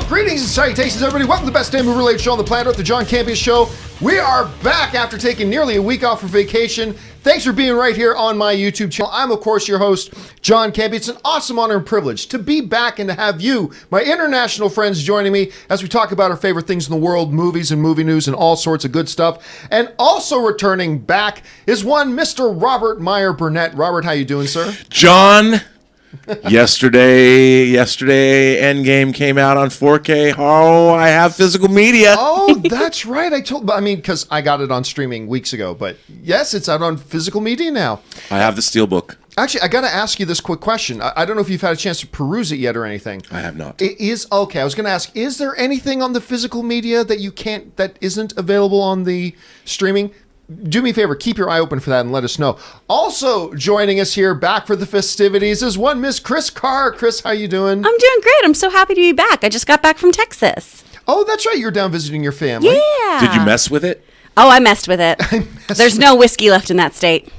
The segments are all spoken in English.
Greetings and salutations, everybody. Welcome to the best damn movie-related show on the planet Earth, the John Campea Show. We are back after taking nearly a week off for vacation. Thanks for being right here on my YouTube channel. I'm, of course, your host, John Campea. It's an awesome honor and privilege to be back and to have you, my international friends, joining me as we talk about our favorite things in the world, movies and movie news and all sorts of good stuff. And also returning back is one Mr. Robert Meyer Burnett. Robert, how you doing, sir? John, yesterday Endgame came out on 4K. Oh, I have physical media. Oh, that's right. Because I got it on streaming weeks ago. But yes, it's out on physical media now. I have the Steelbook. Actually, I got to ask you this quick question. I don't know if you've had a chance to peruse it yet or anything. I have not. It is okay. I was going to ask, is there anything on the physical media that isn't available on the streaming? Do me a favor, keep your eye open for that and let us know. Also joining us here, back for the festivities, is one Miss Chris Carr. Chris, how you doing? I'm doing great. I'm so happy to be back. I just got back from Texas. Oh, that's right. You're down visiting your family. Yeah. Did you mess with it? Oh, I messed with it. There's no whiskey left in that state.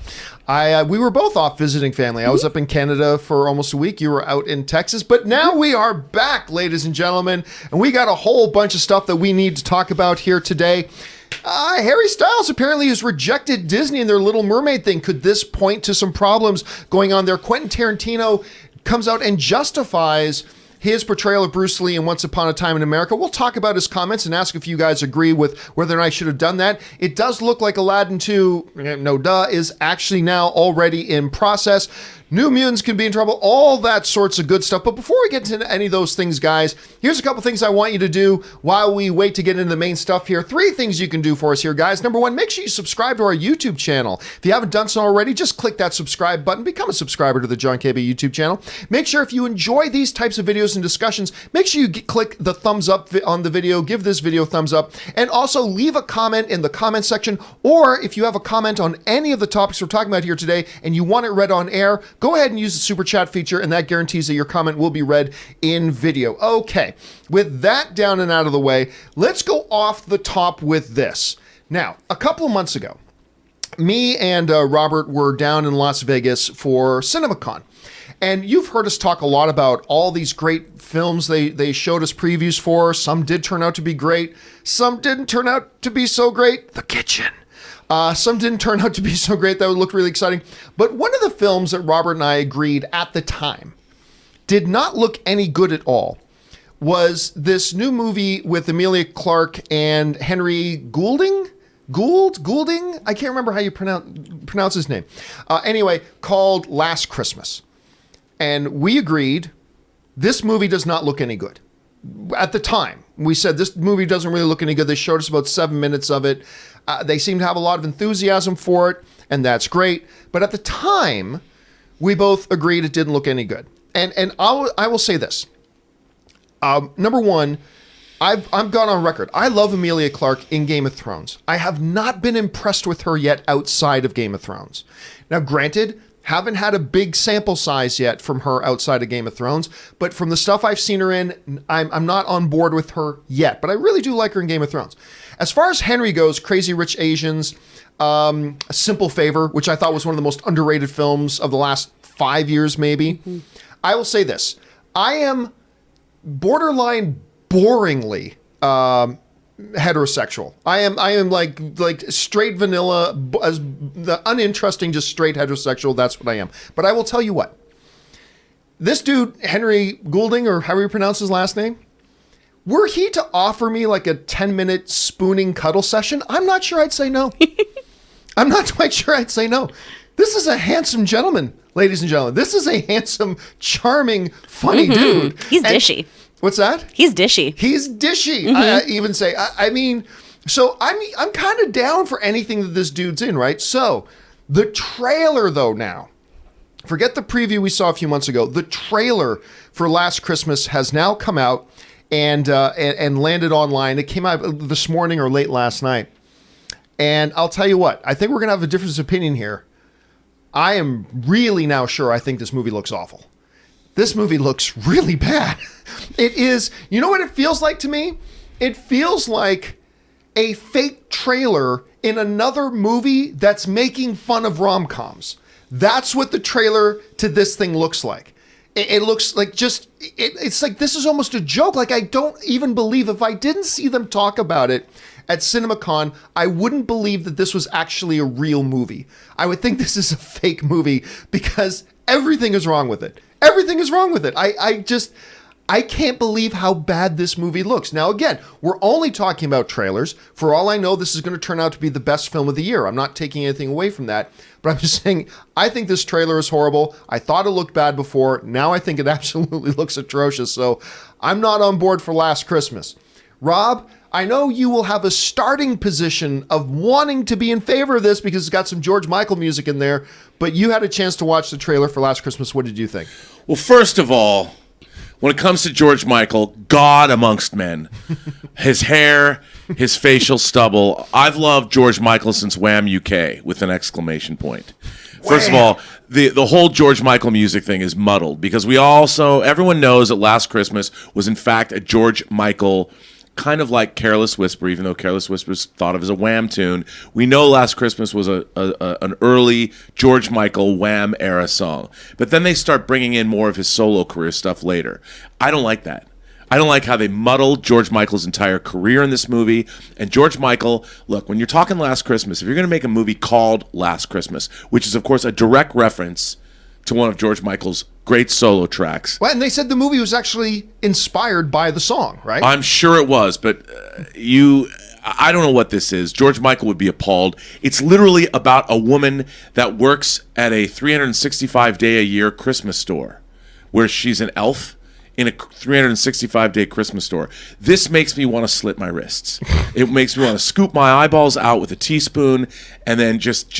We were both off visiting family. I was up in Canada for almost a week. You were out in Texas. But now we are back, ladies and gentlemen. And we got a whole bunch of stuff that we need to talk about here today. Harry Styles apparently has rejected Disney and their Little Mermaid thing. Could this point to some problems going on there? Quentin Tarantino comes out and justifies his portrayal of Bruce Lee in Once Upon a Time in America. We'll talk about his comments and ask if you guys agree with whether or not I should have done that. It does look like Aladdin 2, is actually now already in process. New Mutants can be in trouble, all that sorts of good stuff. But before we get into any of those things, guys, here's a couple things I want you to do while we wait to get into the main stuff here. 3 things you can do for us here, guys. Number 1, make sure you subscribe to our YouTube channel. If you haven't done so already, just click that subscribe button. Become a subscriber to the John Campea YouTube channel. Make sure if you enjoy these types of videos and discussions, make sure you click the thumbs up on the video. Give this video a thumbs up. And also leave a comment in the comment section. Or if you have a comment on any of the topics we're talking about here today and you want it read on air, go ahead and use the super chat feature, and that guarantees that your comment will be read in video. Okay, with that down and out of the way, let's go off the top with this. Now, a couple of months ago, me and Robert were down in Las Vegas for CinemaCon. And you've heard us talk a lot about all these great films they showed us previews for. Some did turn out to be great. Some didn't turn out to be so great. The Kitchen. Some didn't turn out to be so great. That would look really exciting. But one of the films that Robert and I agreed at the time did not look any good at all was this new movie with Emilia Clarke and Henry Goulding? I can't remember how you pronounce his name. Anyway, called Last Christmas. And we agreed this movie does not look any good. At the time, we said this movie doesn't really look any good. They showed us about 7 minutes of it. They seem to have a lot of enthusiasm for it, and that's great. But at the time, we both agreed it didn't look any good. And I will say this. Number 1, I've gone on record. I love Emilia Clarke in Game of Thrones. I have not been impressed with her yet outside of Game of Thrones. Now, granted, haven't had a big sample size yet from her outside of Game of Thrones, but from the stuff I've seen her in, I'm not on board with her yet, but I really do like her in Game of Thrones. As far as Henry goes, Crazy Rich Asians, A Simple Favor, which I thought was one of the most underrated films of the last 5 years, maybe. Mm-hmm. I will say this. I am borderline boringly heterosexual. I am like straight vanilla, as the uninteresting, just straight heterosexual. That's what I am. But I will tell you what. This dude, Henry Goulding, or how do you pronounce his last name? Were he to offer me like a 10-minute spooning cuddle session, I'm not sure I'd say no. I'm not quite sure I'd say no. This is a handsome gentleman, ladies and gentlemen. This is a handsome, charming, funny dude. He's dishy. What's that? He's dishy. He's dishy. I even say. I mean, so I'm kind of down for anything that this dude's in, right? So the trailer, though, now, forget the preview we saw a few months ago. The trailer for Last Christmas has now come out and landed online. It came out this morning or late last night. And I'll tell you what, I think we're gonna have a difference of opinion here. I am really now sure I think this movie looks awful. This movie looks really bad. It is, you know what it feels like to me? It feels like a fake trailer in another movie that's making fun of rom-coms. That's what the trailer to this thing looks like. It looks like it's like this is almost a joke. Like, I don't even believe, if I didn't see them talk about it at CinemaCon, I wouldn't believe that this was actually a real movie. I would think this is a fake movie because everything is wrong with it. Everything is wrong with it. I can't believe how bad this movie looks. Now, again, we're only talking about trailers. For all I know, this is going to turn out to be the best film of the year. I'm not taking anything away from that, but I'm just saying, I think this trailer is horrible. I thought it looked bad before. Now I think it absolutely looks atrocious. So I'm not on board for Last Christmas. Rob, I know you will have a starting position of wanting to be in favor of this because it's got some George Michael music in there, but you had a chance to watch the trailer for Last Christmas. What did you think? Well, first of all, when it comes to George Michael, God amongst men, his hair, his facial stubble. I've loved George Michael since Wham! UK with an exclamation point. First of all, the whole George Michael music thing is muddled because everyone knows that Last Christmas was in fact a George Michael kind of like Careless Whisper, even though Careless Whisper is thought of as a Wham tune. We know Last Christmas was an early George Michael Wham era song. But then they start bringing in more of his solo career stuff later. I don't like that. I don't like how they muddled George Michael's entire career in this movie. And George Michael, look, when you're talking Last Christmas, if you're going to make a movie called Last Christmas, which is, of course, a direct reference to one of George Michael's great solo tracks. Well, and they said the movie was actually inspired by the song, right? I'm sure it was, but I don't know what this is. George Michael would be appalled. It's literally about a woman that works at a 365-day-a-year Christmas store where she's an elf in a 365-day Christmas store. This makes me want to slit my wrists. It makes me want to scoop my eyeballs out with a teaspoon and then just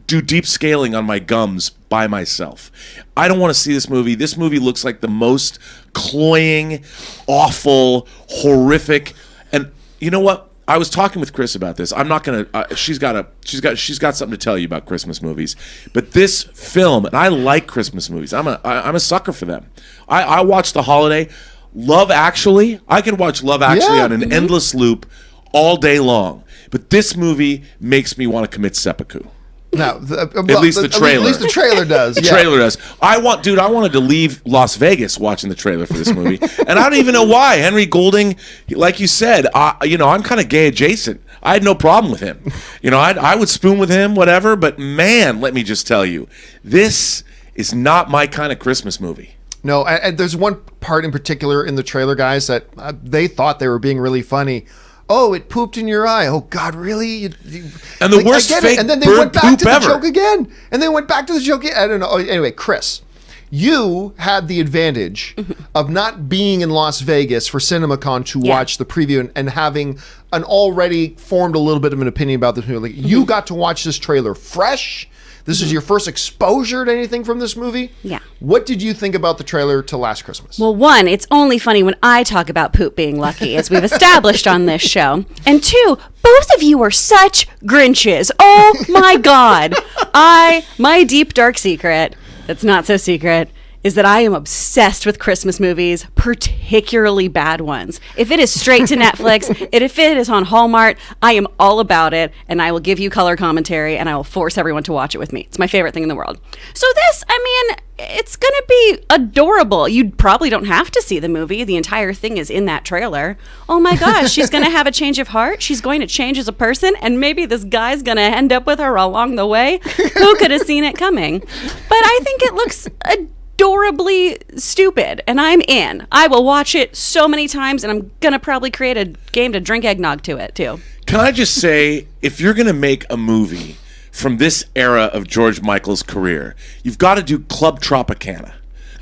do deep scaling on my gums by myself. I don't want to see this movie. This movie looks like the most cloying, awful, horrific. And you know what? I was talking with Chris about this. I'm not gonna. She's got something to tell you about Christmas movies. But this film, and I like Christmas movies. I'm a sucker for them. I watch The Holiday, Love Actually. I can watch Love Actually on an endless loop all day long. But this movie makes me want to commit seppuku. No, at least the trailer. At least the trailer does. The trailer does. I wanted to leave Las Vegas watching the trailer for this movie, and I don't even know why. Henry Golding, like you said, I'm kind of gay adjacent. I had no problem with him. I would spoon with him, whatever. But man, let me just tell you, this is not my kind of Christmas movie. No, and there's one part in particular in the trailer, guys, that they thought they were being really funny. Oh, it pooped in your eye. Oh, God, really? And the worst fake and then they went back to the joke again. And they went back to the joke again. I don't know. Anyway, Chris, you had the advantage of not being in Las Vegas for CinemaCon to watch the preview and having an already formed a little bit of an opinion about this movie. Like, you got to watch this trailer fresh. This is your first exposure to anything from this movie? Yeah. What did you think about the trailer to Last Christmas? Well, one, it's only funny when I talk about poop being lucky, as we've established on this show. And two, both of you are such Grinches. Oh, my God. My deep, dark secret, that's not so secret, is that I am obsessed with Christmas movies, particularly bad ones. If it is straight to Netflix, if it is on Hallmark, I am all about it, and I will give you color commentary, and I will force everyone to watch it with me. It's my favorite thing in the world. So this, it's going to be adorable. You probably don't have to see the movie. The entire thing is in that trailer. Oh my gosh, she's going to have a change of heart. She's going to change as a person, and maybe this guy's going to end up with her along the way. Who could have seen it coming? But I think it looks adorably stupid, and I'm in. I will watch it so many times, and I'm gonna probably create a game to drink eggnog to it too. Can I just say, if you're gonna make a movie from this era of George Michael's career, you've got to do Club Tropicana.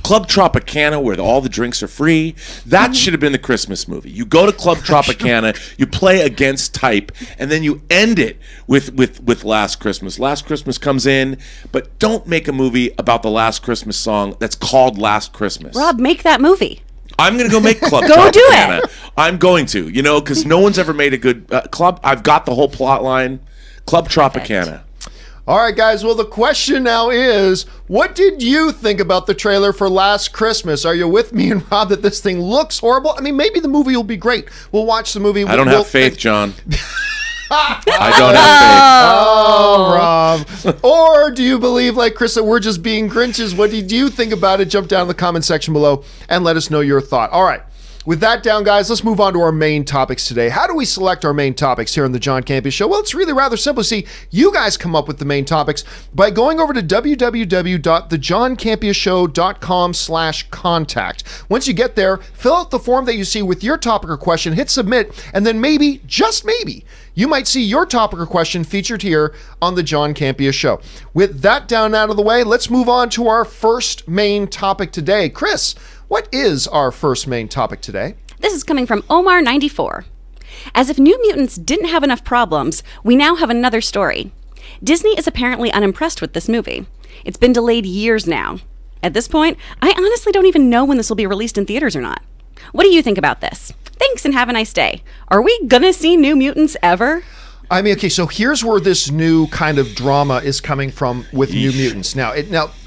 Club Tropicana, where all the drinks are free. That should have been the Christmas movie. You go to Club Tropicana, you play against type, and then you end it with Last Christmas. Last Christmas comes in, but don't make a movie about the Last Christmas song that's called Last Christmas. Rob, make that movie. I'm going to go make Club Go Tropicana. do it. I'm going to, because no one's ever made a good club. I've got the whole plot line. Club Tropicana. Perfect. All right, guys. Well, the question now is, what did you think about the trailer for Last Christmas? Are you with me and Rob that this thing looks horrible? I mean, maybe the movie will be great. We'll watch the movie. I don't have faith, John. I don't have faith. Oh, Rob. God. Or do you believe, like Chris, that we're just being Grinches? What did you think about it? Jump down in the comment section below and let us know your thought. All right. With that down, guys, let's move on to our main topics today. How do we select our main topics here on the John Campea Show? Well, it's really rather simple. See, you guys come up with the main topics by going over to www.thejohncampeashow.com/contact. Once you get there, fill out the form that you see with your topic or question, hit submit, and then maybe, just maybe, you might see your topic or question featured here on the John Campea Show. With that down out of the way, let's move on to our first main topic today. Chris, what is our first main topic today? This is coming from Omar94. As if New Mutants didn't have enough problems, we now have another story. Disney is apparently unimpressed with this movie. It's been delayed years now. At this point, I honestly don't even know when this will be released in theaters or not. What do you think about this? Thanks and have a nice day. Are we gonna see New Mutants ever? I mean, okay, so here's where this new kind of drama is coming from with New Mutants. Now,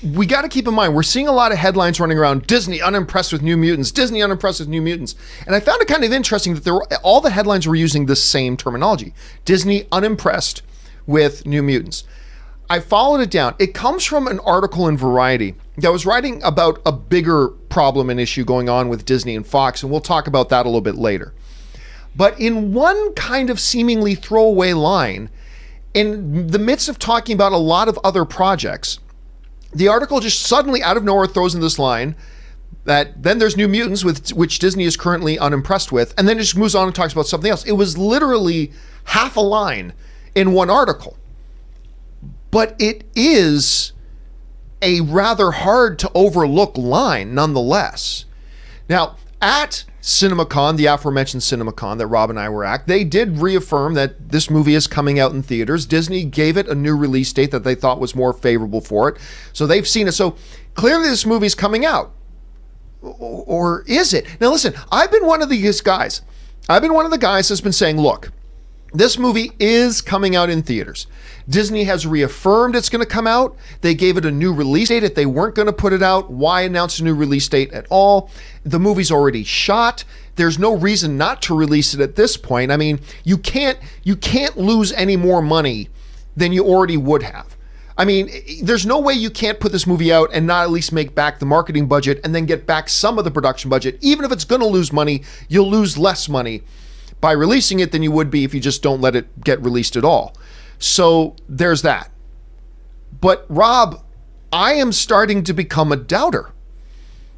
we got to keep in mind, we're seeing a lot of headlines running around, Disney unimpressed with New Mutants, Disney unimpressed with New Mutants. And I found it kind of interesting that all the headlines were using the same terminology, Disney unimpressed with New Mutants. I followed it down. It comes from an article in Variety that was writing about a bigger problem and issue going on with Disney and Fox, and we'll talk about that a little bit later. But in one kind of seemingly throwaway line, in the midst of talking about a lot of other projects, the article just suddenly out of nowhere throws in this line that then there's New Mutants, with which Disney is currently unimpressed with, and then it just moves on and talks about something else. It was literally half a line in one article. But it is a rather hard to overlook line nonetheless. Now, at CinemaCon, the aforementioned CinemaCon that Rob and I were at, they did reaffirm that this movie is coming out in theaters. Disney gave it a new release date that they thought was more favorable for it. So they've seen it. So clearly this movie's coming out. Or is it? Now listen, I've been one of the guys that's been saying, look, this movie is coming out in theaters. Disney has reaffirmed it's going to come out. They gave it a new release date. If they weren't going to put it out, why announce a new release date at all? The movie's already shot. There's no reason not to release it at this point. I mean, you can't lose any more money than you already would have. I mean, there's no way you can't put this movie out and not at least make back the marketing budget and then get back some of the production budget. Even if it's going to lose money, you'll lose less money by releasing it than you would be if you just don't let it get released at all. So there's that. But Rob, I am starting to become a doubter.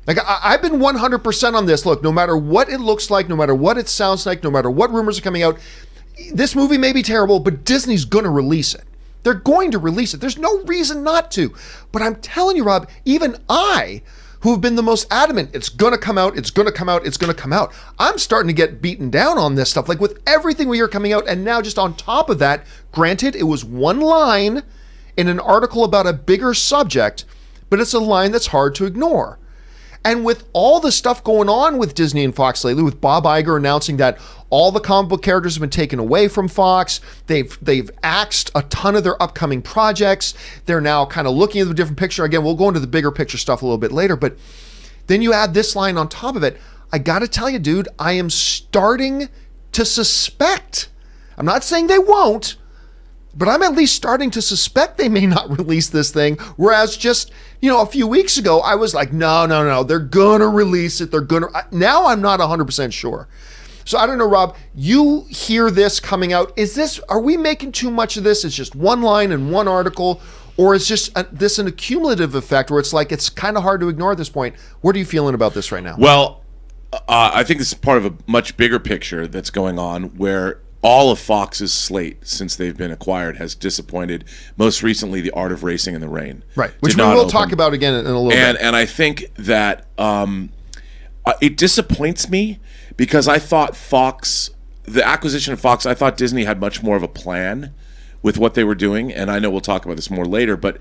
Like I've been 100% on this. Look, no matter what it looks like, no matter what it sounds like, no matter what rumors are coming out, this movie may be terrible, but Disney's going to release it. They're going to release it. There's no reason not to. But I'm telling you, Rob, even I, who have been the most adamant, it's going to come out, it's going to come out, it's going to come out, I'm starting to get beaten down on this stuff. Like with everything we hear coming out, and now just on top of that, granted, it was one line in an article about a bigger subject, but it's a line that's hard to ignore. And with all the stuff going on with Disney and Fox lately, with Bob Iger announcing that all the comic book characters have been taken away from Fox, they've axed a ton of their upcoming projects. They're now kind of looking at the different picture. Again, we'll go into the bigger picture stuff a little bit later, but then you add this line on top of it. I got to tell you, dude, I am starting to suspect. I'm not saying they won't, but I'm at least starting to suspect they may not release this thing. Whereas just, a few weeks ago, I was like, no, they're going to release it. Now I'm not 100% sure. So I don't know, Rob, you hear this coming out. Are we making too much of this? It's just one line in one article, or is just this an accumulative effect where it's like, it's kind of hard to ignore at this point? What are you feeling about this right now? Well, I think this is part of a much bigger picture that's going on where all of Fox's slate since they've been acquired has disappointed. Most recently, The Art of Racing in the Rain. Right, which we will talk about again in a little bit. And I think that it disappoints me because I thought the acquisition of Fox, I thought Disney had much more of a plan with what they were doing. And I know we'll talk about this more later, but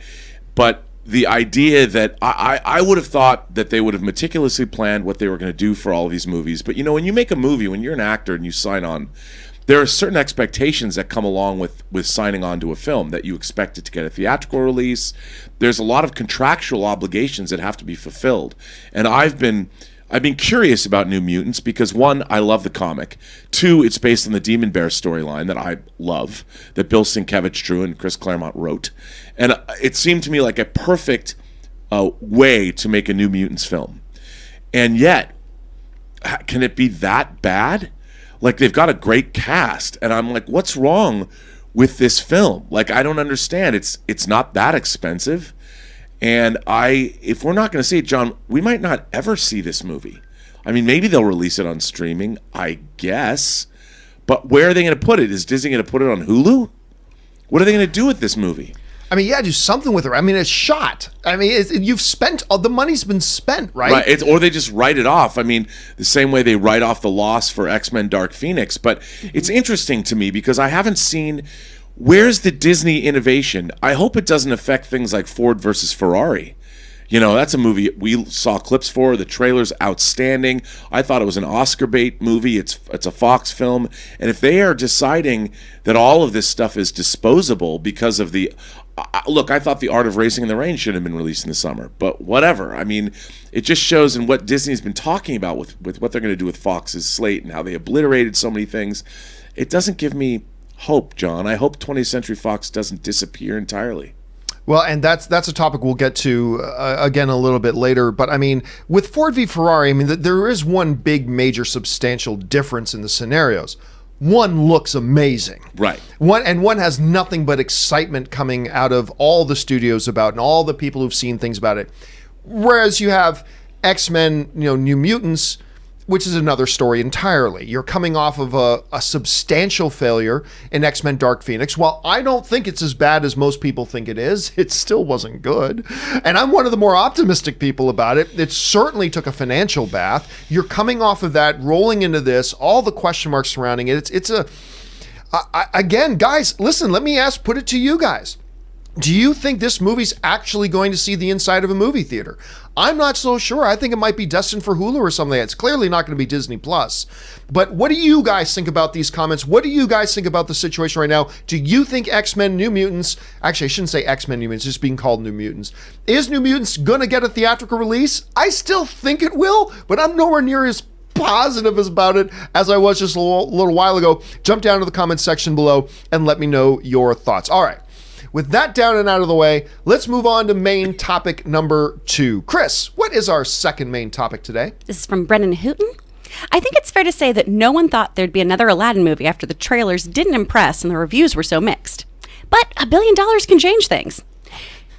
the idea that I would have thought that they would have meticulously planned what they were going to do for all of these movies. But, when you make a movie, when you're an actor and you sign on, there are certain expectations that come along with signing on to a film, that you expect it to get a theatrical release. There's a lot of contractual obligations that have to be fulfilled. And I've been I've been curious about New Mutants because, one, I love the comic. Two, it's based on the Demon Bear storyline that I love, that Bill Sienkiewicz drew and Chris Claremont wrote. And it seemed to me like a perfect way to make a New Mutants film. And yet, can it be that bad? Like, they've got a great cast, and I'm like, what's wrong with this film? Like, I don't understand. It's not that expensive. And if we're not going to see it, John, we might not ever see this movie. I mean, maybe they'll release it on streaming, I guess. But where are they going to put it? Is Disney going to put it on Hulu? What are they going to do with this movie? I mean, yeah, do something with it. I mean, it's shot. I mean, you've spent, the money's been spent, right? Right. Or they just write it off. I mean, the same way they write off the loss for X-Men Dark Phoenix. But it's interesting to me because I haven't seen, where's the Disney innovation? I hope it doesn't affect things like Ford versus Ferrari. You know, that's a movie we saw clips for. The trailer's outstanding. I thought it was an Oscar bait movie. It's a Fox film. And if they are deciding that all of this stuff is disposable because of the... Look, I thought The Art of Racing in the Rain should have been released in the summer. But whatever. I mean, it just shows in what Disney's been talking about with what they're going to do with Fox's slate and how they obliterated so many things. It doesn't give me hope, John. I hope 20th Century Fox doesn't disappear entirely. Well, and that's a topic we'll get to again a little bit later. But I mean, with Ford v Ferrari, I mean, there is one big, major, substantial difference in the scenarios. One looks amazing, right? One has nothing but excitement coming out of all the studios about and all the people who've seen things about it. Whereas you have X-Men, New Mutants, which is another story entirely. You're coming off of a substantial failure in X-Men Dark Phoenix. While I don't think it's as bad as most people think it is, it still wasn't good. And I'm one of the more optimistic people about it. It certainly took a financial bath. You're coming off of that, rolling into this, all the question marks surrounding it. Again, guys, listen, let me put it to you guys. Do you think this movie's actually going to see the inside of a movie theater? I'm not so sure. I think it might be destined for Hulu or something. It's clearly not going to be Disney Plus. But what do you guys think about these comments? What do you guys think about the situation right now? Do you think X-Men New Mutants, actually I shouldn't say X-Men New Mutants, it's just being called New Mutants. Is New Mutants going to get a theatrical release? I still think it will, but I'm nowhere near as positive about it as I was just a little while ago. Jump down to the comments section below and let me know your thoughts. All right. With that down and out of the way, let's move on to main topic number 2. Chris, what is our second main topic today? This is from Brennan Hooten. I think it's fair to say that no one thought there'd be another Aladdin movie after the trailers didn't impress and the reviews were so mixed. But $1 billion can change things.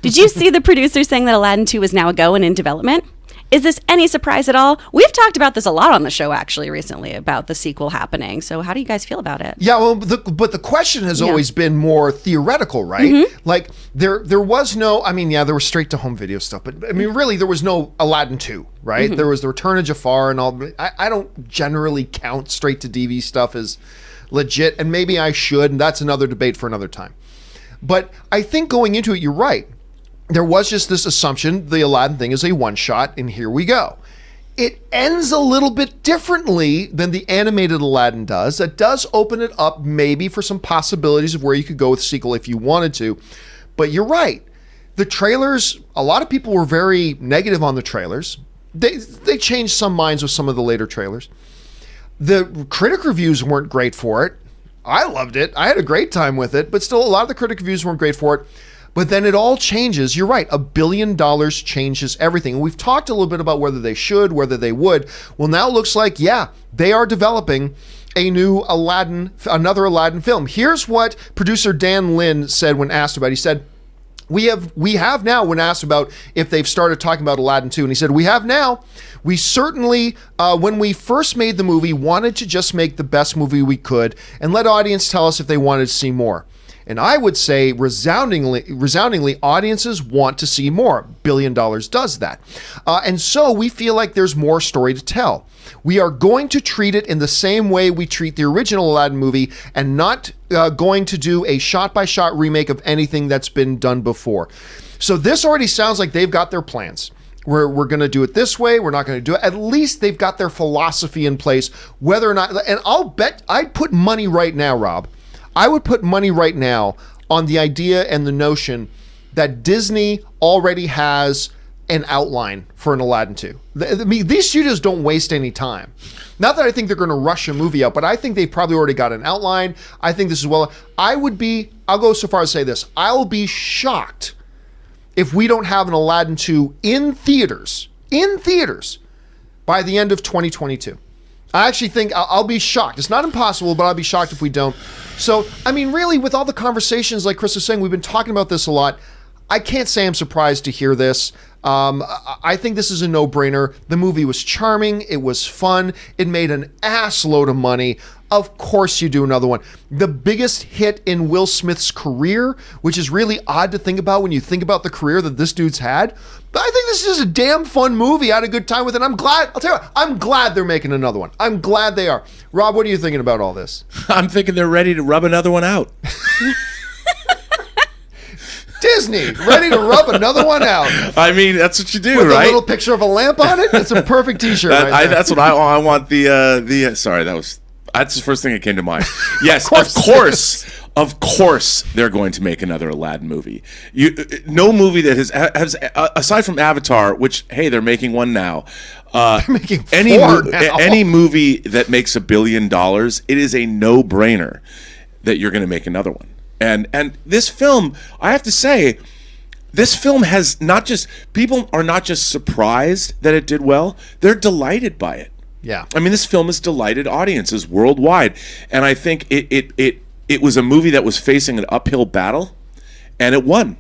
Did you see the producer saying that Aladdin 2 is now a go and in development? Is this any surprise at all? We've talked about this a lot on the show, actually, recently, about the sequel happening. So how do you guys feel about it? Yeah, well, but the question has always been more theoretical, right? Mm-hmm. Like, there was no, I mean, yeah, there was straight-to-home video stuff, but, I mean, really, there was no Aladdin 2, right? Mm-hmm. There was The Return of Jafar and all. I don't generally count straight-to-DV stuff as legit, and maybe I should, and that's another debate for another time. But I think going into it, you're right. There was just this assumption the Aladdin thing is a one-shot, and here we go. It ends a little bit differently than the animated Aladdin does. That does open it up maybe for some possibilities of where you could go with the sequel if you wanted to. But you're right. The trailers, a lot of people were very negative on the trailers. They changed some minds with some of the later trailers. The critic reviews weren't great for it. I loved it. I had a great time with it, but still a lot of the critic reviews weren't great for it. But then it all changes. You're right. $1 billion changes everything. And we've talked a little bit about whether they should, whether they would. Well, now it looks like, yeah, they are developing a new another Aladdin film. Here's what producer Dan Lin said when asked about it. He said, we have now, when asked about if they've started talking about Aladdin 2, and he said, we have now. We certainly, when we first made the movie, wanted to just make the best movie we could and let audience tell us if they wanted to see more. And I would say resoundingly, audiences want to see more. $1 billion does that. And so we feel like there's more story to tell. We are going to treat it in the same way we treat the original Aladdin movie and not going to do a shot-by-shot remake of anything that's been done before. So this already sounds like they've got their plans. We're going to do it this way. We're not going to do it. At least they've got their philosophy in place, whether or not, and I'd put money right now, Rob. I would put money right now on the idea and the notion that Disney already has an outline for an Aladdin 2. I mean, these studios don't waste any time. Not that I think they're going to rush a movie out, but I think they've probably already got an outline. I think this is I'll go so far as to say this. I'll be shocked if we don't have an Aladdin 2 in theaters by the end of 2022. I actually think I'll be shocked. It's not impossible, but I'll be shocked if we don't. So, I mean, really, with all the conversations, like Chris was saying, we've been talking about this a lot. I can't say I'm surprised to hear this. I think this is a no-brainer. The movie was charming. It was fun. It made an ass load of money. Of course you do another one. The biggest hit in Will Smith's career, which is really odd to think about when you think about the career that this dude's had. But I think this is a damn fun movie. I had a good time with it. I'll tell you what, I'm glad they're making another one. I'm glad they are. Rob, what are you thinking about all this? I'm thinking they're ready to rub another one out. Disney, ready to rub another one out. I mean, that's what you do, with right? With a little picture of a lamp on it? That's a perfect t-shirt right there. That's what I want. Sorry, that's the first thing that came to mind. Yes, of course they're going to make another Aladdin movie. No movie that has aside from Avatar, which, hey, they're making one now. They're making any movie that makes $1 billion, it is a no-brainer that you're going to make another one. And this film, I have to say, this film has people are not just surprised that it did well, they're delighted by it. Yeah. I mean, this film has delighted audiences worldwide. And I think it was a movie that was facing an uphill battle, and it won.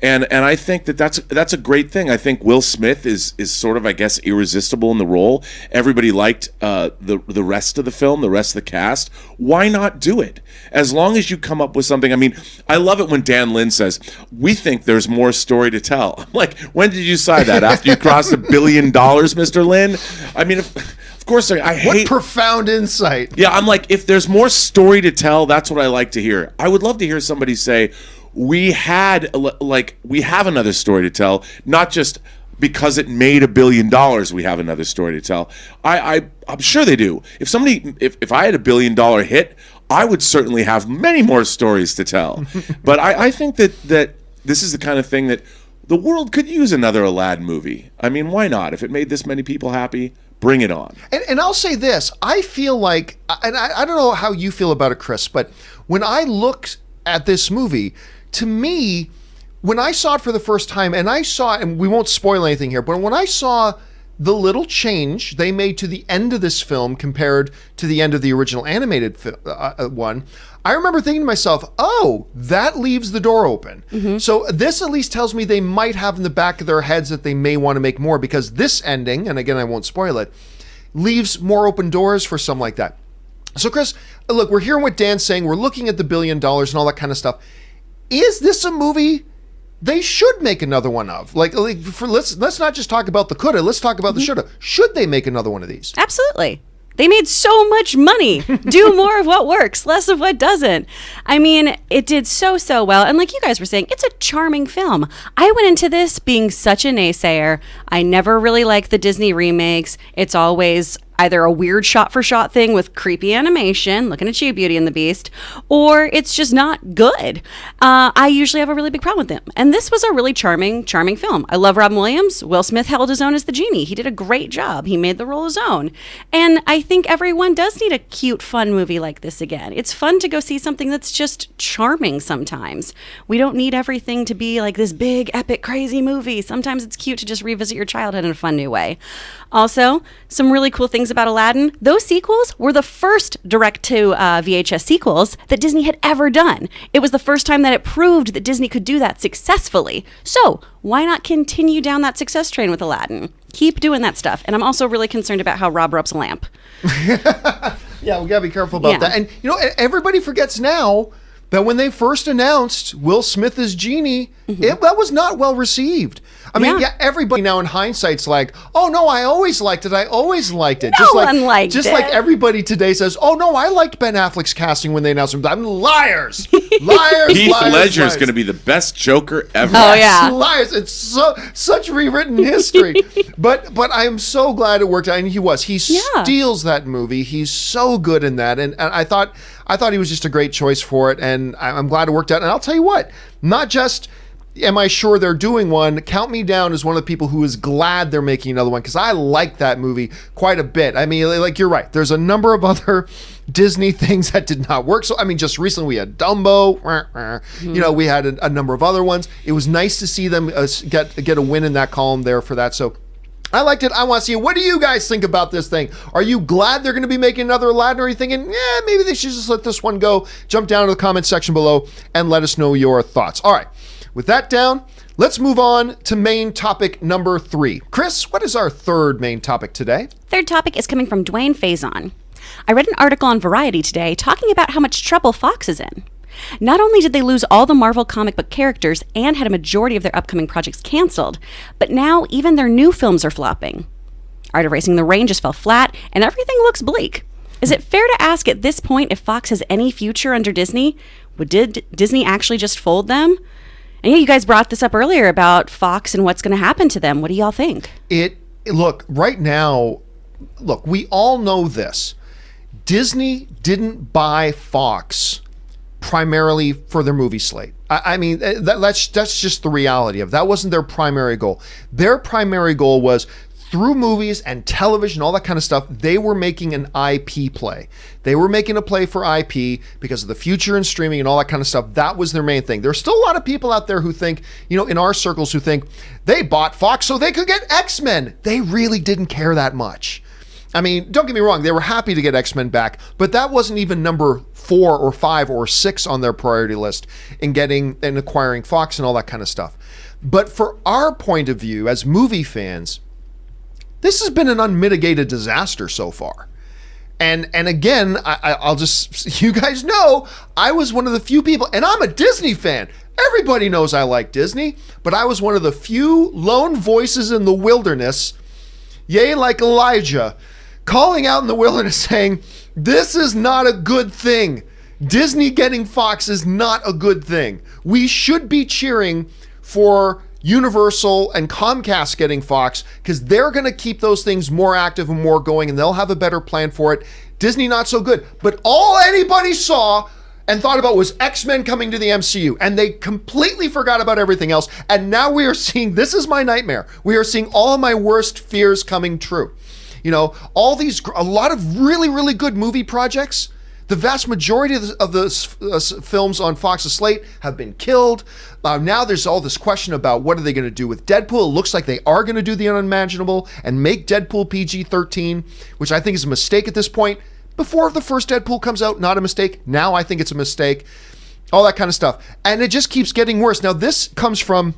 And I think that's a great thing. I think Will Smith is sort of, I guess, irresistible in the role. Everybody liked the rest of the film, the rest of the cast. Why not do it? As long as you come up with something. I mean, I love it when Dan Lin says, "We think there's more story to tell." I'm like, when did you decide that? After you crossed $1 billion, Mr. Lin? I mean, of course, I hate... What profound insight. Yeah, I'm like, if there's more story to tell, that's what I like to hear. I would love to hear somebody say, we have another story to tell, not just because it made $1 billion, we have another story to tell. I'm sure they do. If I had $1 billion hit, I would certainly have many more stories to tell. But I think that this is the kind of thing that the world could use another Aladdin movie. I mean, why not? If it made this many people happy, bring it on. And I'll say this, I feel like, and I don't know how you feel about it, Chris, but when I looked at this movie, to me, when I saw it for the first time, and we won't spoil anything here, but when I saw the little change they made to the end of this film compared to the end of the original animated one, I remember thinking to myself, oh, that leaves the door open. Mm-hmm. So this at least tells me they might have in the back of their heads that they may want to make more, because this ending, and again, I won't spoil it, leaves more open doors for something like that. So Chris, look, we're hearing what Dan's saying. We're looking at the $1 billion and all that kind of stuff. Is this a movie they should make another one of? Let's not just talk about the coulda. Let's talk about the shoulda. Should they make another one of these? Absolutely. They made so much money. Do more of what works, less of what doesn't. I mean, it did so well. And like you guys were saying, it's a charming film. I went into this being such a naysayer. I never really liked the Disney remakes. It's always either a weird shot-for-shot thing with creepy animation, looking at you, Beauty and the Beast, or it's just not good. I usually have a really big problem with them. And this was a really charming film. I love Robin Williams. Will Smith held his own as the genie. He did a great job. He made the role his own. And I think everyone does need a cute, fun movie like this again. It's fun to go see something that's just charming sometimes. We don't need everything to be like this big, epic, crazy movie. Sometimes it's cute to just revisit your childhood in a fun new way. Also, some really cool things about Aladdin. Those sequels were the first direct-to-VHS sequels that Disney had ever done. It was the first time that it proved that Disney could do that successfully. So why not continue down that success train with Aladdin? Keep doing that stuff. And I'm also really concerned about how Rob rubs a lamp. Yeah, we gotta be careful about that. And everybody forgets now that when they first announced Will Smith as Genie, that was not well received. I mean, everybody now in hindsight's like, oh no, I always liked it. No one liked it. Just like everybody today says, oh no, I liked Ben Affleck's casting when they announced him. I'm liars. Heath Ledger is going to be the best Joker ever. Oh yeah, liars. It's such rewritten history. but I am so glad it worked out, and he steals that movie. He's so good in that, and I thought he was just a great choice for it, and I'm glad it worked out. And I'll tell you what, not just am I sure they're doing one? Count me down as one of the people who is glad they're making another one, because I like that movie quite a bit. I mean, like, you're right. There's a number of other Disney things that did not work. So, I mean, just recently we had Dumbo. You know, we had a number of other ones. It was nice to see them get a win in that column there for that. So I liked it. I want to see it. What do you guys think about this thing? Are you glad they're going to be making another Aladdin, or are you thinking, yeah, maybe they should just let this one go? Jump down to the comment section below and let us know your thoughts. All right. With that down, let's move on to main topic number 3. Chris, what is our third main topic today? Third topic is coming from Dwayne Faison. I read an article on Variety today talking about how much trouble Fox is in. Not only did they lose all the Marvel comic book characters and had a majority of their upcoming projects canceled, but now even their new films are flopping. Art of Racing the Rain just fell flat, and everything looks bleak. Is it fair to ask at this point if Fox has any future under Disney? Did Disney actually just fold them? And yeah, you guys brought this up earlier about Fox and what's going to happen to them. What do y'all think? Look, right now, we all know this. Disney didn't buy Fox primarily for their movie slate. I mean, that's just the reality of it. That wasn't their primary goal. Their primary goal was, through movies and television, all that kind of stuff, they were making an IP play. They were making a play for IP because of the future in streaming and all that kind of stuff. That was their main thing. There's still a lot of people out there who think, you know, in our circles, who think they bought Fox so they could get X-Men. They really didn't care that much. I mean, don't get me wrong, they were happy to get X-Men back, but that wasn't even number 4 or 5 or 6 on their priority list in getting and acquiring Fox and all that kind of stuff. But for our point of view as movie fans, this has been an unmitigated disaster so far. And again, I'll just, you guys know, I was one of the few people, and I'm a Disney fan. Everybody knows I like Disney, but I was one of the few lone voices in the wilderness, yea, like Elijah, calling out in the wilderness saying, this is not a good thing. Disney getting Fox is not a good thing. We should be cheering for Universal and Comcast getting Fox, because they're going to keep those things more active and more going, and they'll have a better plan for it. Disney, not so good. But all anybody saw and thought about was X-Men coming to the MCU, and they completely forgot about everything else. And now we are seeing, this is my nightmare. We are seeing all of my worst fears coming true. You know, a lot of really, really good movie projects. The vast majority of the films on Fox's slate have been killed. Now there's all this question about what are they going to do with Deadpool. It looks like they are going to do the unimaginable and make Deadpool PG-13, which I think is a mistake at this point. Before the first Deadpool comes out, not a mistake. Now I think it's a mistake. All that kind of stuff. And it just keeps getting worse. Now this comes from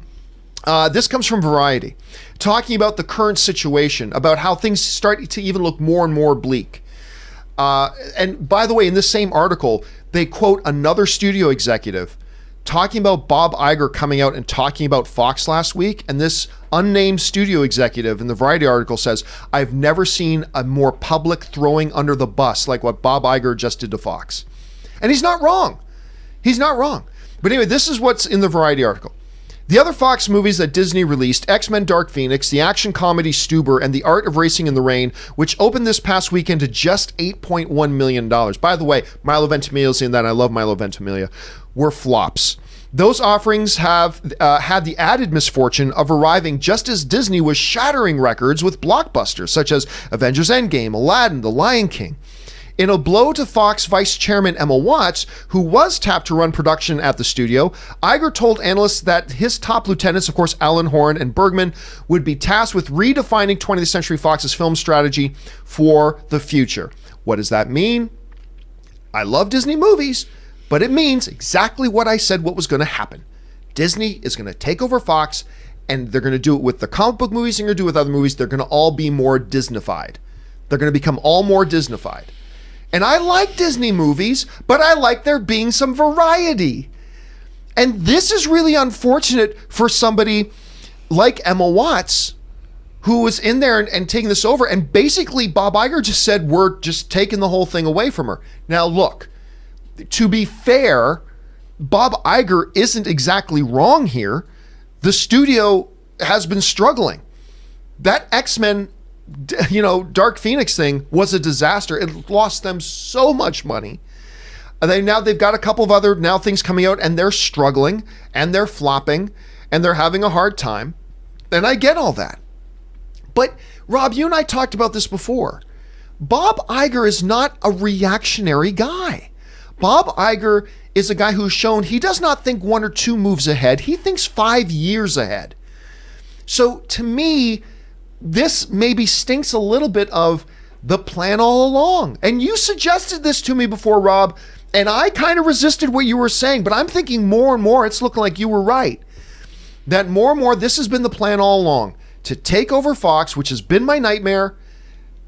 Variety, talking about the current situation, about how things start to even look more and more bleak. And by the way, in this same article, they quote another studio executive talking about Bob Iger coming out and talking about Fox last week. And this unnamed studio executive in the Variety article says, I've never seen a more public throwing under the bus like what Bob Iger just did to Fox. And he's not wrong. He's not wrong. But anyway, this is what's in the Variety article. The other Fox movies that Disney released, X-Men Dark Phoenix, the action comedy Stuber, and The Art of Racing in the Rain, which opened this past weekend to just $8.1 million. By the way, Milo Ventimiglia's in that, and I love Milo Ventimiglia, were flops. Those offerings have had the added misfortune of arriving just as Disney was shattering records with blockbusters such as Avengers Endgame, Aladdin, The Lion King. In a blow to Fox Vice Chairman Emma Watts, who was tapped to run production at the studio, Iger told analysts that his top lieutenants, of course, Alan Horn and Bergman, would be tasked with redefining 20th Century Fox's film strategy for the future. What does that mean? I love Disney movies, but it means exactly what I said what was going to happen. Disney is going to take over Fox, and they're going to do it with the comic book movies, and they're going to do it with other movies. They're going to all be more Disneyfied. They're going to become all more Disneyfied. And I like Disney movies, but I like there being some variety. And this is really unfortunate for somebody like Emma Watts, who was in there and taking this over. And basically, Bob Iger just said, we're just taking the whole thing away from her. Now, look, to be fair, Bob Iger isn't exactly wrong here. The studio has been struggling. That X-Men, Dark Phoenix thing was a disaster. It lost them so much money. They've got a couple of other things coming out, and they're struggling and they're flopping. and they're having a hard time. And I get all that. But Rob, you and I talked about this before. Bob Iger is not a reactionary guy. Bob Iger is a guy who's shown he does not think 1 or 2 moves ahead. He thinks 5 years ahead. So to me, this maybe stinks a little bit of the plan all along. And you suggested this to me before, Rob, and I kind of resisted what you were saying, but I'm thinking more and more it's looking like you were right. That more and more this has been the plan all along, to take over Fox, which has been my nightmare,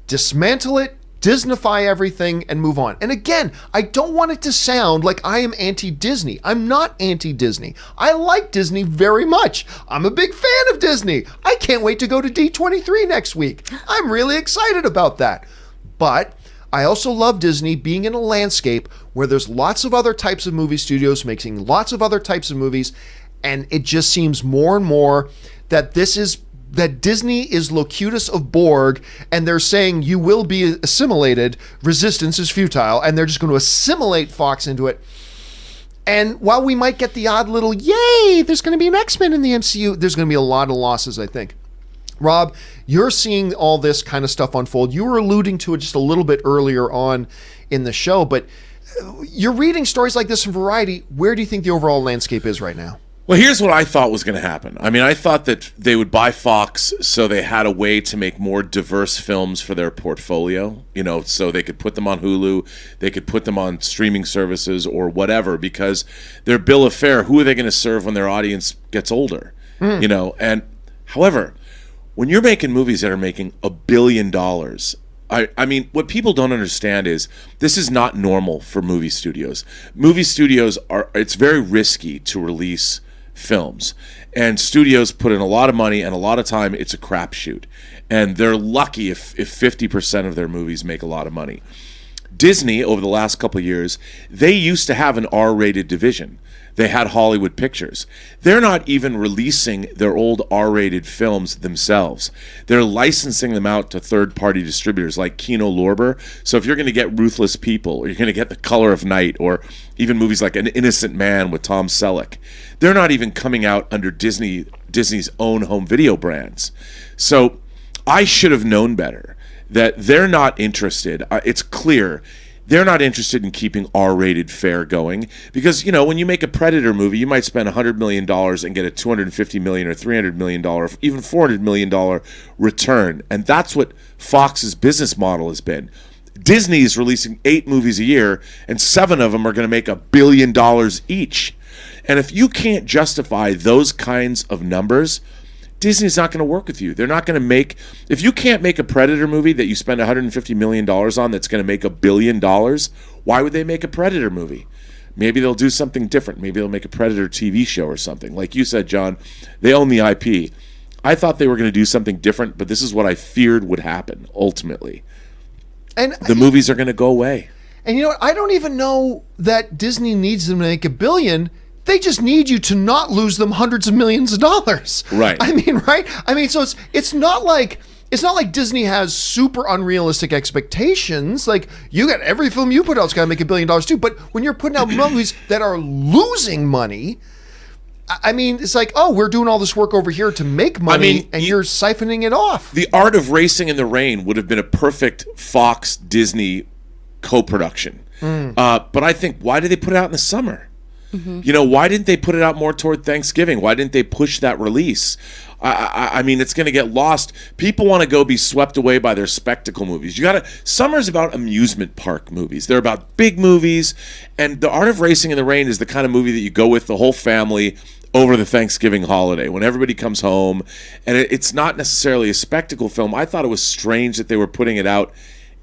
dismantle it, Disneyfy everything, and move on. And again, I don't want it to sound like I am anti-Disney. I'm not anti-Disney. I like Disney very much. I'm a big fan of Disney. I can't wait to go to D23 next week. I'm really excited about that. But I also love Disney being in a landscape where there's lots of other types of movie studios making lots of other types of movies, and it just seems more and more that that Disney is Locutus of Borg, and they're saying you will be assimilated, resistance is futile, and they're just going to assimilate Fox into it. And while we might get the odd little, yay, there's going to be an X-Men in the MCU, there's going to be a lot of losses, I think. Rob, you're seeing all this kind of stuff unfold. You were alluding to it just a little bit earlier on in the show, but you're reading stories like this from Variety. Where do you think the overall landscape is right now? Well, here's what I thought was going to happen. I mean, I thought that they would buy Fox so they had a way to make more diverse films for their portfolio, so they could put them on Hulu, they could put them on streaming services or whatever, because their bill of fare, who are they going to serve when their audience gets older? And however, when you're making movies that are making $1 billion, I mean, what people don't understand is this is not normal for movie studios. Movie studios it's very risky to release films, and studios put in a lot of money, and a lot of time it's a crapshoot, and they're lucky if 50% of their movies make a lot of money. Disney, over the last couple of years, they used to have an R-rated division. They had Hollywood Pictures. They're not even releasing their old R-rated films themselves. They're licensing them out to third-party distributors like Kino Lorber. So if you're going to get Ruthless People, or you're going to get The Color of Night, or even movies like An Innocent Man with Tom Selleck, they're not even coming out under Disney's own home video brands. So I should have known better that they're not interested. It's clear they're not interested in keeping R-rated fare going, because when you make a Predator movie, you might spend $100 million and get a $250 million or $300 million, even $400 million return, and that's what Fox's business model has been. Disney is releasing 8 movies a year, and 7 of them are going to make $1 billion each. And if you can't justify those kinds of numbers, Disney's not going to work with you. They're not going to if you can't make a Predator movie that you spend $150 million on that's going to make $1 billion, why would they make a Predator movie? Maybe they'll do something different. Maybe they'll make a Predator TV show or something. Like you said, John, they own the IP. I thought they were going to do something different, but this is what I feared would happen ultimately. And the movies are going to go away. And I don't even know that Disney needs them to make $1 billion. They just need you to not lose them hundreds of millions of dollars. Right. I mean, right? I mean, so it's not like Disney has super unrealistic expectations. Like, you got every film you put out's got to make $1 billion too. But when you're putting out movies that are losing money, I mean, it's like, oh, we're doing all this work over here to make money, and you're siphoning it off. The Art of Racing in the Rain would have been a perfect Fox Disney co-production. But I think, why did they put it out in the summer? Mm-hmm. Why didn't they put it out more toward Thanksgiving? Why didn't they push that release? I mean, it's going to get lost. People want to go be swept away by their spectacle movies. Summer's about amusement park movies. They're about big movies, and The Art of Racing in the Rain is the kind of movie that you go with the whole family over the Thanksgiving holiday when everybody comes home, and it's not necessarily a spectacle film. I thought it was strange that they were putting it out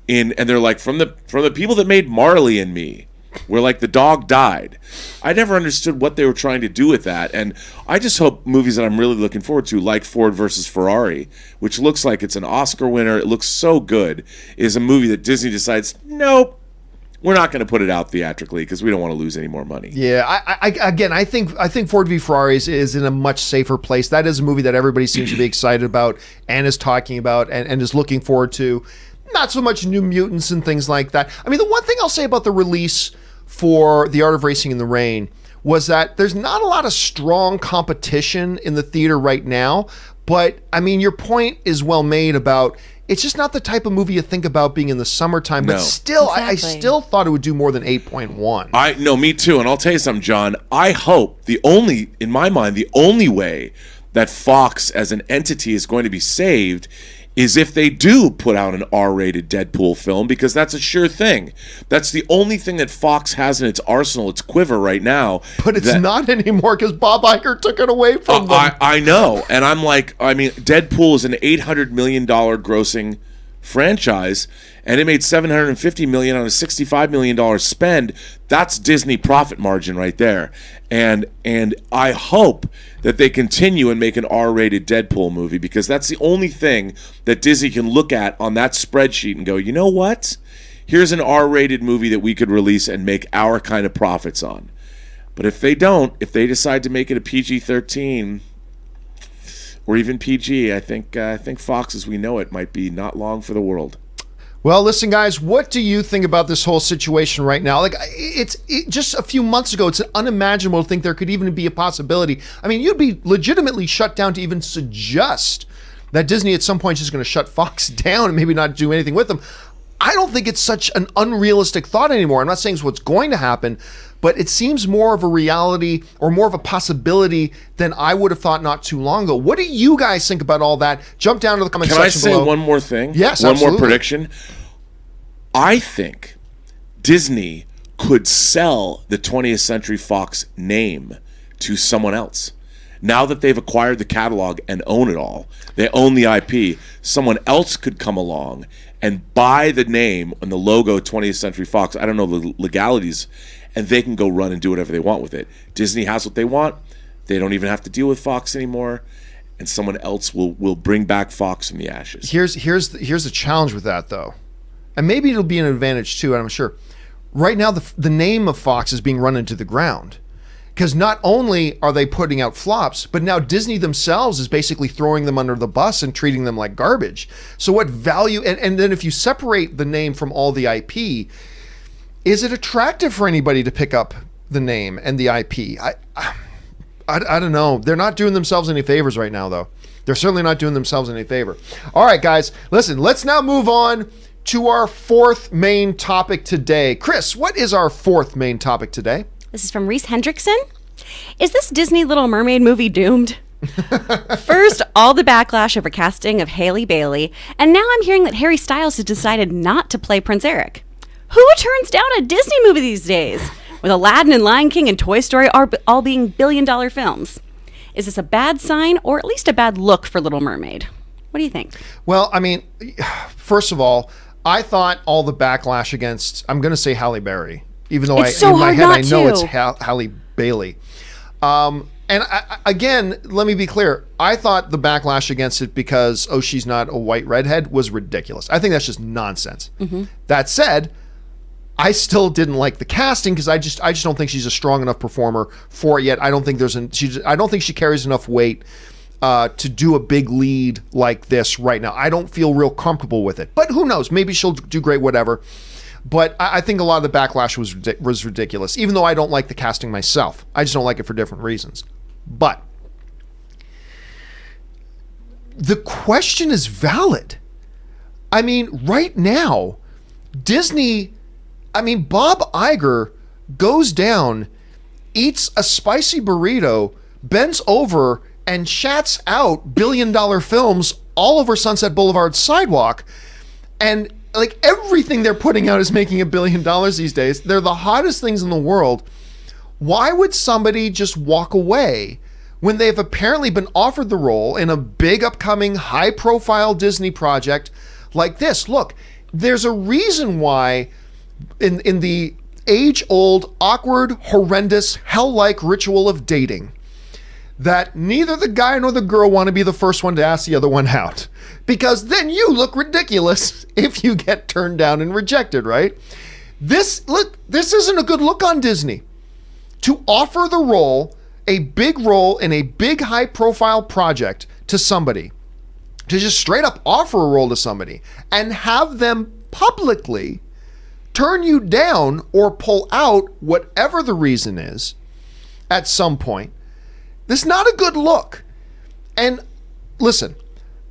and they're like, from the people that made Marley and Me, where like the dog died. I never understood what they were trying to do with that, and I just hope movies that I'm really looking forward to, like Ford versus Ferrari, which looks like it's an Oscar winner, it looks so good, is a movie that Disney decides, nope, we're not going to put it out theatrically because we don't want to lose any more money. Yeah, I think Ford v Ferrari is in a much safer place. That is a movie that everybody seems to be excited about and is talking about and is looking forward to. Not so much New Mutants and things like that. I mean, the one thing I'll say about the release for The Art of Racing in the Rain was that there's not a lot of strong competition in the theater right now. But I mean, your point is well made about it's just not the type of movie you think about being in the summertime. But No. still, I Exactly. still thought it would do more than 8.1. No, me too. And I'll tell you something, John. I hope in my mind, the only way that Fox as an entity is going to be saved is if they do put out an R-rated Deadpool film, because that's a sure thing. That's the only thing that Fox has in its arsenal, its quiver right now. But it's not anymore because Bob Iger took it away from them. I know. And I'm like, I mean, Deadpool is an $800 million grossing franchise, and it made $750 million on a $65 million spend. That's Disney profit margin right there. And I hope that they continue and make an R-rated Deadpool movie, because that's the only thing that Disney can look at on that spreadsheet and go, you know what? Here's an R-rated movie that we could release and make our kind of profits on. But if they don't, if they decide to make it a PG-13 or even PG, I think Fox as we know it might be not long for the world. Well, listen, guys, what do you think about this whole situation right now? Like, it's just a few months ago, it's unimaginable to think there could even be a possibility. I mean, you'd be legitimately shut down to even suggest that Disney at some point is just going to shut Fox down and maybe not do anything with them. I don't think it's such an unrealistic thought anymore. I'm not saying it's what's going to happen, but it seems more of a reality or more of a possibility than I would have thought not too long ago. What do you guys think about all that? Jump down to the comment section below. Can I say one more thing? Yes, One absolutely. more prediction. I think Disney could sell the 20th Century Fox name to someone else. Now that they've acquired the catalog and own it all, they own the IP, someone else could come along and buy the name and the logo 20th Century Fox. I don't know the legalities, and they can go run and do whatever they want with it. Disney has what they want. They don't even have to deal with Fox anymore, and someone else will bring back Fox from the ashes. Here's the challenge with that, though, and maybe it'll be an advantage too. I'm sure. Right now, the name of Fox is being run into the ground, because not only are they putting out flops, but now Disney themselves is basically throwing them under the bus and treating them like garbage. So what value? And then if you separate the name from all the IP, is it attractive for anybody to pick up the name and the IP? I don't know. They're not doing themselves any favors right now, though. They're certainly not doing themselves any favor. All right, guys, listen, let's now move on to our fourth main topic today. Chris, what is our fourth main topic today? This is from Reese Hendrickson. Is this Disney Little Mermaid movie doomed? First, all the backlash over casting of Hailey Bailey, and now I'm hearing that Harry Styles has decided not to play Prince Eric. Who turns down a Disney movie these days? With Aladdin and Lion King and Toy Story all being billion-dollar films. Is this a bad sign or at least a bad look for Little Mermaid? What do you think? Well, I mean, first of all, I thought all the backlash against, I'm going to say Halle Berry, even though It's so in my hard head I not know to. it's Halle Bailey. And again, let me be clear. I thought the backlash against it because, oh, she's not a white redhead was ridiculous. I think that's just nonsense. That said, I still didn't like the casting because I just don't think she's a strong enough performer for it yet. I don't think I don't think she carries enough weight to do a big lead like this right now. I don't feel real comfortable with it. But who knows? Maybe she'll do great, whatever. But I think a lot of the backlash was ridiculous, even though I don't like the casting myself. I just don't like it for different reasons. But the question is valid. I mean, right now, Disney, Bob Iger goes down, eats a spicy burrito, bends over, and chats out billion-dollar films all over Sunset Boulevard's sidewalk. And like everything they're putting out is making $1 billion these days. They're the hottest things in the world. Why would somebody just walk away when they've apparently been offered the role in a big upcoming high-profile Disney project like this? Look, there's a reason why in the age-old, awkward, horrendous, hell-like ritual of dating, that neither the guy nor the girl want to be the first one to ask the other one out. Because then you look ridiculous if you get turned down and rejected, right? This isn't a good look on Disney. To offer the role, a big role in a big high-profile project to somebody, to just straight up offer a role to somebody and have them publicly turn you down or pull out, whatever the reason is at some point. This is not a good look. And listen,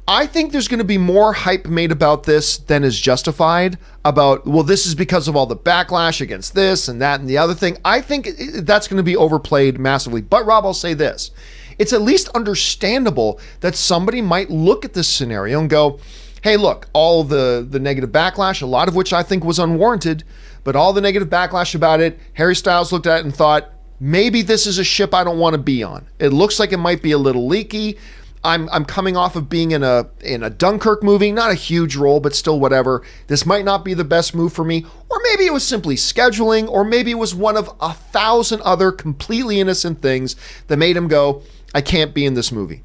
I think there's going to be more hype made about this than is justified about, well, this is because of all the backlash against this and that and the other thing. I think that's going to be overplayed massively. But Rob, I'll say this. It's at least understandable that somebody might look at this scenario and go, hey, look, all the negative backlash, a lot of which I think was unwarranted, but all the negative backlash about it, Harry Styles looked at it and thought, maybe this is a ship I don't want to be on. It looks like it might be a little leaky. I'm coming off of being in a Dunkirk movie, not a huge role, but still whatever. This might not be the best move for me. Or maybe it was simply scheduling, or maybe it was one of 1,000 other completely innocent things that made him go, I can't be in this movie.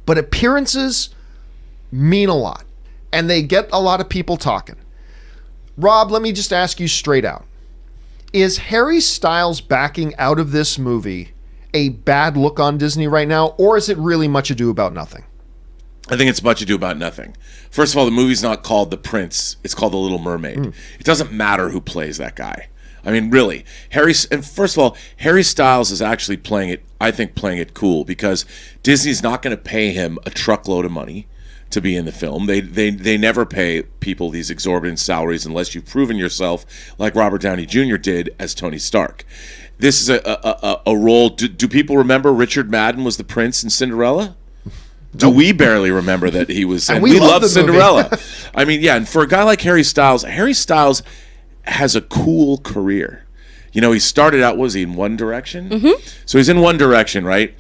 But appearances mean a lot, and they get a lot of people talking. Rob, let me just ask you straight out. Is Harry Styles backing out of this movie a bad look on Disney right now, or is it really much ado about nothing? I think it's much ado about nothing. First of all, the movie's not called The Prince. It's called The Little Mermaid. It doesn't matter who plays that guy. I mean, really. And first of all, Harry Styles is actually playing it cool, because Disney's not going to pay him a truckload of money to be in the film. They never pay people these exorbitant salaries unless you've proven yourself, like Robert Downey Jr. did as Tony Stark. This is a role. Do people remember Richard Madden was the prince in Cinderella? Do we barely remember that he was? And we love Cinderella. I mean, yeah. And for a guy like Harry Styles has a cool career. You know, he started out, was he in One Direction? Mm-hmm. So he's in One Direction, right?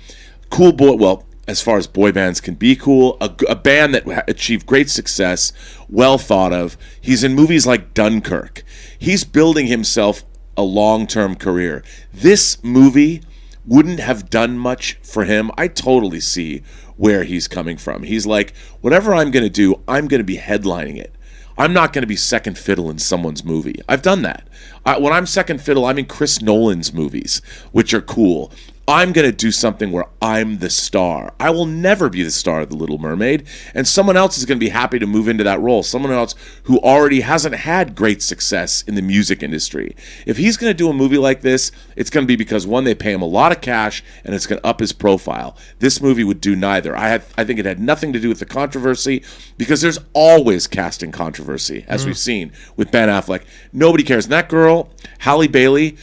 Cool boy. Well, as far as boy bands can be cool, a band that achieved great success, well thought of. He's in movies like Dunkirk. He's building himself a long-term career. This movie wouldn't have done much for him. I totally see where he's coming from. He's like, whatever I'm going to do, I'm going to be headlining it. I'm not going to be second fiddle in someone's movie. I've done that. When I'm second fiddle, I'm in Chris Nolan's movies, which are cool. I'm going to do something where I'm the star. I will never be the star of The Little Mermaid, and someone else is going to be happy to move into that role. Someone else who already hasn't had great success in the music industry. If he's going to do a movie like this, it's going to be because, one, they pay him a lot of cash, and it's going to up his profile. This movie would do neither. I think it had nothing to do with the controversy, because there's always casting controversy, as we've seen with Ben Affleck. Nobody cares. And that girl, Halle Bailey,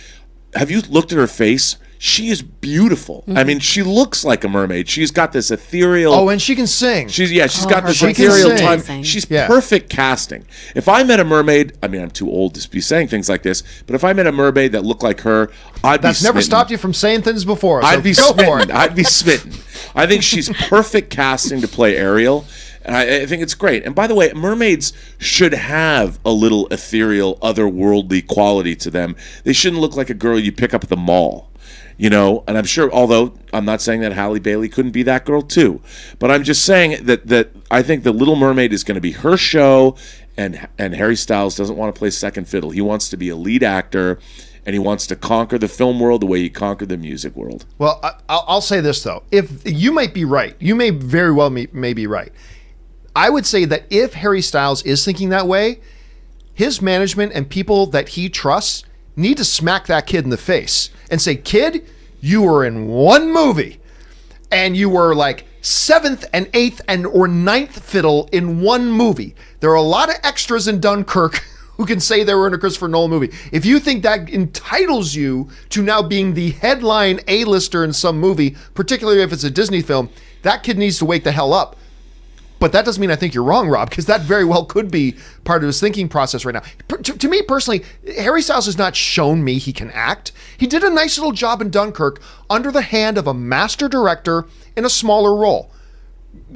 have you looked at her face? She is beautiful. Mm-hmm. I mean, she looks like a mermaid. She's got this ethereal... Oh, and she can sing. She's got this ethereal time. She's perfect casting. If I met a mermaid... I mean, I'm too old to be saying things like this, but if I met a mermaid that looked like her, I'd be smitten. That's never stopped you from saying things before, so I'd be smitten. I'd be smitten. I think she's perfect casting to play Ariel. And I think it's great. And by the way, mermaids should have a little ethereal, otherworldly quality to them. They shouldn't look like a girl you pick up at the mall. You know, and I'm sure, although I'm not saying that Halle Bailey couldn't be that girl too, but I'm just saying that I think The Little Mermaid is going to be her show, and Harry Styles doesn't want to play second fiddle. He wants to be a lead actor, and he wants to conquer the film world the way he conquered the music world. Well, I'll say this, though. If you might be right, you may very well may be right. I would say that if Harry Styles is thinking that way, his management and people that he trusts need to smack that kid in the face and say, kid, you were in one movie and you were like 7th and 8th and or 9th fiddle in one movie. There are a lot of extras in Dunkirk who can say they were in a Christopher Nolan movie. If you think that entitles you to now being the headline A-lister in some movie, particularly if it's a Disney film, that kid needs to wake the hell up. But that doesn't mean I think you're wrong, Rob, because that very well could be part of his thinking process right now. To me personally, Harry Styles has not shown me he can act. He did a nice little job in Dunkirk under the hand of a master director in a smaller role.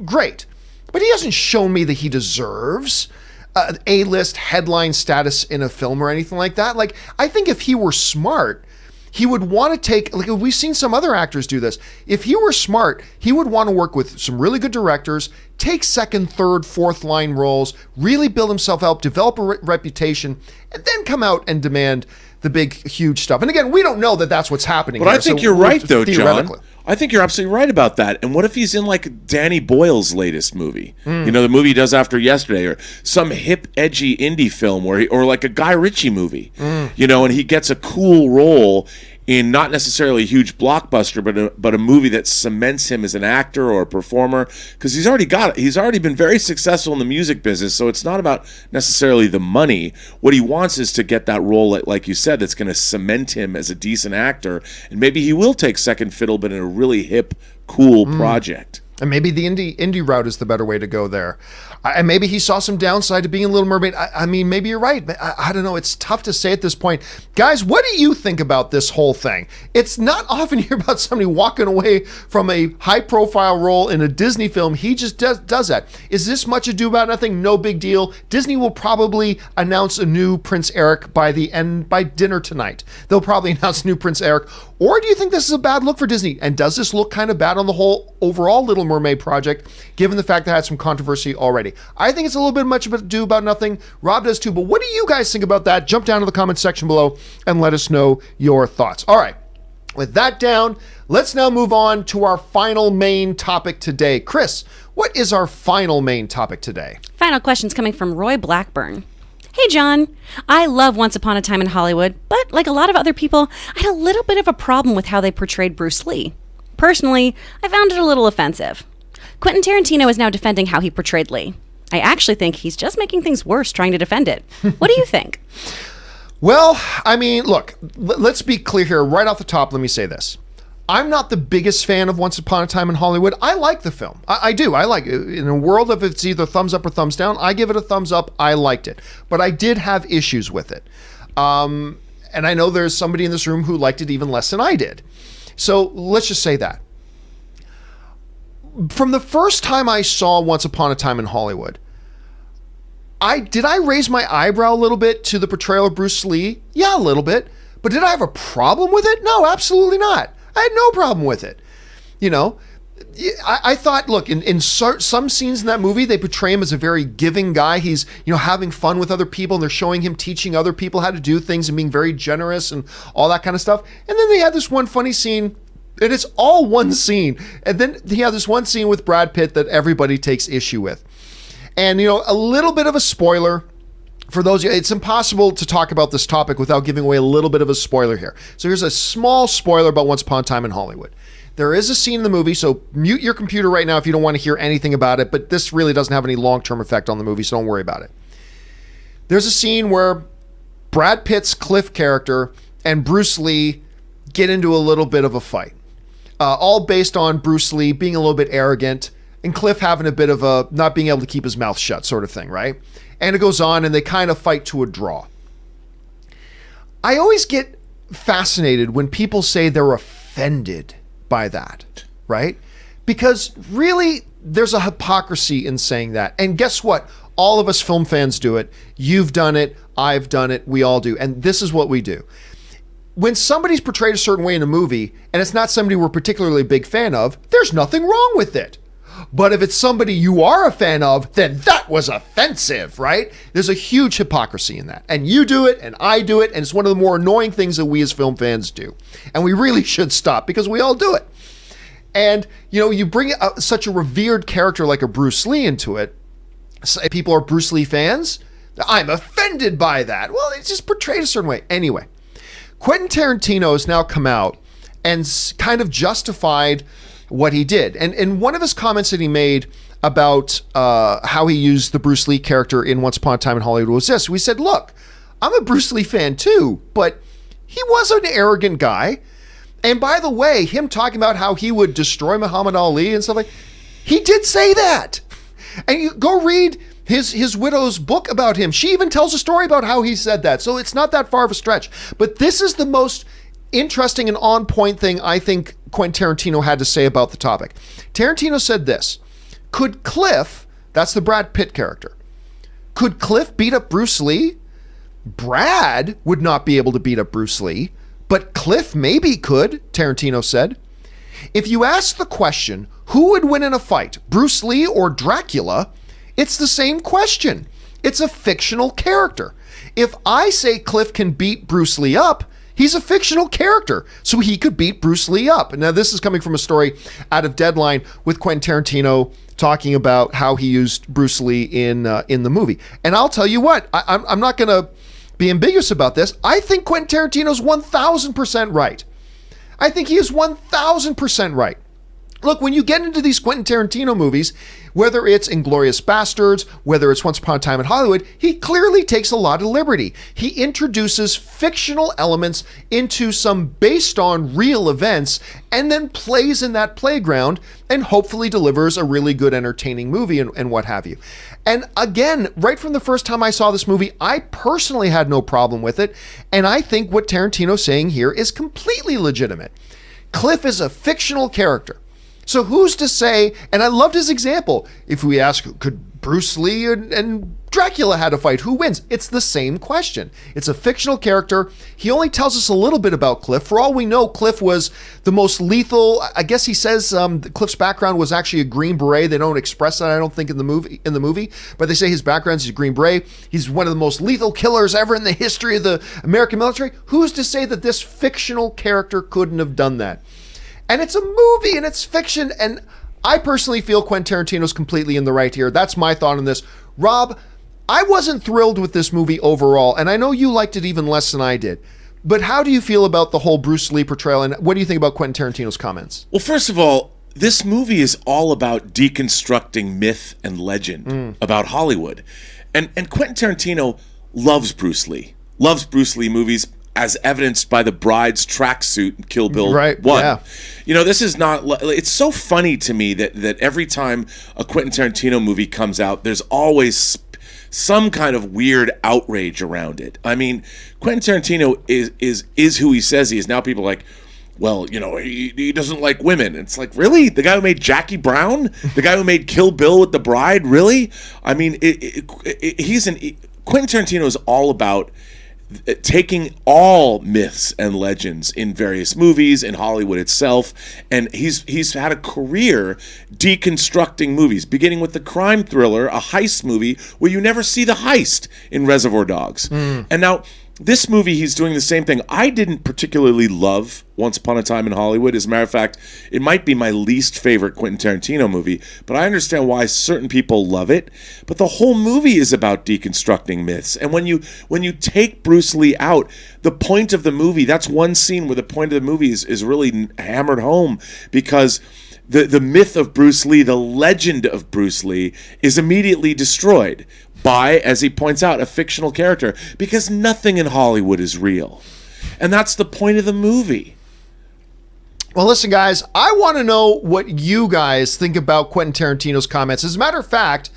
Great. But he hasn't shown me that he deserves an A-list headline status in a film or anything like that. Like, I think if he were smart, he would want to take, like we've seen some other actors do this. If he were smart, he would want to work with some really good directors, take second, third, fourth line roles, really build himself up, develop a reputation, and then come out and demand the big, huge stuff. And again, we don't know that that's what's happening. But I think you're right, though, John. I think you're absolutely right about that. And what if he's in like Danny Boyle's latest movie? You know, the movie he does after Yesterday, or some hip, edgy indie film, or like a Guy Ritchie movie. You know, and he gets a cool role in not necessarily a huge blockbuster, but a movie that cements him as an actor or a performer, because he's already been very successful in the music business. So it's not about necessarily the money. What he wants is to get that role, like you said, that's going to cement him as a decent actor, and maybe he will take second fiddle, but in a really hip, cool project. And maybe the indie route is the better way to go there. And maybe he saw some downside to being in Little Mermaid. I mean, maybe you're right. I don't know. It's tough to say at this point. Guys, what do you think about this whole thing? It's not often you hear about somebody walking away from a high-profile role in a Disney film. He just does that. Is this much ado about nothing? No big deal. Disney will probably announce a new Prince Eric by dinner tonight. They'll probably announce a new Prince Eric. Or do you think this is a bad look for Disney? And does this look kind of bad on the whole overall Little Mermaid project, given the fact that it had some controversy already? I think it's a little bit much ado about nothing. Rob does too, but what do you guys think about that? Jump down to the comment section below and let us know your thoughts. All right, with that down, let's now move on to our final main topic today. Chris, what is our final main topic today? Final question's coming from Roy Blackburn. Hey, John. I love Once Upon a Time in Hollywood, but like a lot of other people, I had a little bit of a problem with how they portrayed Bruce Lee. Personally, I found it a little offensive. Quentin Tarantino is now defending how he portrayed Lee. I actually think he's just making things worse trying to defend it. What do you think? Well, I mean, look, let's be clear here. Right off the top, let me say this. I'm not the biggest fan of Once Upon a Time in Hollywood. I like the film. I do. I like it. In a world of it's either thumbs up or thumbs down, I give it a thumbs up. I liked it. But I did have issues with it. And I know there's somebody in this room who liked it even less than I did. So let's just say that. From the first time I saw Once Upon a Time in Hollywood, did I raise my eyebrow a little bit to the portrayal of Bruce Lee? Yeah, a little bit. But did I have a problem with it? No, absolutely not. I had no problem with it. You know, I thought, look, in some scenes in that movie, they portray him as a very giving guy. He's, having fun with other people, and they're showing him teaching other people how to do things and being very generous and all that kind of stuff. And then they had this one funny scene, and it's all one scene. And then he had this one scene with Brad Pitt that everybody takes issue with. And, a little bit of a spoiler. For those, it's impossible to talk about this topic without giving away a little bit of a spoiler here. So here's a small spoiler about Once Upon a Time in Hollywood. There is a scene in the movie, so mute your computer right now if you don't want to hear anything about it, but this really doesn't have any long-term effect on the movie, so don't worry about it. There's a scene where Brad Pitt's Cliff character and Bruce Lee get into a little bit of a fight. All based on Bruce Lee being a little bit arrogant and Cliff having a bit of a not being able to keep his mouth shut sort of thing, right? And it goes on, and they kind of fight to a draw. I always get fascinated when people say they're offended by that, right? Because really, there's a hypocrisy in saying that. And guess what? All of us film fans do it. You've done it. I've done it. We all do. And this is what we do. When somebody's portrayed a certain way in a movie, and it's not somebody we're a particularly big fan of, there's nothing wrong with it. But if it's somebody you are a fan of, then that was offensive, right? There's a huge hypocrisy in that. And you do it, and I do it, and it's one of the more annoying things that we as film fans do. And we really should stop, because we all do it. And, you bring such a revered character like a Bruce Lee into it. People are Bruce Lee fans. I'm offended by that. Well, it's just portrayed a certain way. Anyway, Quentin Tarantino has now come out and kind of justified what he did. And one of his comments that he made about how he used the Bruce Lee character in Once Upon a Time in Hollywood was this. We said, look, I'm a Bruce Lee fan too, but he was an arrogant guy. And by the way, him talking about how he would destroy Muhammad Ali and stuff like, he did say that. And you go read his widow's book about him. She even tells a story about how he said that. So it's not that far of a stretch. But this is the most interesting and on point thing I think Quentin Tarantino had to say about the topic. Tarantino said this: could Cliff, that's the Brad Pitt character, could Cliff beat up Bruce Lee? Brad would not be able to beat up Bruce Lee, but Cliff maybe could, Tarantino said. If you ask the question, who would win in a fight, Bruce Lee or Dracula, it's the same question. It's a fictional character. If I say Cliff can beat Bruce Lee up, he's a fictional character, so he could beat Bruce Lee up. Now, this is coming from a story out of Deadline with Quentin Tarantino talking about how he used Bruce Lee in the movie. And I'll tell you what, I'm not going to be ambiguous about this. I think Quentin Tarantino's 1,000% right. I think he is 1,000% right. Look, when you get into these Quentin Tarantino movies, whether it's Inglourious Bastards, whether it's Once Upon a Time in Hollywood, he clearly takes a lot of liberty. He introduces fictional elements into some based on real events and then plays in that playground and hopefully delivers a really good, entertaining movie and what have you. And again, right from the first time I saw this movie, I personally had no problem with it. And I think what Tarantino's saying here is completely legitimate. Cliff is a fictional character. So who's to say, and I loved his example, if we ask, could Bruce Lee and Dracula had a fight, who wins? It's the same question. It's a fictional character. He only tells us a little bit about Cliff. For all we know, Cliff was the most lethal. I guess he says Cliff's background was actually a Green Beret. They don't express that, I don't think, in the movie, but they say his background is a Green Beret. He's one of the most lethal killers ever in the history of the American military. Who's to say that this fictional character couldn't have done that? And it's a movie and it's fiction. And I personally feel Quentin Tarantino's completely in the right here. That's my thought on this. Rob, I wasn't thrilled with this movie overall. And I know you liked it even less than I did. But how do you feel about the whole Bruce Lee portrayal? And what do you think about Quentin Tarantino's comments? Well, first of all, this movie is all about deconstructing myth and legend about Hollywood. And Quentin Tarantino loves Bruce Lee movies, as evidenced by the bride's tracksuit in Kill Bill 1. Yeah. You know, this is not... It's so funny to me that every time a Quentin Tarantino movie comes out, there's always some kind of weird outrage around it. I mean, Quentin Tarantino is who he says he is. Now people are like, well, you know, he doesn't like women. It's like, really? The guy who made Jackie Brown? The guy who made Kill Bill with the bride? Really? I mean, Quentin Tarantino is all about taking all myths and legends in various movies, in Hollywood itself, and he's had a career deconstructing movies, beginning with the crime thriller, a heist movie where you never see the heist in Reservoir Dogs. And now this movie, he's doing the same thing. I didn't particularly love Once Upon a Time in Hollywood. As a matter of fact, it might be my least favorite Quentin Tarantino movie, but I understand why certain people love it. But the whole movie is about deconstructing myths. And when you take Bruce Lee out, the point of the movie, that's one scene where the point of the movie is really hammered home, because the myth of Bruce Lee, the legend of Bruce Lee, is immediately destroyed by, as he points out, a fictional character, because nothing in Hollywood is real. And that's the point of the movie. Well, listen, guys, I want to know what you guys think about Quentin Tarantino's comments. As a matter of fact,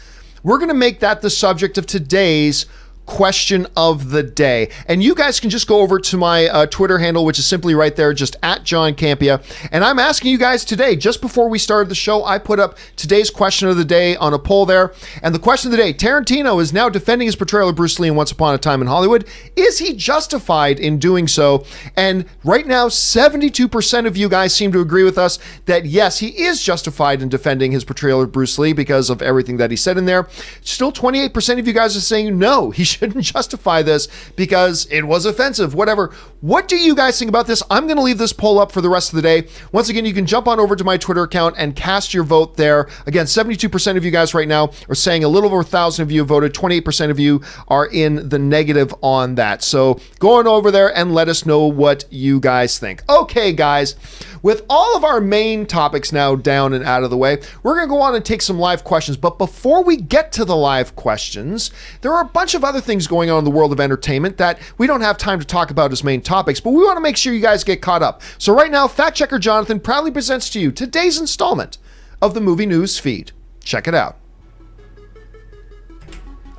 we're going to make that the subject of today's question of the day. And you guys can just go over to my Twitter handle, which is simply right there, just at John Campea. And I'm asking you guys today, just before we started the show, I put up today's question of the day on a poll there. And the question of the day, Tarantino is now defending his portrayal of Bruce Lee in Once Upon a Time in Hollywood. Is he justified in doing so? And right now, 72% of you guys seem to agree with us that yes, he is justified in defending his portrayal of Bruce Lee because of everything that he said in there. Still 28% of you guys are saying no, he shouldn't justify this because it was offensive, whatever. What do you guys think about this? I'm going to leave this poll up for the rest of the day. Once again, you can jump on over to my Twitter account and cast your vote there. Again, 72% of you guys right now are saying a little over 1,000 of you voted. 28% of you are in the negative on that. So go on over there and let us know what you guys think. Okay, guys, with all of our main topics now down and out of the way, we're going to go on and take some live questions. But before we get to the live questions, there are a bunch of other things going on in the world of entertainment that we don't have time to talk about as main topics, but we want to make sure you guys get caught up. So right now, Fact Checker Jonathan proudly presents to you today's installment of the Movie News Feed. Check it out.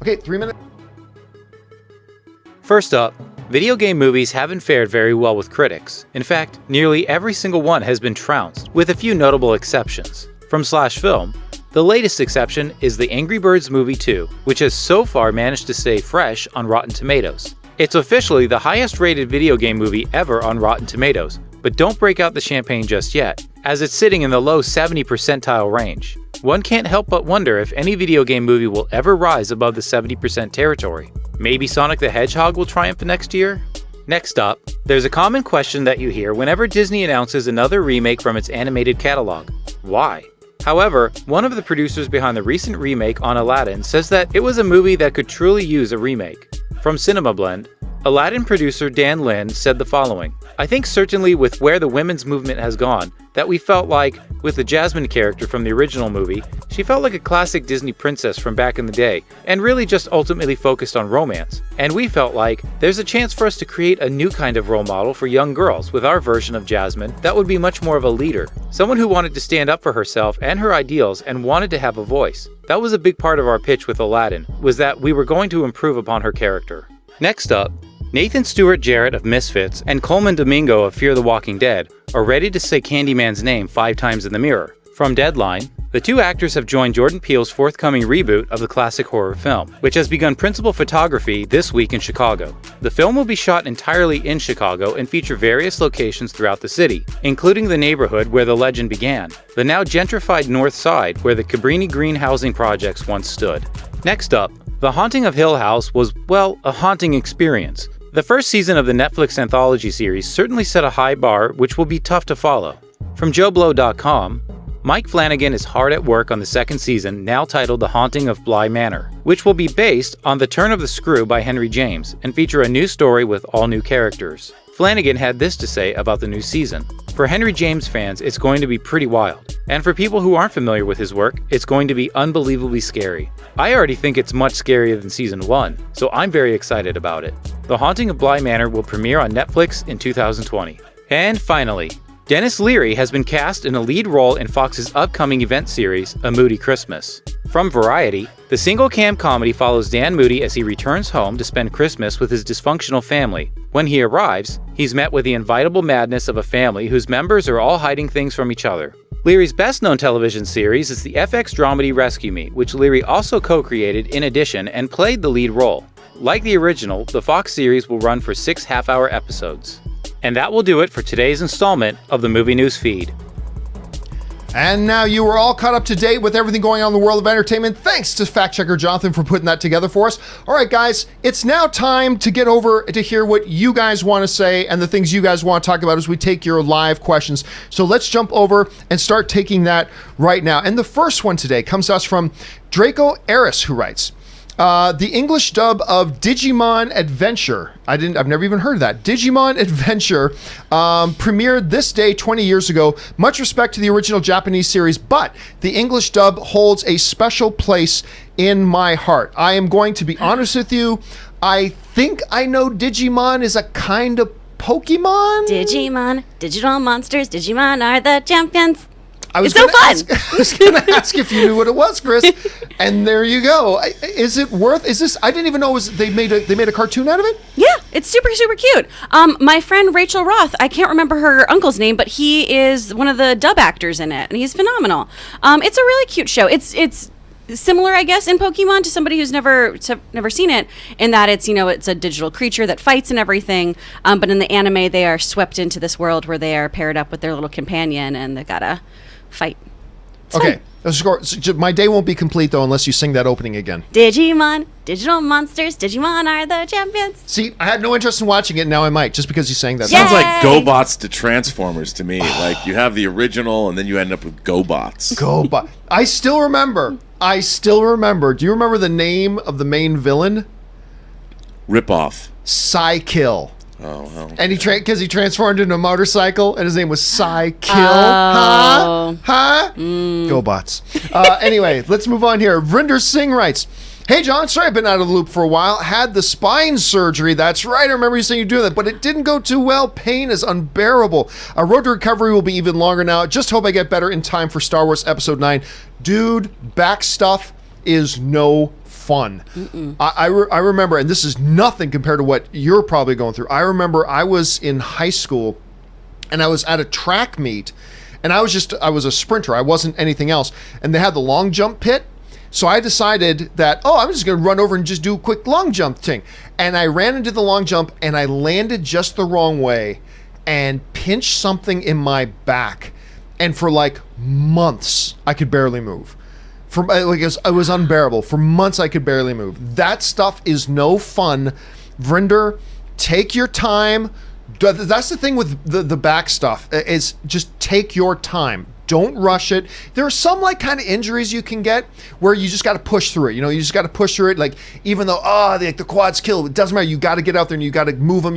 Okay, 3 minutes. First up, video game movies haven't fared very well with critics. In fact, nearly every single one has been trounced, with a few notable exceptions. From Slash Film, the latest exception is the Angry Birds Movie 2, which has so far managed to stay fresh on Rotten Tomatoes. It's officially the highest rated video game movie ever on Rotten Tomatoes, but don't break out the champagne just yet, as it's sitting in the low 70 percentile range. One can't help but wonder if any video game movie will ever rise above the 70% territory. Maybe Sonic the Hedgehog will triumph next year? Next up, there's a common question that you hear whenever Disney announces another remake from its animated catalog. Why? However, one of the producers behind the recent remake on Aladdin says that it was a movie that could truly use a remake. From Cinema Blend, Aladdin producer Dan Lin said the following: "I think certainly with where the women's movement has gone, that we felt like, with the Jasmine character from the original movie, she felt like a classic Disney princess from back in the day, and really just ultimately focused on romance. And we felt like there's a chance for us to create a new kind of role model for young girls with our version of Jasmine that would be much more of a leader. Someone who wanted to stand up for herself and her ideals and wanted to have a voice. That was a big part of our pitch with Aladdin, was that we were going to improve upon her character." Next up, Nathan Stewart Jarrett of Misfits and Coleman Domingo of Fear the Walking Dead are ready to say Candyman's name 5 times in the mirror. From Deadline, the two actors have joined Jordan Peele's forthcoming reboot of the classic horror film, which has begun principal photography this week in Chicago. The film will be shot entirely in Chicago and feature various locations throughout the city, including the neighborhood where the legend began, the now gentrified North Side where the Cabrini Green housing projects once stood. Next up, The Haunting of Hill House was, well, a haunting experience. The first season of the Netflix anthology series certainly set a high bar, which will be tough to follow. From JoBlo.com, Mike Flanagan is hard at work on the second season, now titled The Haunting of Bly Manor, which will be based on The Turn of the Screw by Henry James and feature a new story with all new characters. Flanagan had this to say about the new season: "For Henry James fans, it's going to be pretty wild. And for people who aren't familiar with his work, it's going to be unbelievably scary. I already think it's much scarier than season 1, so I'm very excited about it." The Haunting of Bly Manor will premiere on Netflix in 2020. And finally, Dennis Leary has been cast in a lead role in Fox's upcoming event series, A Moody Christmas. From Variety, the single-cam comedy follows Dan Moody as he returns home to spend Christmas with his dysfunctional family. When he arrives, he's met with the invitable madness of a family whose members are all hiding things from each other. Leary's best-known television series is the FX dramedy Rescue Me, which Leary also co-created in addition and played the lead role. Like the original, the Fox series will run for 6 half-hour episodes. And that will do it for today's installment of the Movie News Feed. And now you are all caught up to date with everything going on in the world of entertainment. Thanks to fact checker Jonathan for putting that together for us. All right, guys, it's now time to get over to hear what you guys want to say and the things you guys want to talk about as we take your live questions. So let's jump over and start taking that right now. And the first one today comes to us from Draco Eris, who writes, the English dub of Digimon Adventure. I've never even heard of that. Digimon Adventure premiered this day 20 years ago. Much respect to the original Japanese series, but the English dub holds a special place in my heart. I am going to be honest with you. I think I know Digimon is a kind of Pokemon. Digimon, digital monsters, Digimon are the champions. It's so fun. I was going to ask if you knew what it was, Chris, and there you go. Is this? I didn't even know they made a cartoon out of it. Yeah, it's super super cute. My friend Rachel Roth, I can't remember her uncle's name, but he is one of the dub actors in it, and he's phenomenal. It's a really cute show. It's similar, I guess, in Pokemon to somebody who's never seen it, in that it's a digital creature that fights and everything. But in the anime, they are swept into this world where they are paired up with their little companion, and they gotta fight. It's okay. fun. My day won't be complete, though, unless you sing that opening again. Digimon, digital monsters, Digimon are the champions. See, I had no interest in watching it, now I might, just because you sang that. Sounds like GoBots to Transformers to me. Like, you have the original, and then you end up with GoBots. GoBot. I still remember. Do you remember the name of the main villain? Rip-off. Psykill. Oh, well. And because he transformed into a motorcycle, and his name was Psykill. Oh. Huh? GoBots. Anyway, let's move on here. Vrinder Singh writes, "Hey, John, sorry I've been out of the loop for a while. Had the spine surgery. That's right. I remember you saying you do that, but it didn't go too well. Pain is unbearable. A road to recovery will be even longer now. Just hope I get better in time for Star Wars Episode 9. Dude, back stuff is no fun. I remember, and this is nothing compared to what you're probably going through. I remember I was in high school, and I was at a track meet, and I was a sprinter. I wasn't anything else. And they had the long jump pit. So I decided that, I'm just going to run over and just do a quick long jump thing. And I ran into the long jump, and I landed just the wrong way and pinched something in my back. And for like months, I could barely move. It was unbearable. For months, I could barely move. That stuff is no fun. Vrinder, take your time. That's the thing with the back stuff, is just take your time. Don't rush it. There are some like kind of injuries you can get where you just got to push through it. You just got to push through it. Like even though the quad's killed, it doesn't matter. You got to get out there and you got to move them.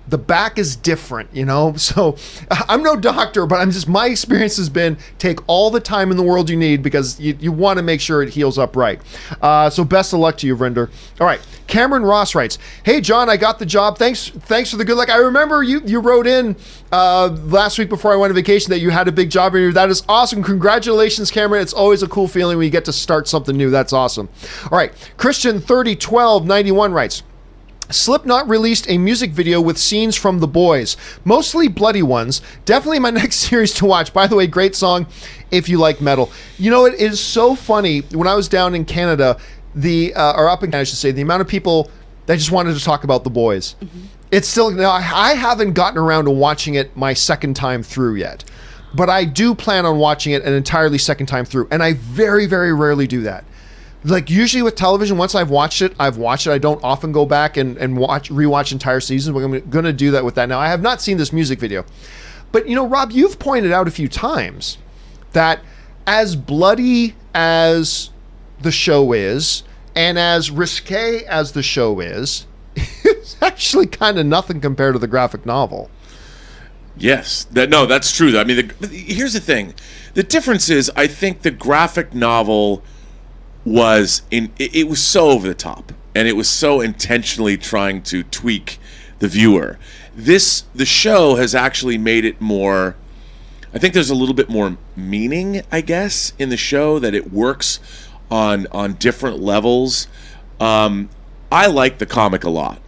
The back is different, So I'm no doctor, but my experience has been take all the time in the world you need because you want to make sure it heals up right. So best of luck to you, Rinder. All right. Cameron Ross writes, "Hey John, I got the job. Thanks for the good luck. I remember you wrote in last week before I went on vacation that you had a big job interview. That is awesome. Congratulations, Cameron. It's always a cool feeling when you get to start something new. That's awesome." All right. Christian 301291 writes, "Slipknot released a music video with scenes from The Boys, mostly bloody ones. Definitely my next series to watch. By the way, great song if you like metal." It is so funny. When I was down in Canada, or up in Canada, I should say, the amount of people that just wanted to talk about The Boys. Mm-hmm. It's still, now I haven't gotten around to watching it my second time through yet, but I do plan on watching it an entirely second time through, and I very, very rarely do that. Like usually with television, once I've watched it. I don't often go back and rewatch entire seasons, but I'm going to do that with that now. I have not seen this music video. But, Rob, you've pointed out a few times that as bloody as the show is, and as risque as the show is, it's actually kind of nothing compared to the graphic novel. Yes. That's true. I mean, here's the thing. The difference is, I think the graphic novel it was so over the top, and it was so intentionally trying to tweak the viewer. The show has actually made it more, I think there's a little bit more meaning, I guess, in the show, that it works on different levels. I like the comic a lot,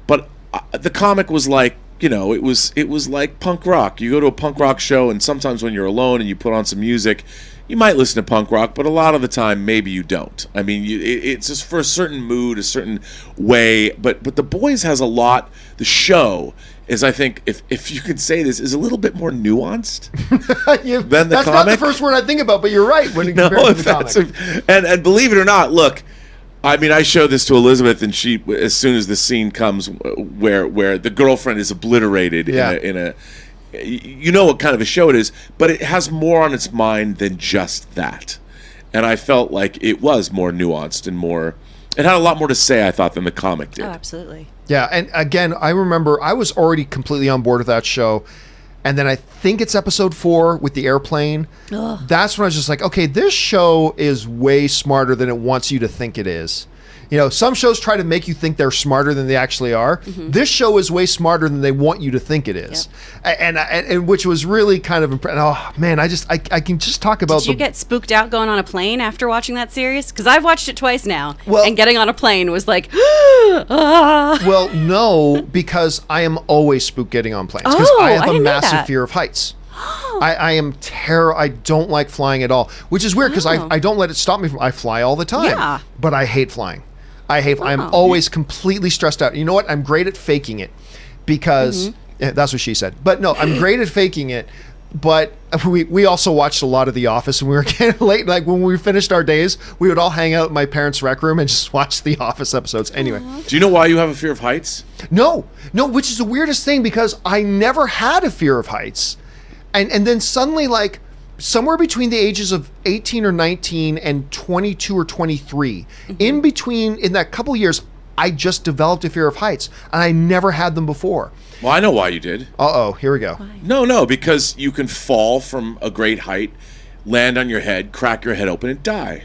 but the comic was like, it was like punk rock. You go to a punk rock show, and sometimes when you're alone and you put on some music, you might listen to punk rock, but a lot of the time, maybe you don't. I mean, it's just for a certain mood, a certain way. But The Boys has a lot. The show is, I think, if you could say this, is a little bit more nuanced than the that's comic. That's not the first word I think about, but you're right when you compare it to the comic. And believe it or not, look, I mean, I showed this to Elizabeth, and she, as soon as the scene comes where the girlfriend is obliterated in a what kind of a show it is, but it has more on its mind than just that. And I felt like it was more nuanced and it had a lot more to say, I thought, than the comic did. Oh, absolutely. Yeah, and again, I remember I was already completely on board with that show, and then I think it's episode 4 with the airplane. Ugh. That's when I was just like, okay, this show is way smarter than it wants you to think it is. Some shows try to make you think they're smarter than they actually are. Mm-hmm. This show is way smarter than they want you to think it is. Yep. And which was really kind of impressive. Oh man, I can just talk about. Did you get spooked out going on a plane after watching that series? Because I've watched it twice now, and getting on a plane was like, ah. Well, no, because I am always spooked getting on planes because I have a massive fear of heights. I am I don't like flying at all, which is weird because I don't let it stop me I fly all the time, but I hate flying. I'm always completely stressed out. You know what? I'm great at faking it because that's what she said. But no, I'm great at faking it. But we also watched a lot of The Office, and we were getting late. Like when we finished our days, we would all hang out in my parents' rec room and just watch The Office episodes. Anyway, do you know why you have a fear of heights? No, which is the weirdest thing because I never had a fear of heights, and then suddenly like. Somewhere between the ages of 18 or 19 and 22 or 23, in that couple years, I just developed a fear of heights, and I never had them before. Well, I know why you did. Uh-oh, here we go. Why? No, because you can fall from a great height, land on your head, crack your head open, and die.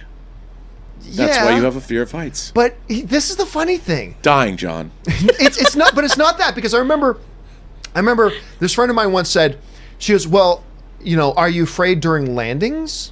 That's why you have a fear of heights. But this is the funny thing. Dying, John. It's not, but it's not that, because I remember this friend of mine once said, she goes, well, are you afraid during landings?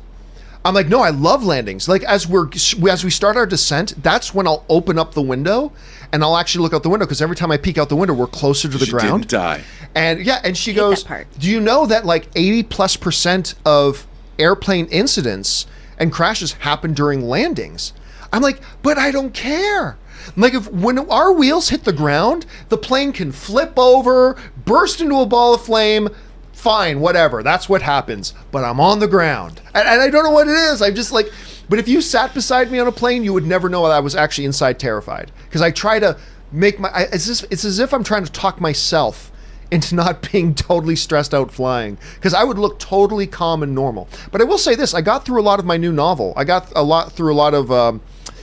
I'm like, no, I love landings. Like as we start our descent, that's when I'll open up the window and I'll actually look out the window because every time I peek out the window, we're closer to the ground. Didn't die. And she goes, do you know that like 80+% of airplane incidents and crashes happen during landings? I'm like, but I don't care. Like when our wheels hit the ground, the plane can flip over, burst into a ball of flame. Fine, whatever. That's what happens. But I'm on the ground. And I don't know what it is. I'm just like, but if you sat beside me on a plane, you would never know that I was actually inside terrified. Because I try to make it's as if I'm trying to talk myself into not being totally stressed out flying, because I would look totally calm and normal. But I will say this, I got through a lot of my new novel. I got through a lot of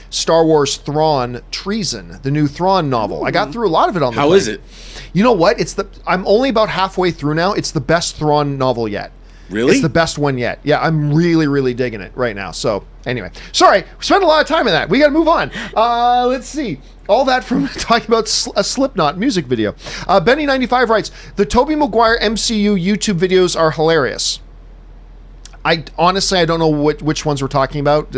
Star Wars Thrawn Treason, the new Thrawn novel. I got through a lot of it on the plane. How is it? You know what? I'm only about halfway through now. It's the best Thrawn novel yet. Really? It's the best one yet. Yeah, I'm really, really digging it right now. So anyway, sorry, we spent a lot of time in that. We got to move on. Let's see. All that from talking about a Slipknot music video. Benny95 writes, the Tobey Maguire MCU YouTube videos are hilarious. I honestly don't know which ones we're talking about.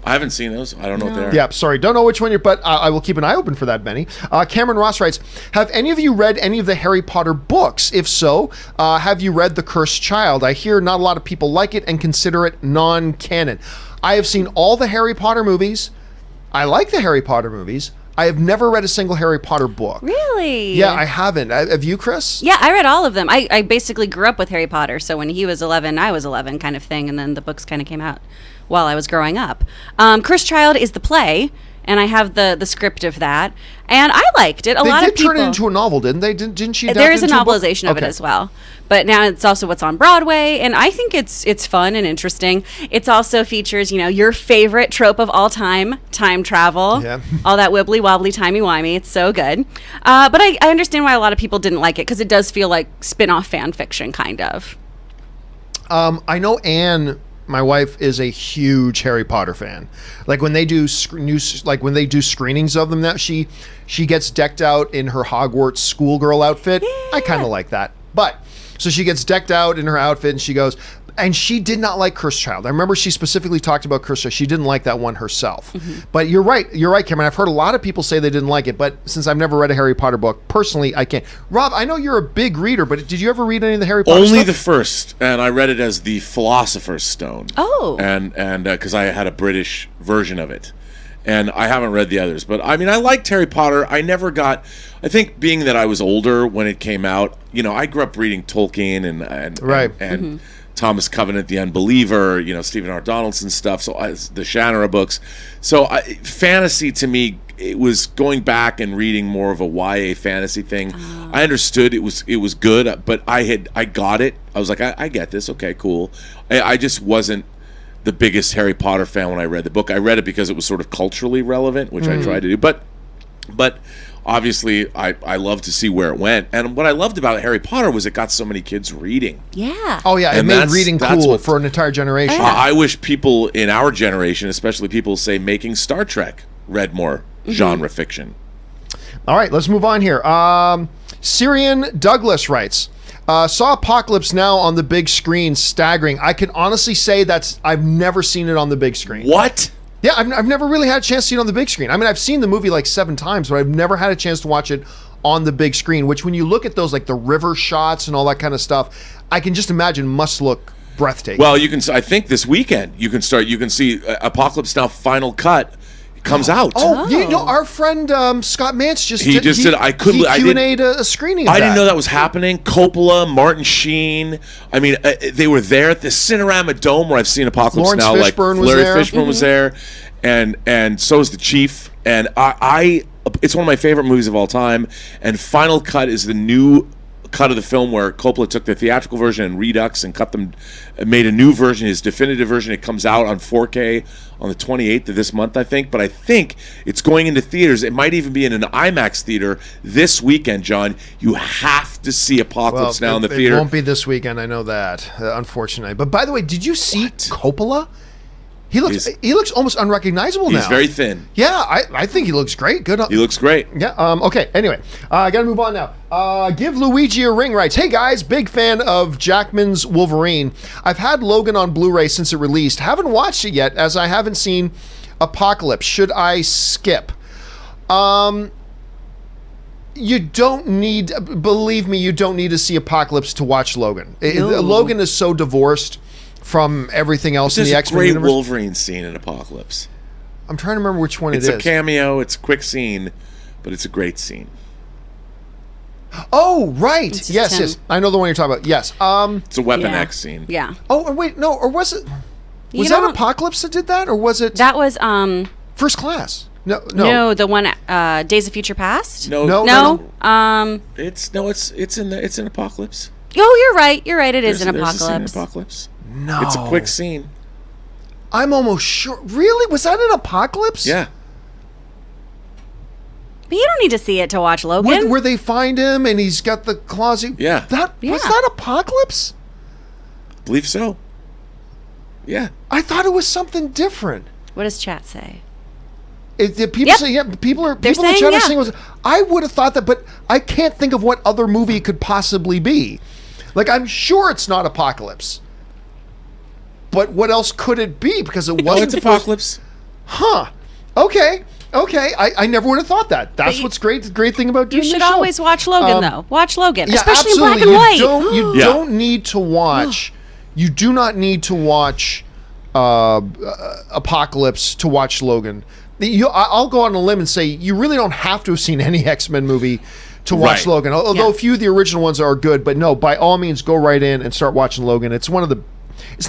I haven't seen those. I don't know what they are. Yeah, sorry. Don't know which one but I will keep an eye open for that, Benny. Cameron Ross writes, have any of you read any of the Harry Potter books? If so, have you read The Cursed Child? I hear not a lot of people like it and consider it non-canon. I have seen all the Harry Potter movies. I like the Harry Potter movies. I have never read a single Harry Potter book. Really? Yeah, I haven't. Have you, Chris? Yeah, I read all of them. I basically grew up with Harry Potter, so when he was 11, I was 11 kind of thing, and then the books kind of came out while I was growing up. Cursed Child is the play, and I have the script of that, and I liked it. A lot of people turn it into a novel, didn't they? Didn't she? There is a adapt it into book? novelization of it Okay. as well, but now it's also what's on Broadway, and I think it's fun and interesting. It's also features your favorite trope of all time travel, Yeah. all that wibbly wobbly timey wimey. It's so good, but I understand why a lot of people didn't like it because it does feel like spin-off fan fiction kind of. I know Anne, my wife, is a huge Harry Potter fan. Like when they do when they do screenings of them, now she gets decked out in her Hogwarts schoolgirl outfit. I kind of like that, but so she gets decked out in her outfit and she goes. And she did not like Cursed Child. I remember she specifically talked about Cursed Child. She didn't like that one herself. But you're right, Cameron. I've heard a lot of people say they didn't like it, but since I've never read a Harry Potter book, personally, I can't. Rob, I know you're a big reader, but did you ever read any of the Harry Potter Only stuff? the first, and I read it as the Philosopher's Stone. Oh. And because I had a British version of it. And I haven't read the others. But, I mean, I liked Harry Potter. I think being that I was older when it came out, I grew up reading Tolkien and Thomas Covenant, The Unbeliever, Stephen R. Donaldson stuff, so the Shannara books. So fantasy to me, it was going back and reading more of a YA fantasy thing. I understood it was good, but I got it. I was like, I get this. Okay, cool. I just wasn't the biggest Harry Potter fan when I read the book. I read it because it was sort of culturally relevant, which I tried to do. But obviously, I love to see where it went. And what I loved about Harry Potter was it got so many kids reading. Yeah. Oh, yeah. It And made that's- reading that's cool what- for an entire generation. I wish people in our generation, especially people say making Star Trek, read more genre fiction. All right, let's move on here. Syrian Douglas writes, saw Apocalypse Now on the big screen, staggering. I can honestly say I've never seen it on the big screen. What? Yeah, I've never really had a chance to see it on the big screen. I mean, I've seen the movie like 7 times, but I've never had a chance to watch it on the big screen, which when you look at those, like the river shots and all that kind of stuff, I can just imagine must look breathtaking. Well, I think this weekend you can see Apocalypse Now Final Cut comes out. Our friend Scott Mance He Q&A'd a screening of I that. didn't know that was happening. Coppola, Martin Sheen. I mean, they were there at the Cinerama Dome where I've seen Apocalypse Lawrence Now. Fishburne was Larry there. Fishburne was there, and so is the Chief. And it's one of my favorite movies of all time. And Final Cut is the new cut of the film where Coppola took the theatrical version and Redux and made a new version, his definitive version. It comes out on 4K on the 28th of this month, I think. But I think it's going into theaters. It might even be in an IMAX theater this weekend, John. You have to see Apocalypse Now in the theater. It won't be this weekend, I know that, unfortunately. But by the way, did you see Coppola? He looks almost unrecognizable now. He's very thin. Yeah, I think he looks great. Good. He looks great. Yeah. Okay. Anyway, I got to move on now. Give Luigi a ring writes, hey guys, big fan of Jackman's Wolverine. I've had Logan on Blu-ray since it released. Haven't watched it yet as I haven't seen Apocalypse. Should I skip? You don't need, believe me, you don't need to see Apocalypse to watch Logan. No. Logan is so divorced from everything else in There's the a X-Men great universe. Wolverine scene in Apocalypse. I'm trying to remember which one It's it a is. cameo. It's a quick scene, but it's a great scene. Oh, right. It's just Yes, him. yes. I know the one you're talking about. Yes. It's a Weapon Yeah. X scene. Yeah. Oh, wait, no, or was it? You Was that don't- Apocalypse that did that, or was it That was First Class? No, the one Days of Future Past. No. It's It's an Apocalypse. Oh, you're right. It is an There's a scene in Apocalypse. Apocalypse. No. It's a quick scene. I'm almost sure. Really? Was that an Apocalypse? Yeah. But you don't need to see it to watch Logan. Where they find him and he's got the closet. Yeah. Was that Apocalypse? Believe so. Yeah. I thought it was something different. What does chat say? People Yep. say people are They're people in the saying, chat are yeah. saying it was. I would have thought that, but I can't think of what other movie it could possibly be. Like, I'm sure it's not Apocalypse. But what else could it be? Because it wasn't. It's Apocalypse. Huh. Okay. I never would have thought that. That's what's great. The great thing about doing You should this show. always watch Logan, though. Watch Logan, Yeah, especially absolutely. in black and white. You don't need to watch. You do not need to watch Apocalypse to watch Logan. I'll go on a limb and say you really don't have to have seen any X-Men movie to watch Right. Logan. Although a few of the original ones are good, but no, by all means, go right in and start watching Logan. It's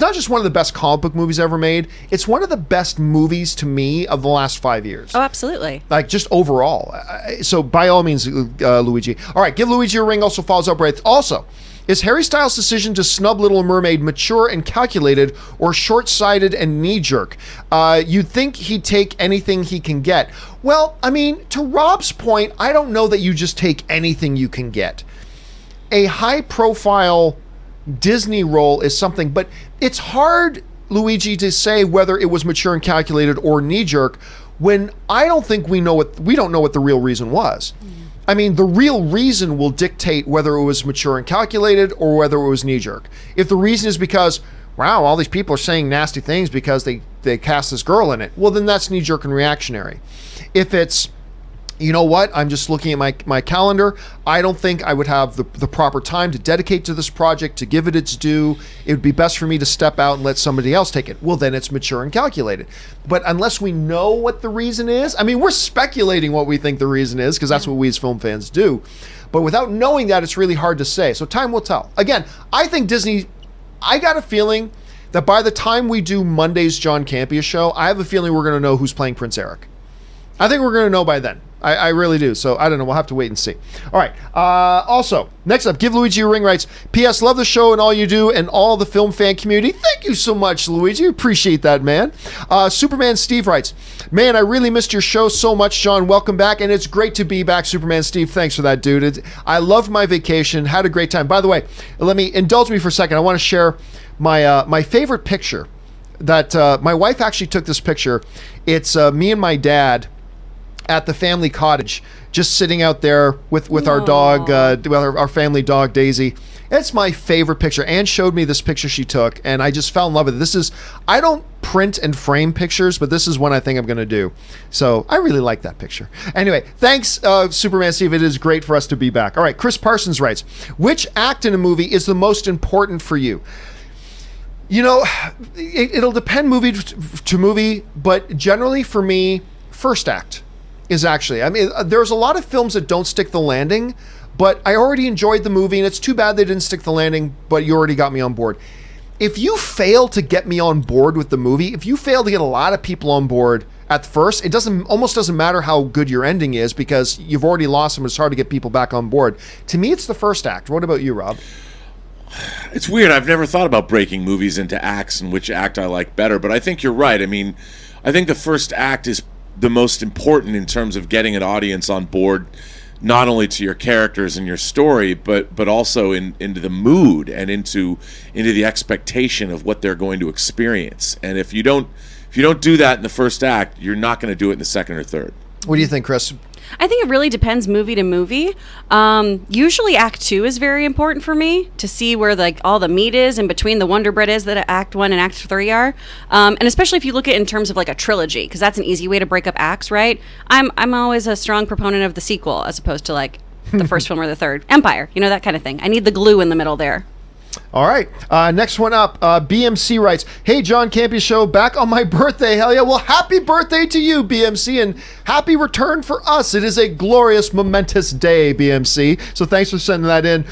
not just one of the best comic book movies ever made. It's one of the best movies to me of the last 5 years. Oh, absolutely. Like, just overall. So, by all means, Luigi. All right, give Luigi a ring. Also follows up with, also, is Harry Styles' decision to snub Little Mermaid mature and calculated or short-sighted and knee-jerk? You'd think he'd take anything he can get. Well, I mean, to Rob's point, I don't know that you just take anything you can get. A high-profile Disney role is something, but it's hard, Luigi, to say whether it was mature and calculated or knee-jerk when I don't think we don't know what the real reason was. I mean, the real reason will dictate whether it was mature and calculated or whether it was knee-jerk. If the reason is because, wow, all these people are saying nasty things because they cast this girl in it, well, then that's knee-jerk and reactionary. If it's, you know what, I'm just looking at my calendar, I don't think I would have the proper time to dedicate to this project, to give it its due. It would be best for me to step out and let somebody else take it. Well, then it's mature and calculated. But unless we know what the reason is, I mean, we're speculating what we think the reason is, because that's what we as film fans do. But without knowing that, it's really hard to say. So time will tell. Again, I think Disney, I got a feeling that by the time we do Monday's John Campea show, I have a feeling we're going to know who's playing Prince Eric. I think we're going to know by then. I really do. So I don't know. We'll have to wait and see. All right. Also, next up, Give Luigi a Ring writes, P.S. Love the show and all you do and all the film fan community. Thank you so much, Luigi. Appreciate that, man. Superman Steve writes, man, I really missed your show so much, John. Welcome back. And it's great to be back, Superman Steve. Thanks for that, dude. I loved my vacation. Had a great time. By the way, indulge me for a second. I want to share my favorite picture that my wife actually took this picture. It's me and my dad at the family cottage, just sitting out there with our dog, our family dog, Daisy. It's my favorite picture. Anne showed me this picture she took, and I just fell in love with it. I don't print and frame pictures, but this is one I think I'm going to do. So I really like that picture. Anyway, thanks, Superman Steve. It is great for us to be back. All right, Chris Parsons writes, which act in a movie is the most important for you? You know, it'll depend movie to movie, but generally for me, first act is actually, I mean, there's a lot of films that don't stick the landing, but I already enjoyed the movie, and it's too bad they didn't stick the landing, but you already got me on board. If you fail to get me on board with the movie, if you fail to get a lot of people on board at first, it almost doesn't matter how good your ending is, because you've already lost them. It's hard to get people back on board. To me, it's the first act. What about you, Rob? It's weird. I've never thought about breaking movies into acts and which act I like better, but I think you're right. I mean, I think the first act is the most important in terms of getting an audience on board, not only to your characters and your story, but also into the mood and into the expectation of what they're going to experience. And if you don't do that in the first act, you're not going to do it in the second or third. What do you think, Chris? I think it really depends movie to movie. Usually Act 2 is very important for me to see where like all the meat is and between the Wonder Bread is that Act 1 and Act 3 are. And especially if you look at it in terms of like a trilogy, because that's an easy way to break up acts, right? I'm always a strong proponent of the sequel as opposed to like the first film or the third. Empire, that kind of thing. I need the glue in the middle there. All right. Next one up. BMC writes, "Hey, John Campea Show, back on my birthday. Hell yeah. Well, happy birthday to you, BMC, and happy return for us. It is a glorious, momentous day, BMC. So thanks for sending that in.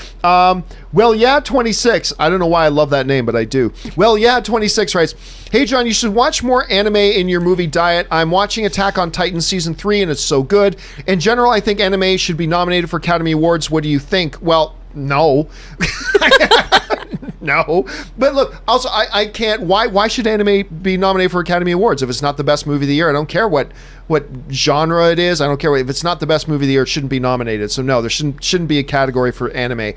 Well, yeah, 26. I don't know why I love that name, but I do. Well, yeah, 26 writes, "Hey, John, you should watch more anime in your movie diet. I'm watching Attack on Titan Season 3, and it's so good. In general, I think anime should be nominated for Academy Awards. What do you think?" Well, no. No, but look, also I can't, why should anime be nominated for Academy Awards if it's not the best movie of the year? I don't care what genre it is. I don't care if it's not the best movie of the year, it shouldn't be nominated. So no, there shouldn't be a category for anime.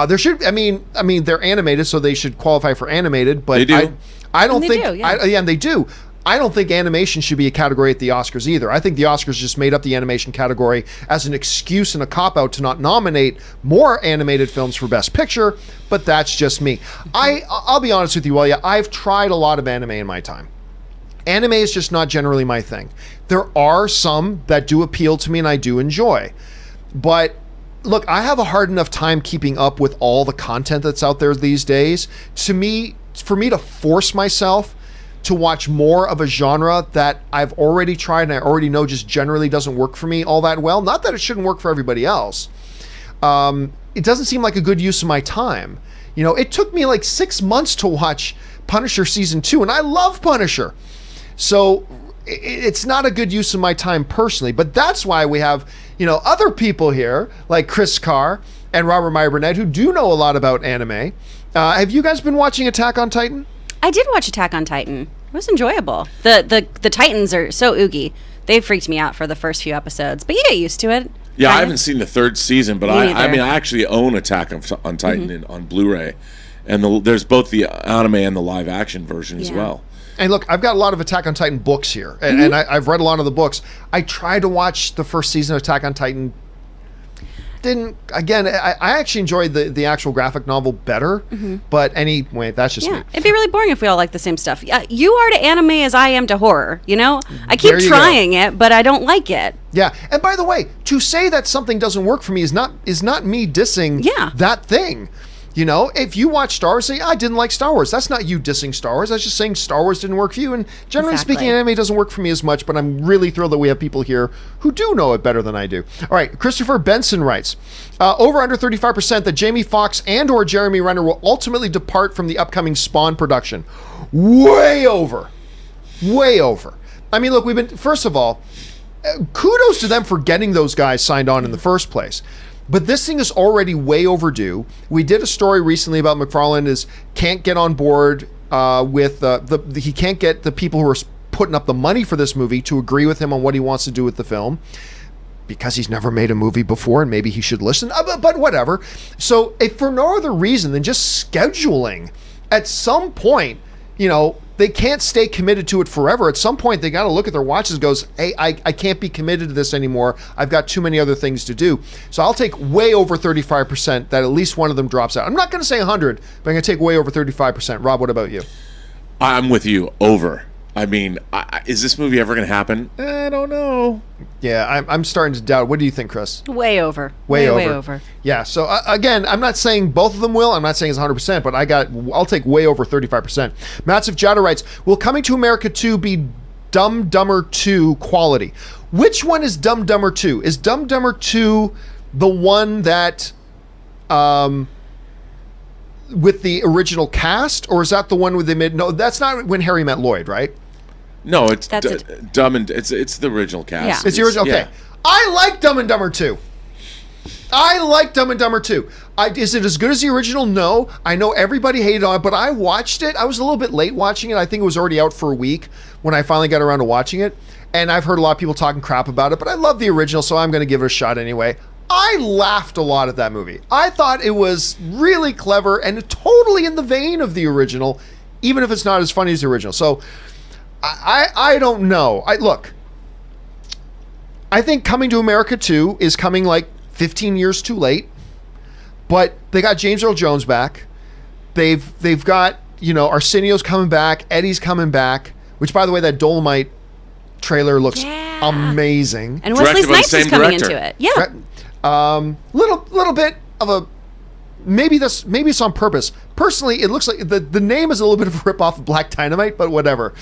There should, I mean they're animated, so they should qualify for animated, but they do. I don't think and they do. I don't think animation should be a category at the Oscars either. I think the Oscars just made up the animation category as an excuse and a cop-out to not nominate more animated films for Best Picture, but that's just me. I'll be honest with you, I've tried a lot of anime in my time. Anime is just not generally my thing. There are some that do appeal to me and I do enjoy. But look, I have a hard enough time keeping up with all the content that's out there these days. For me to force myself to watch more of a genre that I've already tried and I already know just generally doesn't work for me all that well. Not that it shouldn't work for everybody else. It doesn't seem like a good use of my time. You know, it took me like 6 months to watch Punisher Season 2, and I love Punisher. So it's not a good use of my time personally, but that's why we have, other people here like Chris Carr and Robert Meyer Burnett who do know a lot about anime. Have you guys been watching Attack on Titan? I did watch Attack on Titan. It was enjoyable. The Titans are so oogie. They freaked me out for the first few episodes, but you get used to it. Yeah, Kinda. I haven't seen the third season, but I actually own Attack on Titan on Blu-ray, and there's both the anime and the live action version as well. And look, I've got a lot of Attack on Titan books here, and I've read a lot of the books. I tried to watch the first season of Attack on Titan. I actually enjoyed the actual graphic novel better, but anyway, that's just me. It'd be really boring if we all like the same stuff. You are to anime as I am to horror, I keep trying it, but I don't like it. Yeah, and by the way, to say that something doesn't work for me is not me dissing that thing. If you watch Star Wars, say, I didn't like Star Wars. That's not you dissing Star Wars. That's just saying Star Wars didn't work for you. And generally speaking, anime doesn't work for me as much, but I'm really thrilled that we have people here who do know it better than I do. All right, Christopher Benson writes, over under 35% that Jamie Foxx and or Jeremy Renner will ultimately depart from the upcoming Spawn production. Way over. Way over. I mean, look, first of all, kudos to them for getting those guys signed on in the first place. But this thing is already way overdue. We did a story recently about McFarlane can't get on board with he can't get the people who are putting up the money for this movie to agree with him on what he wants to do with the film because he's never made a movie before and maybe he should listen. But whatever. So if for no other reason than just scheduling, at some point, they can't stay committed to it forever. At some point, they got to look at their watches and goes, hey, I can't be committed to this anymore. I've got too many other things to do. So I'll take way over 35% that at least one of them drops out. I'm not going to say 100, but I'm going to take way over 35%. Rob, what about you? I'm with you. Over. I mean, is this movie ever going to happen? I don't know. Yeah, I'm starting to doubt. What do you think, Chris? Way over. Way over. Yeah, so again, I'm not saying both of them will. I'm not saying it's 100%, but I'll take way over 35%. Massive Jada writes, will Coming to America 2 be Dumb Dumber 2 quality? Which one is Dumb Dumber 2? Is Dumb Dumber 2 the one that... with the original cast, or is that the one where they made... No, that's not When Harry Met Lloyd, right? No, it's Dumb and it's the original cast. Yeah. It's the original. Okay, yeah. I like Dumb and Dumber 2. I like Dumb and Dumber 2. Is it as good as the original? No. I know everybody hated on it, but I watched it. I was a little bit late watching it. I think it was already out for a week when I finally got around to watching it, and I've heard a lot of people talking crap about it, but I love the original, so I'm going to give it a shot anyway. I laughed a lot at that movie. I thought it was really clever and totally in the vein of the original, even if it's not as funny as the original. So I don't know. Look, I think Coming to America 2 is coming like 15 years too late, but they got James Earl Jones back. They've got, Arsenio's coming back, Eddie's coming back, which, by the way, that Dolomite trailer looks amazing. And Wesley Snipes is coming into it. Yeah. Little bit of a maybe it's on purpose, personally, it looks like the name is a little bit of a ripoff of Black Dynamite, but whatever.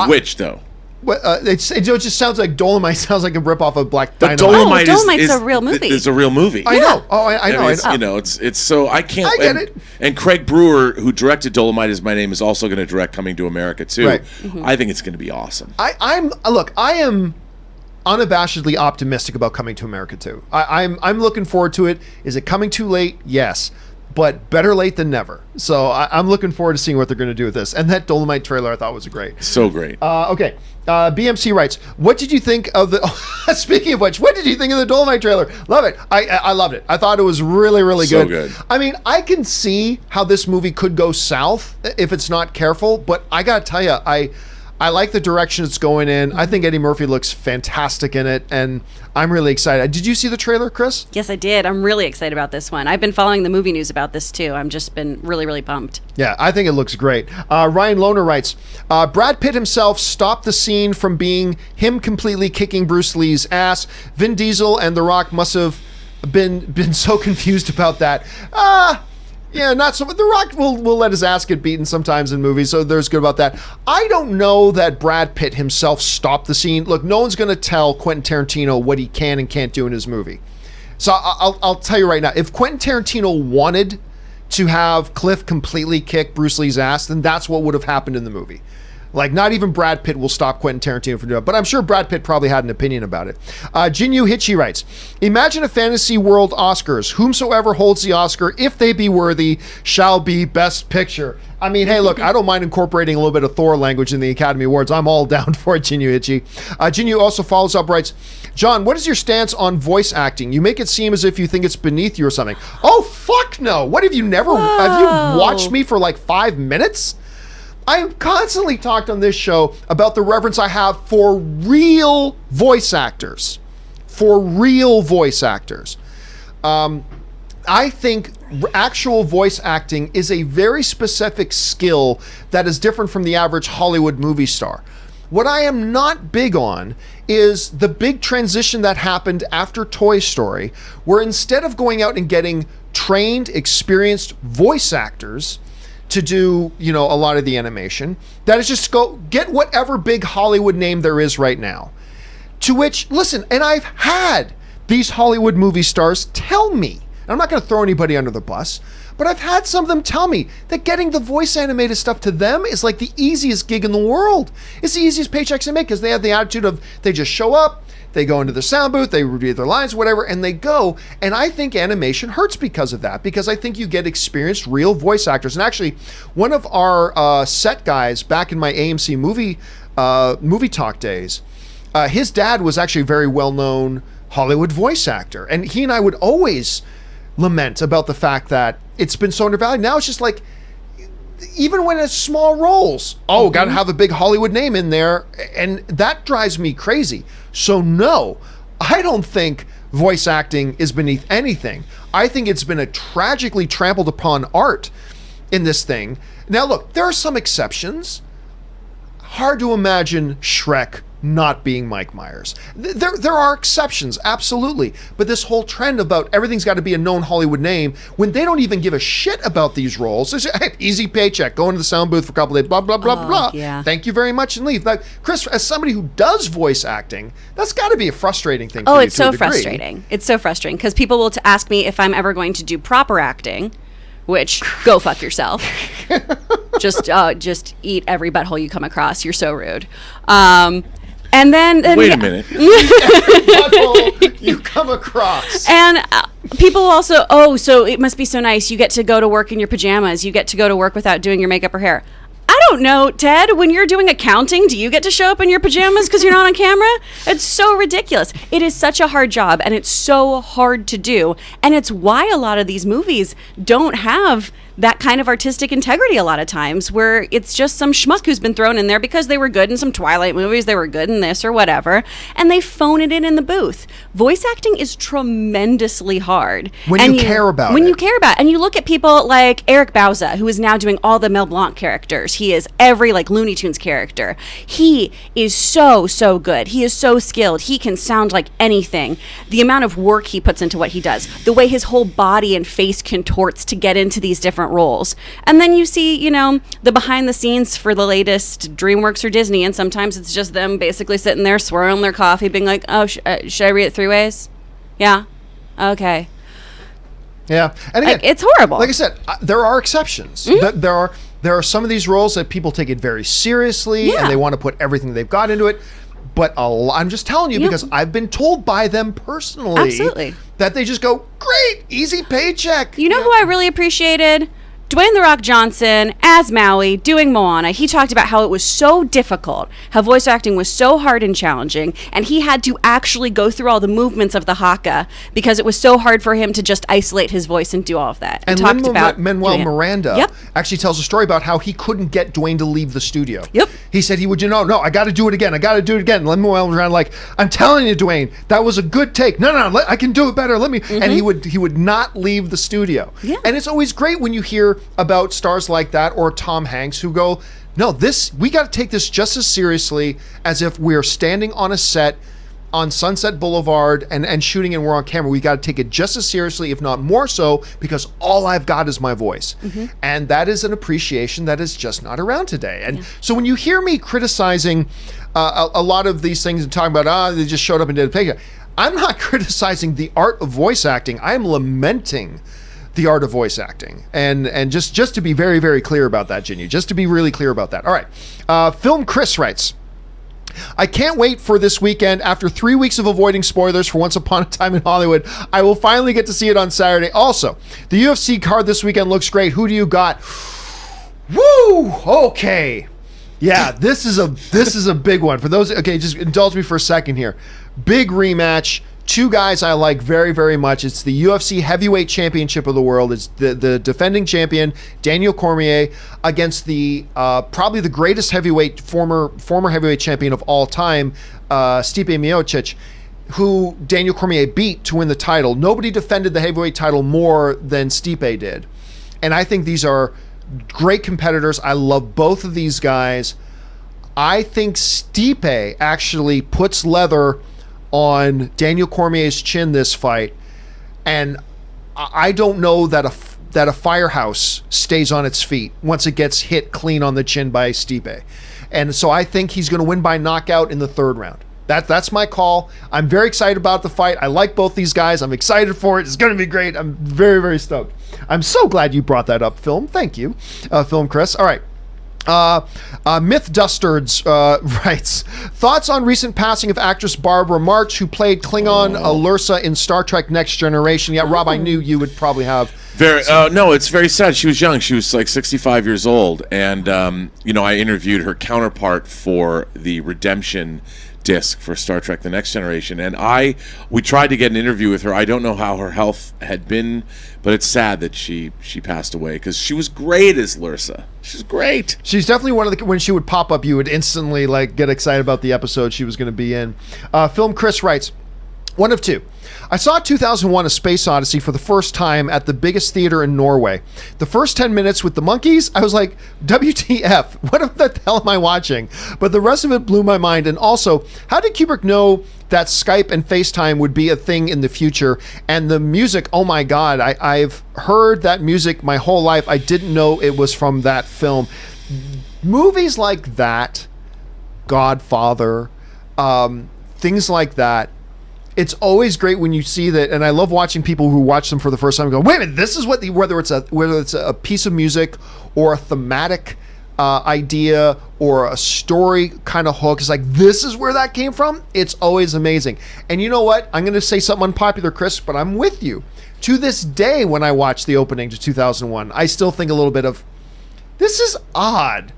Which though? It just sounds like Dolomite sounds like a ripoff of Black But Dynamite. Dolomite's a real movie. It's a real movie. I know. Oh, I know. It's, you know, it's so I can't. I get it. And Craig Brewer, who directed Dolomite Is My Name, is also going to direct Coming to America too. Right. I think it's going to be awesome. I am unabashedly optimistic about Coming to America too. I'm looking forward to it. Is it coming too late? Yes. But better late than never. So I'm looking forward to seeing what they're going to do with this. And that Dolomite trailer I thought was great. So great. Okay. BMC writes, what did you think of the... Speaking of which, what did you think of the Dolomite trailer? Love it. I loved it. I thought it was really, really good. So good. I mean, I can see how this movie could go south if it's not careful. But I got to tell you, I like the direction it's going in. I think Eddie Murphy looks fantastic in it, and I'm really excited. Did you see the trailer, Chris? Yes, I did. I'm really excited about this one. I've been following the movie news about this, too. I'm just been really, really pumped. Yeah, I think it looks great. Ryan Lohner writes, Brad Pitt himself stopped the scene from being him completely kicking Bruce Lee's ass. Vin Diesel and The Rock must have been so confused about that. Yeah, not so. The Rock will let his ass get beaten sometimes in movies, so there's good about that. I don't know that Brad Pitt himself stopped the scene. Look, no one's going to tell Quentin Tarantino what he can and can't do in his movie. So I'll tell you right now, if Quentin Tarantino wanted to have Cliff completely kick Bruce Lee's ass, then that's what would have happened in the movie. Like, not even Brad Pitt will stop Quentin Tarantino from doing it. But I'm sure Brad Pitt probably had an opinion about it. Jinyu Hitchi writes, imagine a fantasy world Oscars. Whomsoever holds the Oscar, if they be worthy, shall be Best Picture. I mean, hey, look, I don't mind incorporating a little bit of Thor language in the Academy Awards. I'm all down for it, Jinyu Hitchi. Jinyu also follows up, writes, John, what is your stance on voice acting? You make it seem as if you think it's beneath you or something. Oh, fuck no. What, have you watched me for like 5 minutes? I constantly talked on this show about the reverence I have for real voice actors. I think actual voice acting is a very specific skill that is different from the average Hollywood movie star. What I am not big on is the big transition that happened after Toy Story, where instead of going out and getting trained, experienced voice actors to do, a lot of the animation, that is just go get whatever big Hollywood name there is right now. To which, listen, and I've had these Hollywood movie stars tell me, and I'm not going to throw anybody under the bus, but I've had some of them tell me that getting the voice animated stuff to them is like the easiest gig in the world. It's the easiest paychecks to make because they have the attitude of they just show up, they go into the sound booth, they read their lines, whatever, and they go. And I think animation hurts because of that, because I think you get experienced real voice actors. And actually, one of our set guys back in my AMC movie talk days, his dad was actually a very well-known Hollywood voice actor. And he and I would always lament about the fact that it's been so undervalued. Now it's just like, even when it's small roles, got to have a big Hollywood name in there. And that drives me crazy. So no, I don't think voice acting is beneath anything. I think it's been a tragically trampled upon art in this thing. Now look, there are some exceptions. Hard to imagine Shrek not being Mike Myers. There are exceptions, absolutely. But this whole trend about everything's got to be a known Hollywood name, when they don't even give a shit about these roles. They say, hey, easy paycheck, go into the sound booth for a couple of days, blah, blah, blah, blah. Yeah. Thank you very much and leave. Like, Chris, as somebody who does voice acting, that's got to be a frustrating thing for you it's to a so degree. frustrating. It's so frustrating because people will ask me if I'm ever going to do proper acting, which, go fuck yourself. Just eat every butthole you come across. You're so rude. And then wait a minute. Butthole you come across. And people also, so it must be so nice. You get to go to work in your pajamas. You get to go to work without doing your makeup or hair. I don't know, Ted, when you're doing accounting, do you get to show up in your pajamas because you're not on camera? It's so ridiculous. It is such a hard job, and it's so hard to do. And it's why a lot of these movies don't have that kind of artistic integrity a lot of times, where it's just some schmuck who's been thrown in there because they were good in some Twilight movies, they were good in this or whatever, and they phone it in the booth. Voice acting is tremendously hard. When you care about When it. you care about it. And you look at people like Eric Bauza, who is now doing all the Mel Blanc characters. He is every like Looney Tunes character. He is so good. He is so skilled. He can sound like anything. The amount of work he puts into what he does, the way his whole body and face contorts to get into these different roles. And then you see, you know, the behind the scenes for the latest DreamWorks or Disney, and sometimes it's just them basically sitting there swirling their coffee being like, oh, should I read it 3 ways? Yeah. Okay. Yeah, and again, it's horrible. Like I said, there are exceptions. There are some of these roles that people take it very seriously, and they want to put everything they've got into it. But I'm just telling you because I've been told by them personally Absolutely. that they just go, great, easy paycheck. You know who I really appreciated? Dwayne "The Rock" Johnson as Maui doing Moana. He talked about how it was so difficult, how voice acting was so hard and challenging, and he had to actually go through all the movements of the haka because it was so hard for him to just isolate his voice and do all of that. And Lin-Manuel Miranda Yep. actually tells a story about how he couldn't get Dwayne to leave the studio. Yep. He said he would, no, I got to do it again. Lin-Manuel Miranda like, I'm telling you, Dwayne, that was a good take. No, I can do it better. Let me. And he would not leave the studio. Yeah. And it's always great when you hear about stars like that or Tom Hanks who go, no, we got to take this just as seriously as if we're standing on a set on Sunset Boulevard and shooting and we're on camera. We got to take it just as seriously, if not more so, because all I've got is my voice. And that is an appreciation that is just not around today. And so when you hear me criticizing a lot of these things and talking about, they just showed up and did a paycheck, I'm not criticizing the art of voice acting. I am lamenting the art of voice acting. And just to be very, very clear about that, Ginny, just to be really clear about that. All right. Film Chris writes, I can't wait for this weekend. After 3 weeks of avoiding spoilers for Once Upon a Time in Hollywood, I will finally get to see it on Saturday. Also, the UFC card this weekend looks great. Who do you got? Woo! Okay. Yeah, this is a big one. For those, okay, just indulge me for a second here. Big rematch. Two guys I like very, very much. It's the UFC Heavyweight Championship of the world. It's the defending champion, Daniel Cormier, against the probably the greatest former heavyweight champion of all time, Stipe Miocic, who Daniel Cormier beat to win the title. Nobody defended the heavyweight title more than Stipe did. And I think these are great competitors. I love both of these guys. I think Stipe actually puts leather on Daniel Cormier's chin this fight, and I don't know that a firehouse stays on its feet once it gets hit clean on the chin by Stipe. And so I think he's going to win by knockout in the 3rd round. That's my call. I'm very excited about the fight. I like both these guys. I'm excited for it. It's going to be great. I'm very, very stoked. I'm so glad you brought that up, Film. Thank you, Film Chris. All right. Myth Dustards writes, thoughts on recent passing of actress Barbara March, who played Klingon Lursa in Star Trek Next Generation. Yeah, Rob, I knew you would probably have. No, it's very sad. She was young. She was like 65 years old. And, I interviewed her counterpart for the Redemption disc for Star Trek The Next Generation, and we tried to get an interview with her. I don't know how her health had been, but it's sad that she passed away, because she was great as Lursa. She was great. She's definitely one of the, when she would pop up, you would instantly get excited about the episode she was going to be in. Film Chris writes, one of two. I saw 2001: A Space Odyssey for the first time at the biggest theater in Norway. The first 10 minutes with the monkeys, I was like, WTF, what the hell am I watching? But the rest of it blew my mind. And also, how did Kubrick know that Skype and FaceTime would be a thing in the future? And the music, oh my God, I've heard that music my whole life. I didn't know it was from that film. Movies like that, Godfather, things like that, it's always great when you see that, and I love watching people who watch them for the first time and go, wait a minute, this is what whether it's a piece of music or a thematic idea or a story kind of hook, it's like, this is where that came from. It's always amazing. And you know what? I'm going to say something unpopular, Chris, but I'm with you. To this day, when I watch the opening to 2001, I still think a little bit of, this is odd.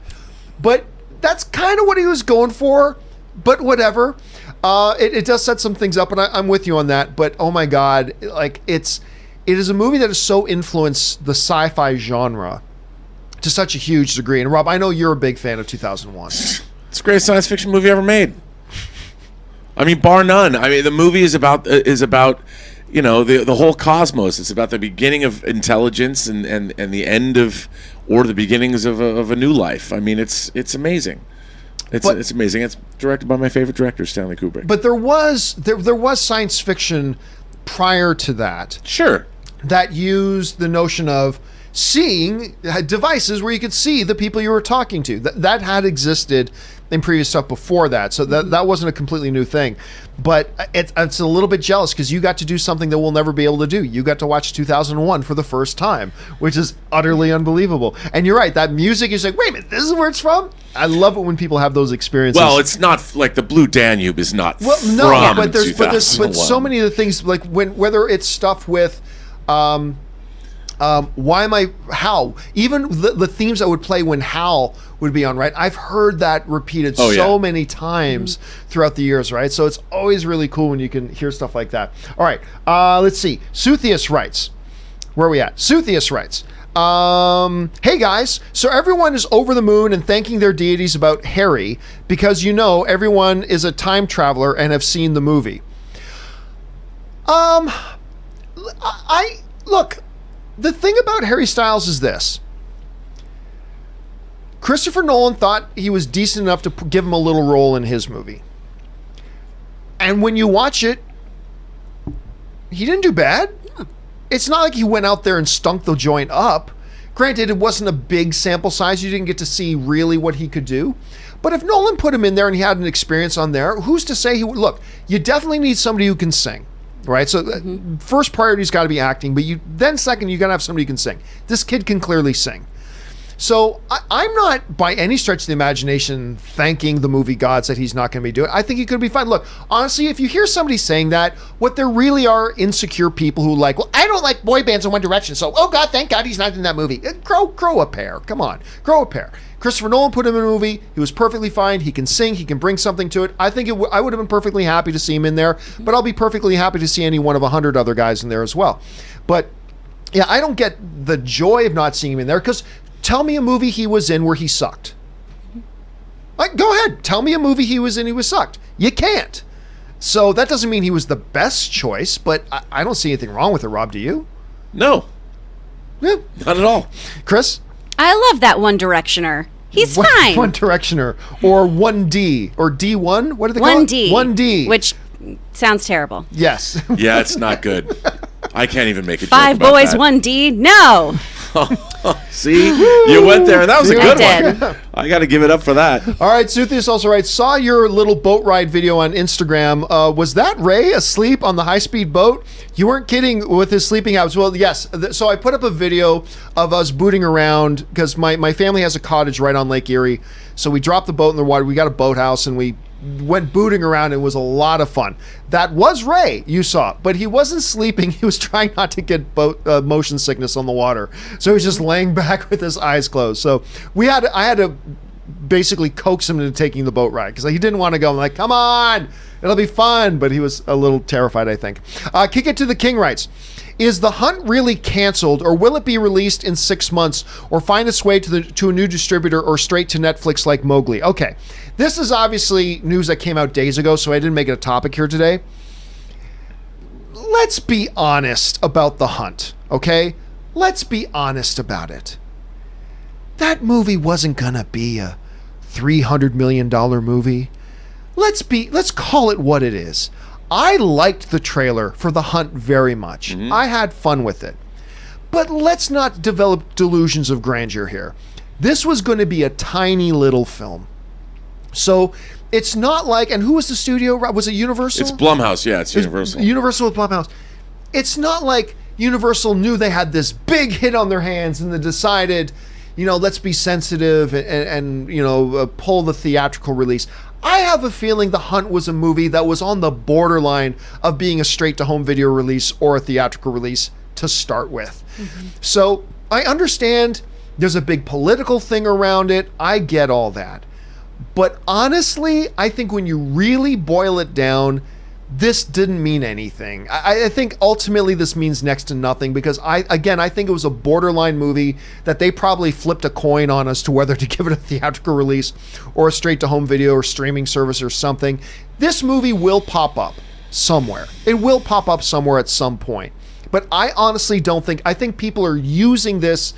But that's kind of what he was going for, but whatever. It does set some things up, and I'm with you on that. But oh my God, it's it is a movie that has so influenced the sci-fi genre to such a huge degree. And Rob, I know you're a big fan of 2001. It's the greatest science fiction movie ever made. I mean, bar none. I mean, the movie is about the whole cosmos. It's about the beginning of intelligence and the end of, or the beginnings of a new life. I mean, it's amazing. It's amazing. It's directed by my favorite director, Stanley Kubrick. But there was science fiction prior to that. Sure. That used the notion of seeing devices where you could see the people you were talking to. That had existed in previous stuff before that, so that wasn't a completely new thing. But it's a little bit jealous because you got to do something that we'll never be able to do. You got to watch 2001 for the first time, which is utterly unbelievable. And you're right, that music is like, wait a minute, this is where it's from? I love it when people have those experiences. Well, it's not like the Blue Danube is not from but so many of the things, like whether it's stuff with Hal, even the themes that would play when Hal would be on, right? I've heard that repeated many times throughout the years, right? So it's always really cool when you can hear stuff like that. All right, let's see. Suthius writes, where are we at? Suthius writes, hey guys, so everyone is over the moon and thanking their deities about Harry because everyone is a time traveler and have seen the movie. Look, the thing about Harry Styles is this. Christopher Nolan thought he was decent enough to give him a little role in his movie. And when you watch it, he didn't do bad. It's not like he went out there and stunk the joint up. Granted, it wasn't a big sample size. You didn't get to see really what he could do. But if Nolan put him in there and he had an experience on there, who's to say he would? Look, you definitely need somebody who can sing. Right, so first priority's got to be acting, but then second you got to have somebody who can sing. This kid can clearly sing. So I'm not by any stretch of the imagination thanking the movie gods that he's not going to be doing. I think he could be fine. Look, honestly, if you hear somebody saying that, what there really are insecure people who like, well, I don't like boy bands in One Direction, so oh God, thank God he's not in that movie. Grow a pair. Come on, grow a pair. Christopher Nolan put him in a movie. He was perfectly fine. He can sing. He can bring something to it. I think I would have been perfectly happy to see him in there, but I'll be perfectly happy to see any one of 100 other guys in there as well. But yeah, I don't get the joy of not seeing him in there because tell me a movie he was in where he sucked. Like, go ahead. Tell me a movie he was in he was sucked. You can't. So that doesn't mean he was the best choice, but I don't see anything wrong with it, Rob. Do you? No. Yeah. Not at all. Chris? I love that One Directioner. He's fine. One Directioner or 1D or D1. What do they call it? 1D. 1D. Which sounds terrible. Yes. Yeah, it's not good. I can't even make a joke Five about boys, that. 1D. No. See, you went there. That was a good did. one. I got to give it up for that. All right, Suthius also writes, saw your little boat ride video on Instagram. Was that Ray asleep on the high-speed boat? You weren't kidding with his sleeping habits. Well, yes. So I put up a video of us booting around because my family has a cottage right on Lake Erie. So we dropped the boat in the water. We got a boathouse and we went booting around. It was a lot of fun. That was Ray, you saw, but he wasn't sleeping. He was trying not to get motion sickness on the water. So he was just laying back with his eyes closed. So I had to basically coax him into taking the boat ride because he didn't want to go. I'm like, come on, it'll be fun. But he was a little terrified, I think. Kick It to the King writes, is The Hunt really canceled, or will it be released in 6 months, or find its way to a new distributor, or straight to Netflix like Mowgli? Okay, this is obviously news that came out days ago, so I didn't make it a topic here today. Let's be honest about The Hunt, okay? Let's be honest about it. That movie wasn't gonna be a $300 million movie. Let's call it what it is. I liked the trailer for The Hunt very much. Mm-hmm. I had fun with it. But let's not develop delusions of grandeur here. This was going to be a tiny little film. So it's not like, and who was the studio? Was it Universal? It's Blumhouse, yeah, it's Universal. Universal with Blumhouse. It's not like Universal knew they had this big hit on their hands and they decided, let's be sensitive and pull the theatrical release. I have a feeling The Hunt was a movie that was on the borderline of being a straight-to-home video release or a theatrical release to start with. Mm-hmm. So I understand there's a big political thing around it. I get all that. But honestly, I think when you really boil it down, this didn't mean anything. I think ultimately this means next to nothing because I think it was a borderline movie that they probably flipped a coin on as to whether to give it a theatrical release or a straight to home video or streaming service or something. This movie will pop up somewhere. It will pop up somewhere at some point. But I honestly don't think, I think people are using this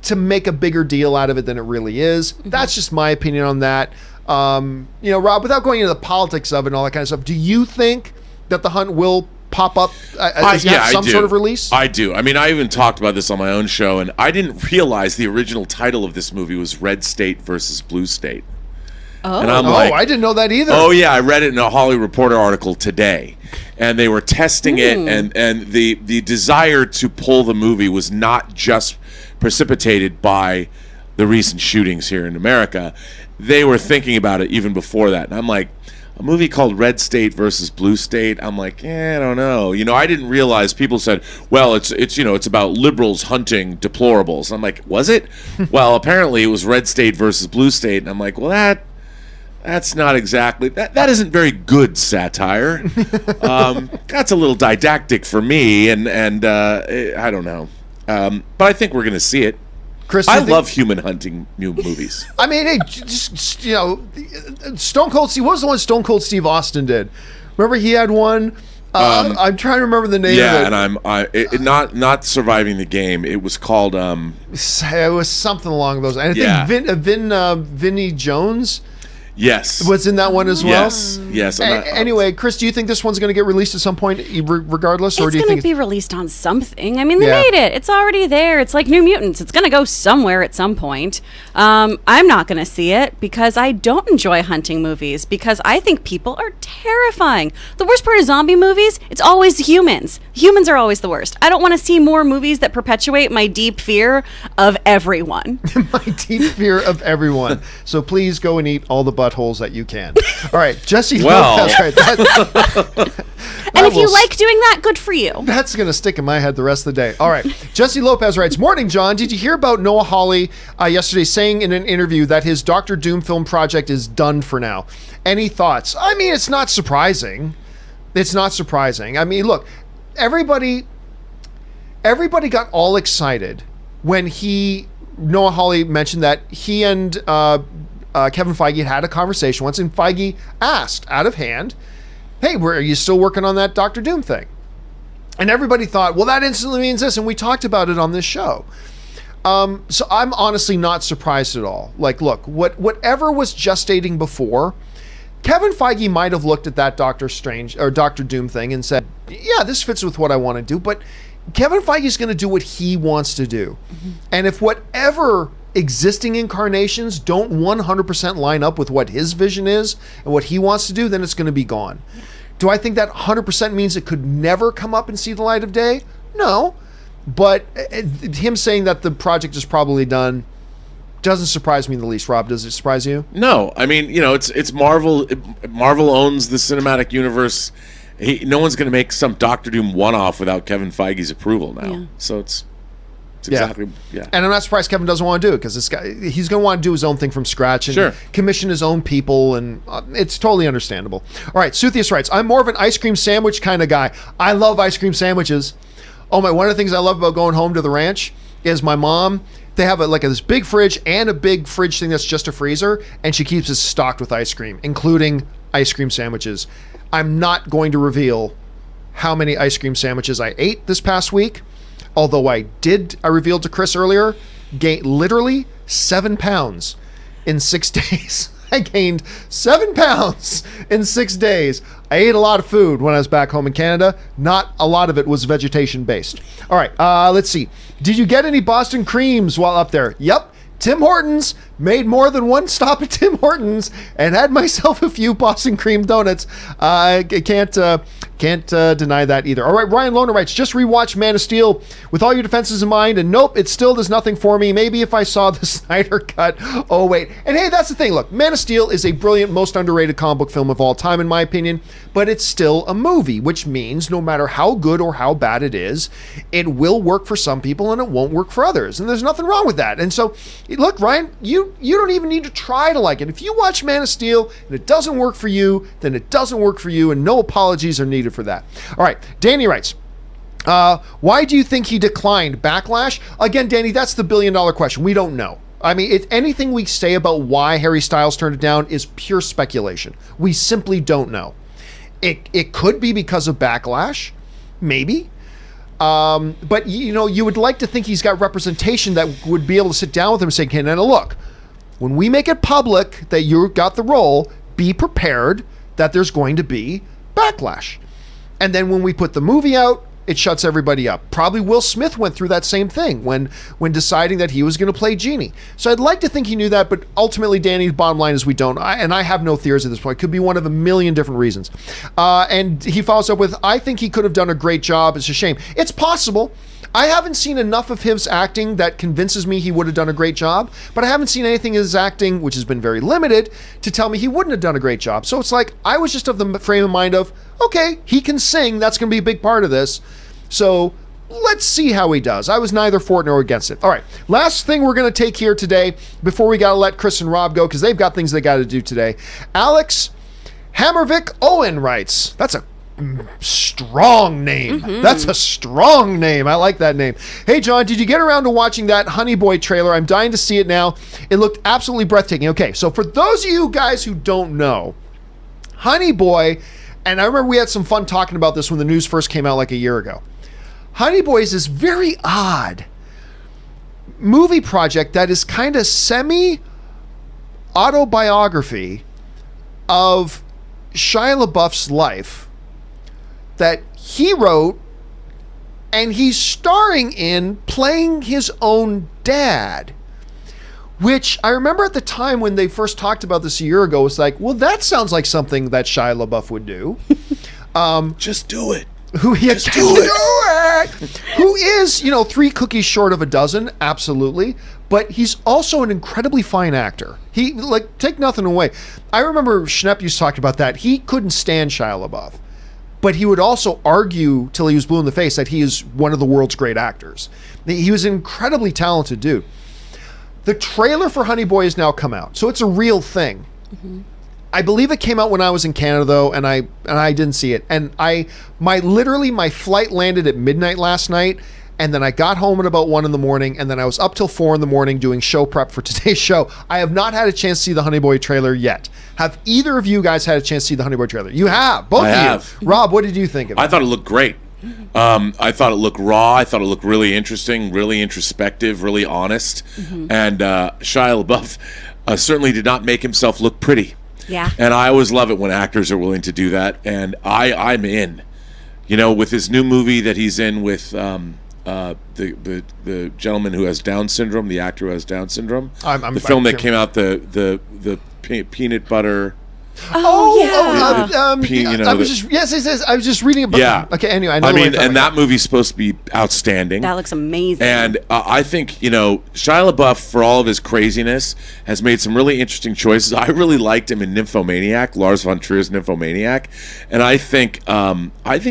to make a bigger deal out of it than it really is. That's just my opinion on that. Rob, without going into the politics of it and all that kind of stuff, do you think that The Hunt will pop up as some sort of release? I do. I mean, I even talked about this on my own show, and I didn't realize the original title of this movie was Red State versus Blue State. Oh, and I'm like, I didn't know that either. Oh, yeah, I read it in a Hollywood Reporter article today. And they were testing it, and the desire to pull the movie was not just precipitated by the recent shootings here in America. They were thinking about it even before that. And I'm like, a movie called Red State versus Blue State? I'm like, I don't know. I didn't realize people said, well, it's about liberals hunting deplorables. I'm like, was it? Well, apparently it was Red State versus Blue State. And I'm like, well, that's not exactly, that isn't very good satire. That's a little didactic for me, and I don't know. But I think we're going to see it. Chris, I love human hunting movies. I mean, hey, Stone Cold Steve, what was the one Stone Cold Steve Austin did? Remember he had one? I'm trying to remember the name of it. Yeah, and not Surviving the Game. It was called... it was something along those. And I think Vinnie Jones... Yes. Was in that one as well? Yes. Anyway, Chris, do you think this one's going to get released at some point regardless? Or do you think it's going to be released on something? I mean, they made it. It's already there. It's like New Mutants. It's going to go somewhere at some point. I'm not going to see it because I don't enjoy hunting movies because I think people are terrifying. The worst part of zombie movies, it's always humans. Humans are always the worst. I don't want to see more movies that perpetuate my deep fear of everyone. My deep fear of everyone. So please go and eat all the buttholes that you can. All right, Jesse. Well, Lopez, right, and if you like doing that, good for you. That's going to stick in my head the rest of the day. All right, Jesse Lopez writes, "Morning, John. Did you hear about Noah Hawley yesterday saying in an interview that his Doctor Doom film project is done for now? Any thoughts?" I mean, it's not surprising. It's not surprising. I mean, look, everybody got all excited when Noah Hawley mentioned that he and Kevin Feige had a conversation once, and Feige asked out of hand, "Hey, are you still working on that Doctor Doom thing?" And everybody thought, well, that instantly means this, and we talked about it on this show. So I'm honestly not surprised at all. Like, look, whatever was gestating before, Kevin Feige might have looked at that Doctor Strange or Doctor Doom thing and said, yeah, this fits with what I want to do, but Kevin Feige's going to do what he wants to do. Mm-hmm. And if whatever existing incarnations don't 100% line up with what his vision is and what he wants to do, then it's going to be gone. Do I think that 100% means it could never come up and see the light of day? No. But him saying that the project is probably done doesn't surprise me in the least. Rob, does it surprise you? No. I mean, it's Marvel. Marvel owns the cinematic universe. No one's going to make some Doctor Doom one-off without Kevin Feige's approval now. Yeah. So it's exactly, yeah. And I'm not surprised Kevin doesn't want to do it because this guy, he's going to want to do his own thing from scratch and commission his own people, and it's totally understandable. All right, Suthius writes, "I'm more of an ice cream sandwich kind of guy. I love ice cream sandwiches. Oh my, one of the things I love about going home to the ranch is my mom, they have this big fridge and a big fridge thing that's just a freezer, and she keeps it stocked with ice cream, including ice cream sandwiches. I'm not going to reveal how many ice cream sandwiches I ate this past week, although I revealed to Chris earlier, gained literally 7 pounds in 6 days. I gained 7 pounds in 6 days. I ate a lot of food when I was back home in Canada. Not a lot of it was vegetation based. All right, let's see. Did you get any Boston creams while up there? Yep. Tim Hortons. Made more than one stop at Tim Hortons and had myself a few Boston cream donuts. I can't deny that either. All right, Ryan Lohner writes, "Just rewatched Man of Steel with all your defenses in mind, and nope, it still does nothing for me. Maybe if I saw the Snyder Cut. Oh, wait." And hey, that's the thing. Look, Man of Steel is a brilliant, most underrated comic book film of all time, in my opinion, but it's still a movie, which means no matter how good or how bad it is, it will work for some people and it won't work for others. And there's nothing wrong with that. And so, look, Ryan, you you don't even need to try to like it. If you watch Man of Steel and it doesn't work for you, then it doesn't work for you, and no apologies are needed for that. All right, Danny writes, why do you think he declined? Backlash? Again, Danny, that's the billion-dollar question. We don't know. I mean, anything we say about why Harry Styles turned it down is pure speculation. We simply don't know. It could be because of backlash, maybe. But, you would like to think he's got representation that would be able to sit down with him and say, okay, now look, when we make it public that you got the role, be prepared that there's going to be backlash. And then when we put the movie out, it shuts everybody up. Probably Will Smith went through that same thing when deciding that he was going to play Genie. So I'd like to think he knew that, but ultimately, Danny's bottom line is we don't. And I have no theories at this point. It could be one of a million different reasons. And he follows up with, I think he could have done a great job. It's a shame. It's possible. I haven't seen enough of his acting that convinces me he would have done a great job, but I haven't seen anything in his acting, which has been very limited, to tell me he wouldn't have done a great job. So it's like, I was just of the frame of mind of, okay, he can sing, that's going to be a big part of this. So let's see how he does. I was neither for it nor against it. All right, last thing we're going to take here today, before we got to let Chris and Rob go, because they've got things they got to do today. Alex Hammervick Owen writes, that's a strong name. That's a strong name. I like that name. Hey, John, did you get around to watching that Honey Boy trailer? I'm dying to see it now. It looked absolutely breathtaking. Okay, so for those of you guys who don't know, Honey Boy, and I remember we had some fun talking about this when the news first came out like a year ago. Honey Boy is this very odd movie project that is kind of semi-autobiography of Shia LaBeouf's life that he wrote, and he's starring in playing his own dad, which I remember at the time when they first talked about this a year ago, was like, well, that sounds like something that Shia LaBeouf would do. Just do it. Who is, 3 cookies short of a dozen, absolutely. But he's also an incredibly fine actor. He, take nothing away. I remember Schnepp used to talk about that. He couldn't stand Shia LaBeouf. But he would also argue till he was blue in the face that he is one of the world's great actors. He was an incredibly talented dude. The trailer for Honey Boy has now come out, so it's a real thing. Mm-hmm. I believe it came out when I was in Canada, though, and I didn't see it. And my flight landed at midnight last night, and then I got home at about 1 a.m, and then I was up till 4 a.m. doing show prep for today's show. I have not had a chance to see the Honey Boy trailer yet. Have either of you guys had a chance to see the Honey Boy trailer? You have, both of you. Rob, what did you think of it? I thought it looked great. I thought it looked raw. I thought it looked really interesting, really introspective, really honest. Mm-hmm. And Shia LaBeouf certainly did not make himself look pretty. Yeah. And I always love it when actors are willing to do that. And I'm in. With his new movie that he's in with the gentleman who has Down syndrome, the actor who has Down syndrome. The film that came out, the peanut butter. I was just reading about. Yeah. Okay. Anyway, and that movie's supposed to be outstanding. That looks amazing. And I think Shia LaBeouf, for all of his craziness, has made some really interesting choices. I really liked him in Nymphomaniac, Lars von Trier's Nymphomaniac, and I think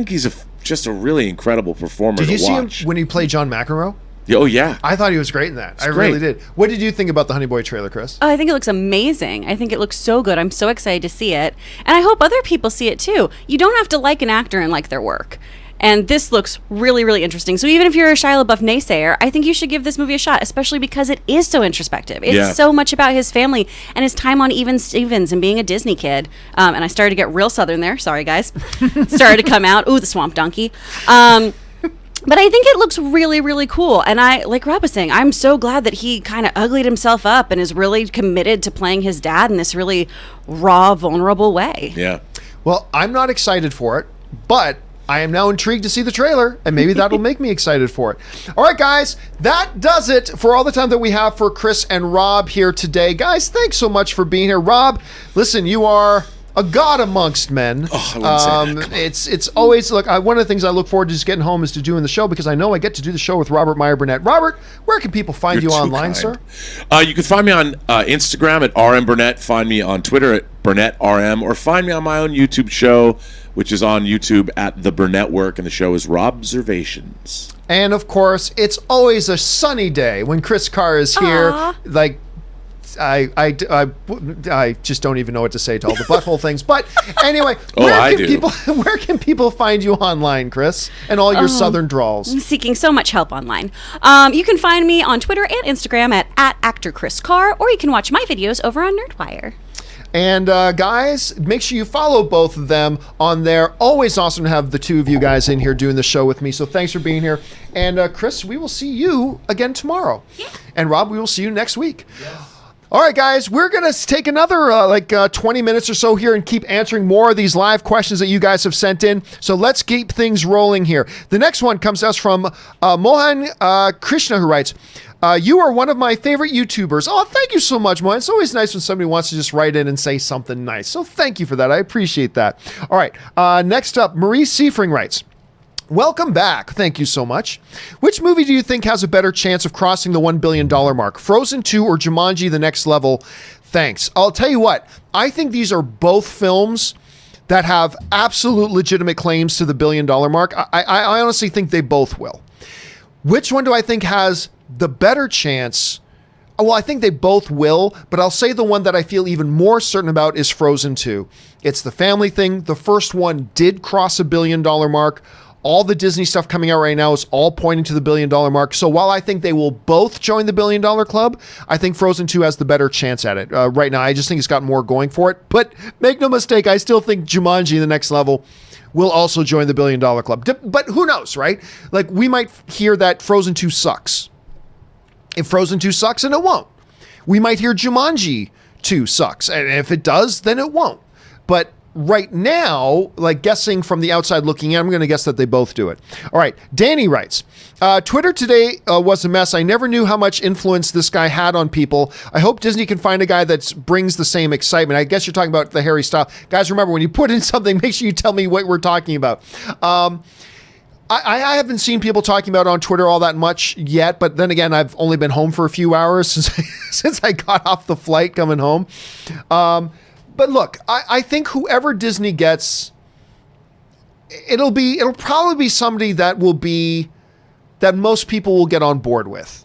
he's just a really incredible performer. Did you see watch. him when he played John McEnroe? Oh, yeah. I thought he was great in that. I really did. What did you think about the Honey Boy trailer, Chris? Oh, I think it looks amazing. I think it looks so good. I'm so excited to see it. And I hope other people see it too. You don't have to like an actor and like their work. And this looks really, really interesting. So even if you're a Shia LaBeouf naysayer, I think you should give this movie a shot, especially because it is so introspective. It's so much about his family and his time on Even Stevens and being a Disney kid. And I started to get real Southern there. Sorry, guys. Started to come out. Ooh, the swamp donkey. But I think it looks really, really cool. And like Rob was saying, I'm so glad that he kind of uglied himself up and is really committed to playing his dad in this really raw, vulnerable way. Yeah. Well, I'm not excited for it, but I am now intrigued to see the trailer, and maybe that'll make me excited for it. All right, guys, that does it for all the time that we have for Chris and Rob here today. Guys, thanks so much for being here. Rob, listen, you are a god amongst men. Oh, I wouldn't say that. It's always, look, one of the things I look forward to just getting home is to doing the show, because I know I get to do the show with Robert Meyer Burnett. Robert, where can people find you online, sir? You can find me on Instagram at @RMBurnett, find me on Twitter at BurnettRM, or find me on my own YouTube show, which is on YouTube at The Burnett Work, and the show is Robservations. And, of course, it's always a sunny day when Chris Carr is here. Aww. Like, I just don't even know what to say to all the butthole things. But anyway, where can people find you online, Chris, and all your southern drawls? I'm seeking so much help online. You can find me on Twitter and Instagram at actor Chris Carr, or you can watch my videos over on Nerdwire. And guys, make sure you follow both of them on there. Always awesome to have the two of you guys in here doing the show with me. So thanks for being here. And Chris, we will see you again tomorrow. Yeah. And Rob, we will see you next week. Yes. All right, guys, we're going to take another 20 minutes or so here and keep answering more of these live questions that you guys have sent in. So let's keep things rolling here. The next one comes to us from Mohan Krishna, who writes, you are one of my favorite YouTubers. Oh, thank you so much, Mohan. It's always nice when somebody wants to just write in and say something nice. So thank you for that. I appreciate that. All right, next up, Marie Seifring writes, welcome back. Thank you so much. Which movie do you think has a better chance of crossing the $1 billion mark? Frozen 2 or Jumanji: The Next Level? Thanks. I'll tell you what, I think these are both films that have absolute legitimate claims to the $1 billion mark. I honestly think they both will. Which one do I think has the better chance? Well, I think they both will, but I'll say the one that I feel even more certain about is Frozen 2. It's the family thing. The first one did cross $1 billion mark. All the Disney stuff coming out right now is all pointing to the $1 billion mark. So while I think they will both join the $1 billion club, I think Frozen 2 has the better chance at it. Right now, I just think it's got more going for it. But make no mistake, I still think Jumanji: The Next Level will also join the $1 billion club. But who knows, right? Like, we might hear that Frozen 2 sucks. If Frozen 2 sucks, and it won't. We might hear Jumanji 2 sucks. And if it does, then it won't. But right now, like guessing from the outside looking in, I'm going to guess that they both do it. All right. Danny writes, Twitter today was a mess. I never knew how much influence this guy had on people. I hope Disney can find a guy that brings the same excitement. I guess you're talking about the Harry Styles. Guys, remember, when you put in something, make sure you tell me what we're talking about. I haven't seen people talking about it on Twitter all that much yet, but then again, I've only been home for a few hours since I got off the flight coming home. But look, I think whoever Disney gets, it'll probably be somebody that most people will get on board with.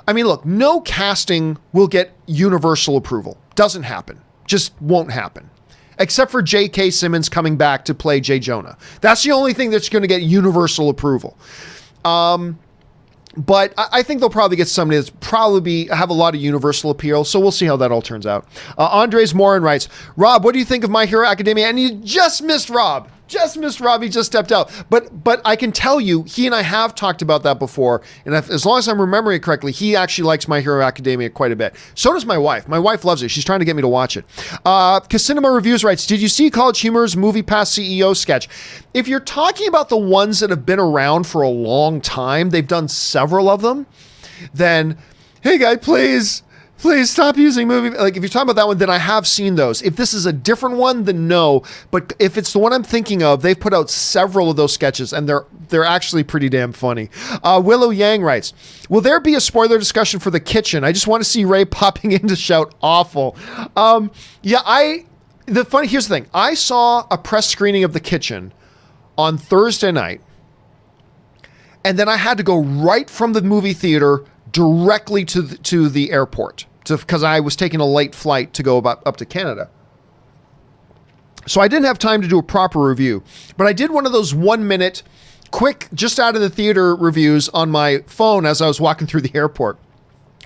I mean, look, no casting will get universal approval. Doesn't happen. Just won't happen. Except for J.K. Simmons coming back to play J. Jonah. That's the only thing that's going to get universal approval. But I think they'll probably get somebody that's have a lot of universal appeal. So we'll see how that all turns out. Andres Morin writes, Rob, what do you think of My Hero Academia? And you just missed Rob. He just stepped out. But I can tell you, he and I have talked about that before. And as long as I'm remembering it correctly, he actually likes My Hero Academia quite a bit. So does my wife. My wife loves it. She's trying to get me to watch it. Casinema Reviews writes, did you see College Humor's Movie Pass CEO sketch? If you're talking about the ones that have been around for a long time, they've done several of them, then, hey guy, please stop using movie. Like, if you're talking about that one, then I have seen those. If this is a different one, then no. But if it's the one I'm thinking of, they've put out several of those sketches, and they're actually pretty damn funny. Willow Yang writes, will there be a spoiler discussion for The Kitchen? I just want to see Ray popping in to shout awful. Here's the thing. I saw a press screening of The Kitchen on Thursday night, and then I had to go right from the movie theater directly to the airport because I was taking a late flight to go up to Canada. So I didn't have time to do a proper review, but I did one of those 1 minute quick, just out of the theater reviews on my phone as I was walking through the airport.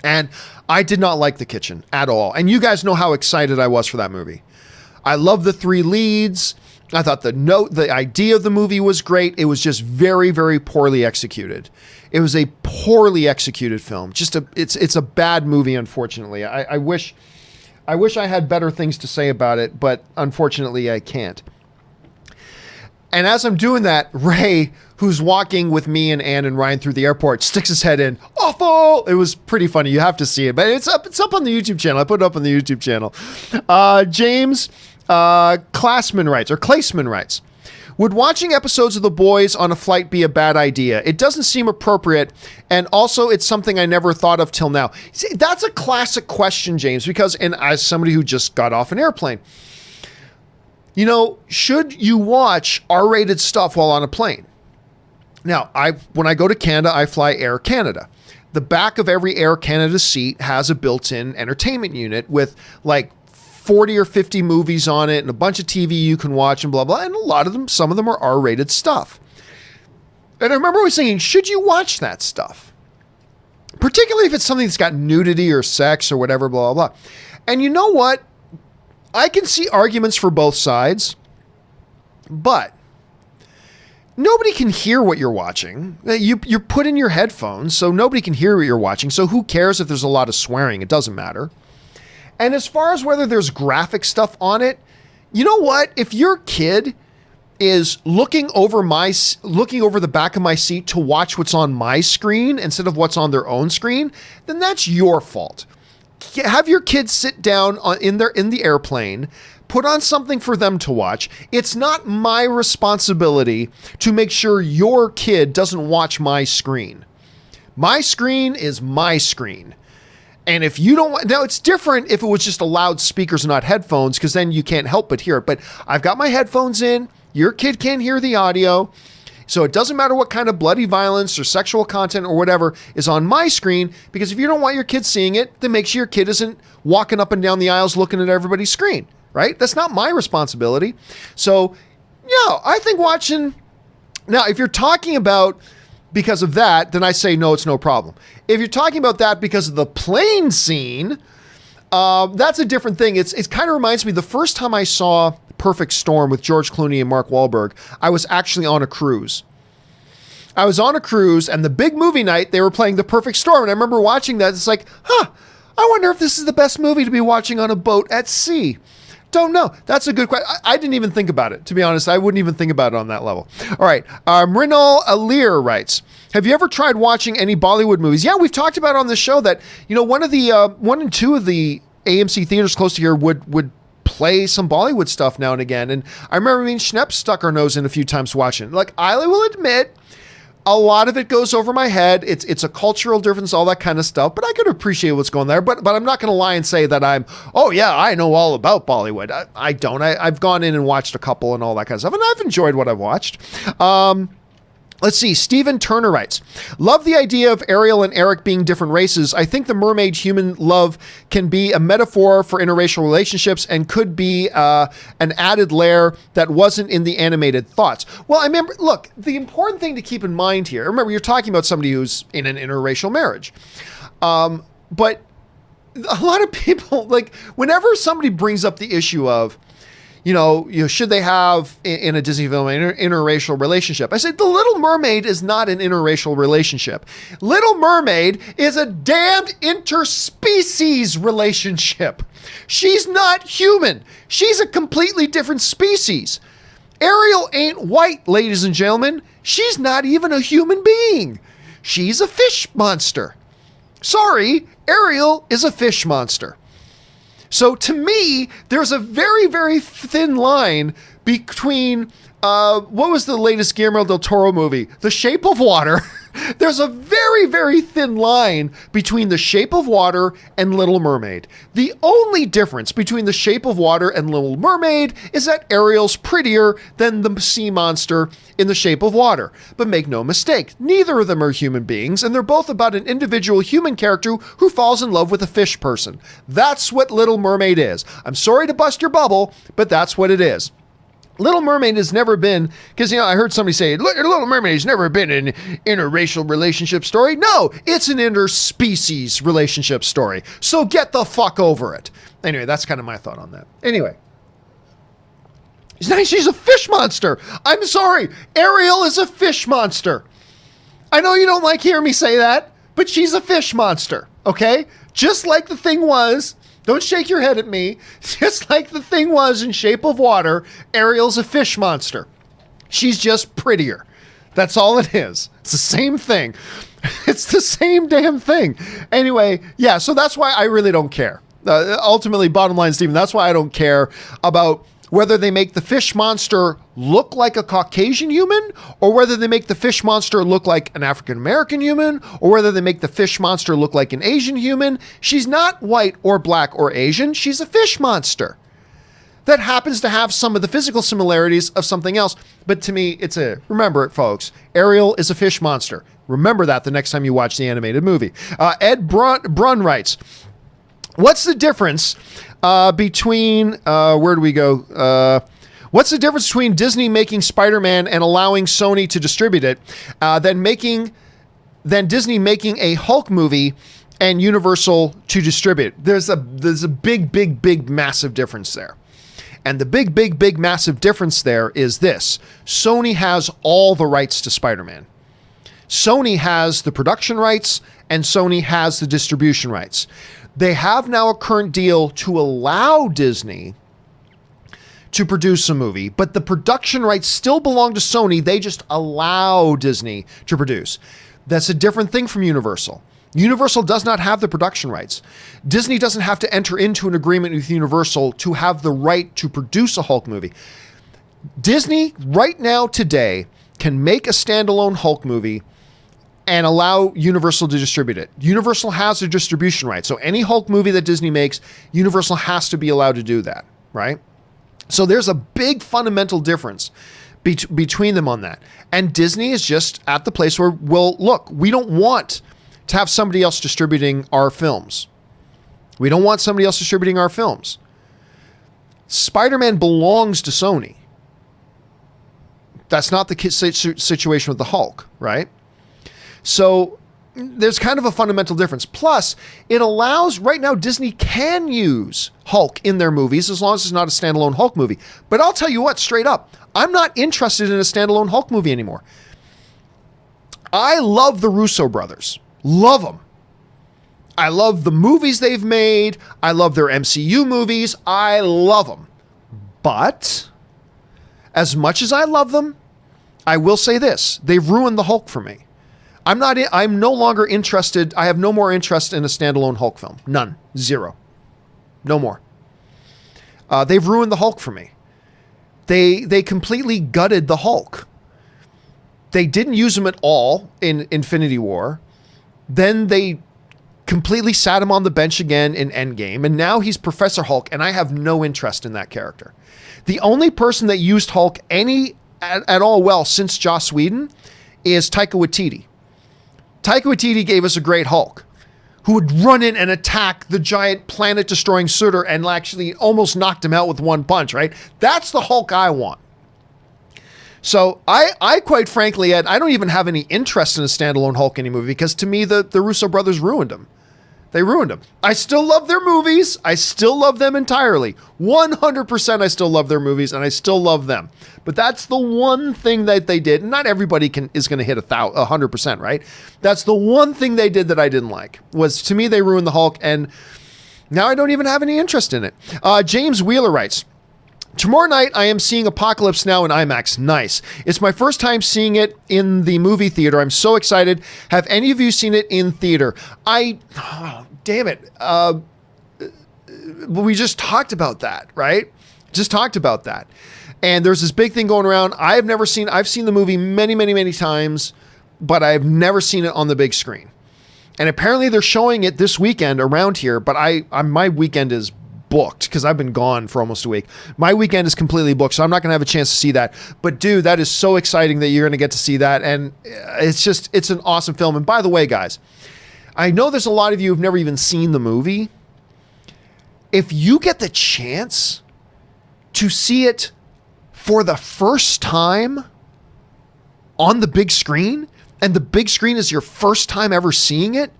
And I did not like The Kitchen at all. And you guys know how excited I was for that movie. I love the three leads. I thought the idea of the movie was great. It was just very, very poorly executed. It was a poorly executed film. It's a bad movie, unfortunately. I wish I had better things to say about it, but unfortunately I can't. And as I'm doing that, Ray, who's walking with me and Ann and Ryan through the airport, sticks his head in. Awful! It was pretty funny. You have to see it, but it's up on the YouTube channel. I put it up on the YouTube channel. James Classman writes, would watching episodes of The Boys on a flight be a bad idea? It doesn't seem appropriate, and also it's something I never thought of till now. See, that's a classic question, James, because, and as somebody who just got off an airplane, should you watch R-rated stuff while on a plane? Now, when I go to Canada, I fly Air Canada. the back of every Air Canada seat has a built-in entertainment unit with like 40 or 50 movies on it and a bunch of TV you can watch and blah, blah. And a lot of them, some of them are R-rated stuff. And I remember always thinking, should you watch that stuff? Particularly if it's something that's got nudity or sex or whatever, blah, blah, blah. And you know what? I can see arguments for both sides, but nobody can hear what you're watching. You're put in your headphones, so nobody can hear what you're watching. So who cares if there's a lot of swearing? It doesn't matter. And as far as whether there's graphic stuff on it, you know what? If your kid is looking over the back of my seat to watch what's on my screen instead of what's on their own screen, then that's your fault. Have your kids sit down in the airplane, put on something for them to watch. It's not my responsibility to make sure your kid doesn't watch my screen. My screen is my screen. And if you don't want, now it's different if it was just a loudspeakers, not headphones, because then you can't help but hear it. But I've got my headphones in. Your kid can't hear the audio. So it doesn't matter what kind of bloody violence or sexual content or whatever is on my screen, because if you don't want your kid seeing it, then make sure your kid isn't walking up and down the aisles looking at everybody's screen, right? That's not my responsibility. So, yeah, I think watching... Now, if you're talking about because of that, then I say no, it's no problem. If you're talking about that because of the plane scene, that's a different thing. It kind of reminds me, the first time I saw Perfect Storm with George Clooney and Mark Wahlberg, I was actually on a cruise. I was on a cruise, and the big movie night, they were playing The Perfect Storm, and I remember watching that. It's like, I wonder if this is the best movie to be watching on a boat at sea. Don't know. That's a good question. I didn't even think about it, to be honest. I wouldn't even think about it on that level. All right. Mrinal Alir writes, have you ever tried watching any Bollywood movies? Yeah, we've talked about on the show that, one and two of the AMC theaters close to here would play some Bollywood stuff now and again. And I remember me and Schnepp stuck our nose in a few times watching. Like, I will admit, a lot of it goes over my head. It's a cultural difference, all that kind of stuff. But I could appreciate what's going there. But I'm not going to lie and say that I know all about Bollywood. I don't. I've gone in and watched a couple and all that kind of stuff. And I've enjoyed what I've watched. Let's see. Stephen Turner writes, love the idea of Ariel and Eric being different races. I think the mermaid human love can be a metaphor for interracial relationships and could be an added layer that wasn't in the animated thoughts. Well, I remember, look, the important thing to keep in mind here, remember, you're talking about somebody who's in an interracial marriage. But a lot of people, like, whenever somebody brings up the issue of, should they have in a Disney film an interracial relationship? I said, The Little Mermaid is not an interracial relationship. Little Mermaid is a damned interspecies relationship. She's not human. She's a completely different species. Ariel ain't white, ladies and gentlemen. She's not even a human being. She's a fish monster. Sorry, Ariel is a fish monster. So to me, there's a very, very thin line between, what was the latest Guillermo del Toro movie? The Shape of Water. There's a very, very thin line between The Shape of Water and Little Mermaid. The only difference between The Shape of Water and Little Mermaid is that Ariel's prettier than the sea monster in The Shape of Water. But make no mistake, neither of them are human beings, and they're both about an individual human character who falls in love with a fish person. That's what Little Mermaid is. I'm sorry to bust your bubble, but that's what it is. Little Mermaid has never been, because, I heard somebody say, Little Mermaid has never been an interracial relationship story. No, it's an interspecies relationship story. So get the fuck over it. Anyway, that's kind of my thought on that. Anyway. She's a fish monster. I'm sorry. Ariel is a fish monster. I know you don't like hearing me say that, but she's a fish monster, okay? Just like the thing was... Don't shake your head at me. Just like the thing was in Shape of Water, Ariel's a fish monster. She's just prettier. That's all it is. It's the same thing. It's the same damn thing. Anyway, yeah, so that's why I really don't care. Ultimately, bottom line, Stephen, that's why I don't care about whether they make the fish monster look like a Caucasian human, or whether they make the fish monster look like an African-American human, or whether they make the fish monster look like an Asian human. She's not white or black or Asian. She's a fish monster that happens to have some of the physical similarities of something else. But to me, remember it, folks, Ariel is a fish monster. Remember that the next time you watch the animated movie. Ed Brun writes, what's the difference between, where do we go? What's the difference between Disney making Spider-Man and allowing Sony to distribute it, than Disney making a Hulk movie and Universal to distribute? There's a big, massive difference there. And the big, massive difference there is this. Sony has all the rights to Spider-Man. Sony has the production rights and Sony has the distribution rights. They have now a current deal to allow Disney to produce a movie, but the production rights still belong to Sony. They just allow Disney to produce. That's a different thing from Universal. Universal does not have the production rights. Disney doesn't have to enter into an agreement with Universal to have the right to produce a Hulk movie. Disney, right now, today, can make a standalone Hulk movie and allow Universal to distribute it. Universal has the distribution rights. So any Hulk movie that Disney makes, Universal has to be allowed to do that, right? So there's a big fundamental difference between them on that. And Disney is just at the place where, well, look, we don't want to have somebody else distributing our films. We don't want somebody else distributing our films. Spider-Man belongs to Sony. That's not the situation with the Hulk, right? So there's kind of a fundamental difference. Plus, it allows, right now, Disney can use Hulk in their movies as long as it's not a standalone Hulk movie. But I'll tell you what, straight up, I'm not interested in a standalone Hulk movie anymore. I love the Russo brothers. Love them. I love the movies they've made. I love their MCU movies. I love them. But as much as I love them, I will say this. They've ruined the Hulk for me. I'm no longer interested. I have no more interest in a standalone Hulk film. None. Zero. No more. They've ruined the Hulk for me. They completely gutted the Hulk. They didn't use him at all in Infinity War. Then they completely sat him on the bench again in Endgame, and now he's Professor Hulk, and I have no interest in that character. The only person that used Hulk at all well since Joss Whedon is Taika Waititi. Taika Waititi gave us a great Hulk who would run in and attack the giant planet-destroying Surtur and actually almost knocked him out with one punch, right? That's the Hulk I want. So I quite frankly, Ed, I don't even have any interest in a standalone Hulk movie because to me, the Russo brothers ruined him. They ruined him. I still love their movies. I still love them entirely. 100% I still love their movies and I still love them. But that's the one thing that they did. Not everybody is going to hit 100%, right? That's the one thing they did that I didn't like. Was to me, they ruined the Hulk and now I don't even have any interest in it. James Wheeler writes, tomorrow night, I am seeing Apocalypse Now in IMAX. Nice. It's my first time seeing it in the movie theater. I'm so excited. Have any of you seen it in theater? Damn it. We just talked about that, right? Just talked about that. And there's this big thing going around. I've seen the movie many times, but I've never seen it on the big screen. And apparently they're showing it this weekend around here, but my weekend is booked because I've been gone for almost a week. My weekend is completely booked, so I'm not going to have a chance to see that. But dude, that is so exciting that you're going to get to see that. And it's an awesome film. And by the way, guys, I know there's a lot of you who've never even seen the movie. If you get the chance to see it for the first time on the big screen, and the big screen is your first time ever seeing it,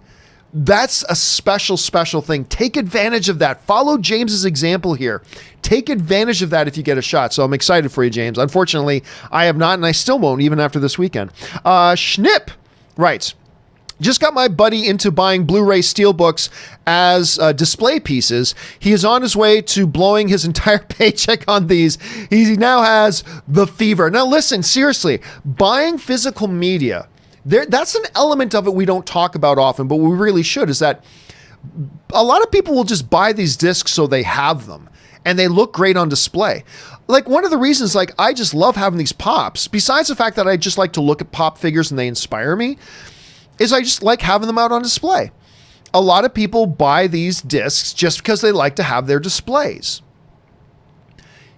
that's a special thing. Take advantage of that. Follow James's example here. Take advantage of that if you get a shot. So I'm excited for you, James. Unfortunately, I have not, and I still won't, even after this weekend. Schnip writes, just got my buddy into buying Blu-ray steelbooks as display pieces. He is on his way to blowing his entire paycheck on these. He now has the fever. Now listen, seriously, buying physical media, that's an element of it we don't talk about often, but we really should, is that a lot of people will just buy these discs so they have them and they look great on display. Like one of the reasons, like I just love having these pops, besides the fact that I just like to look at pop figures and they inspire me, is I just like having them out on display. A lot of people buy these discs just because they like to have their displays.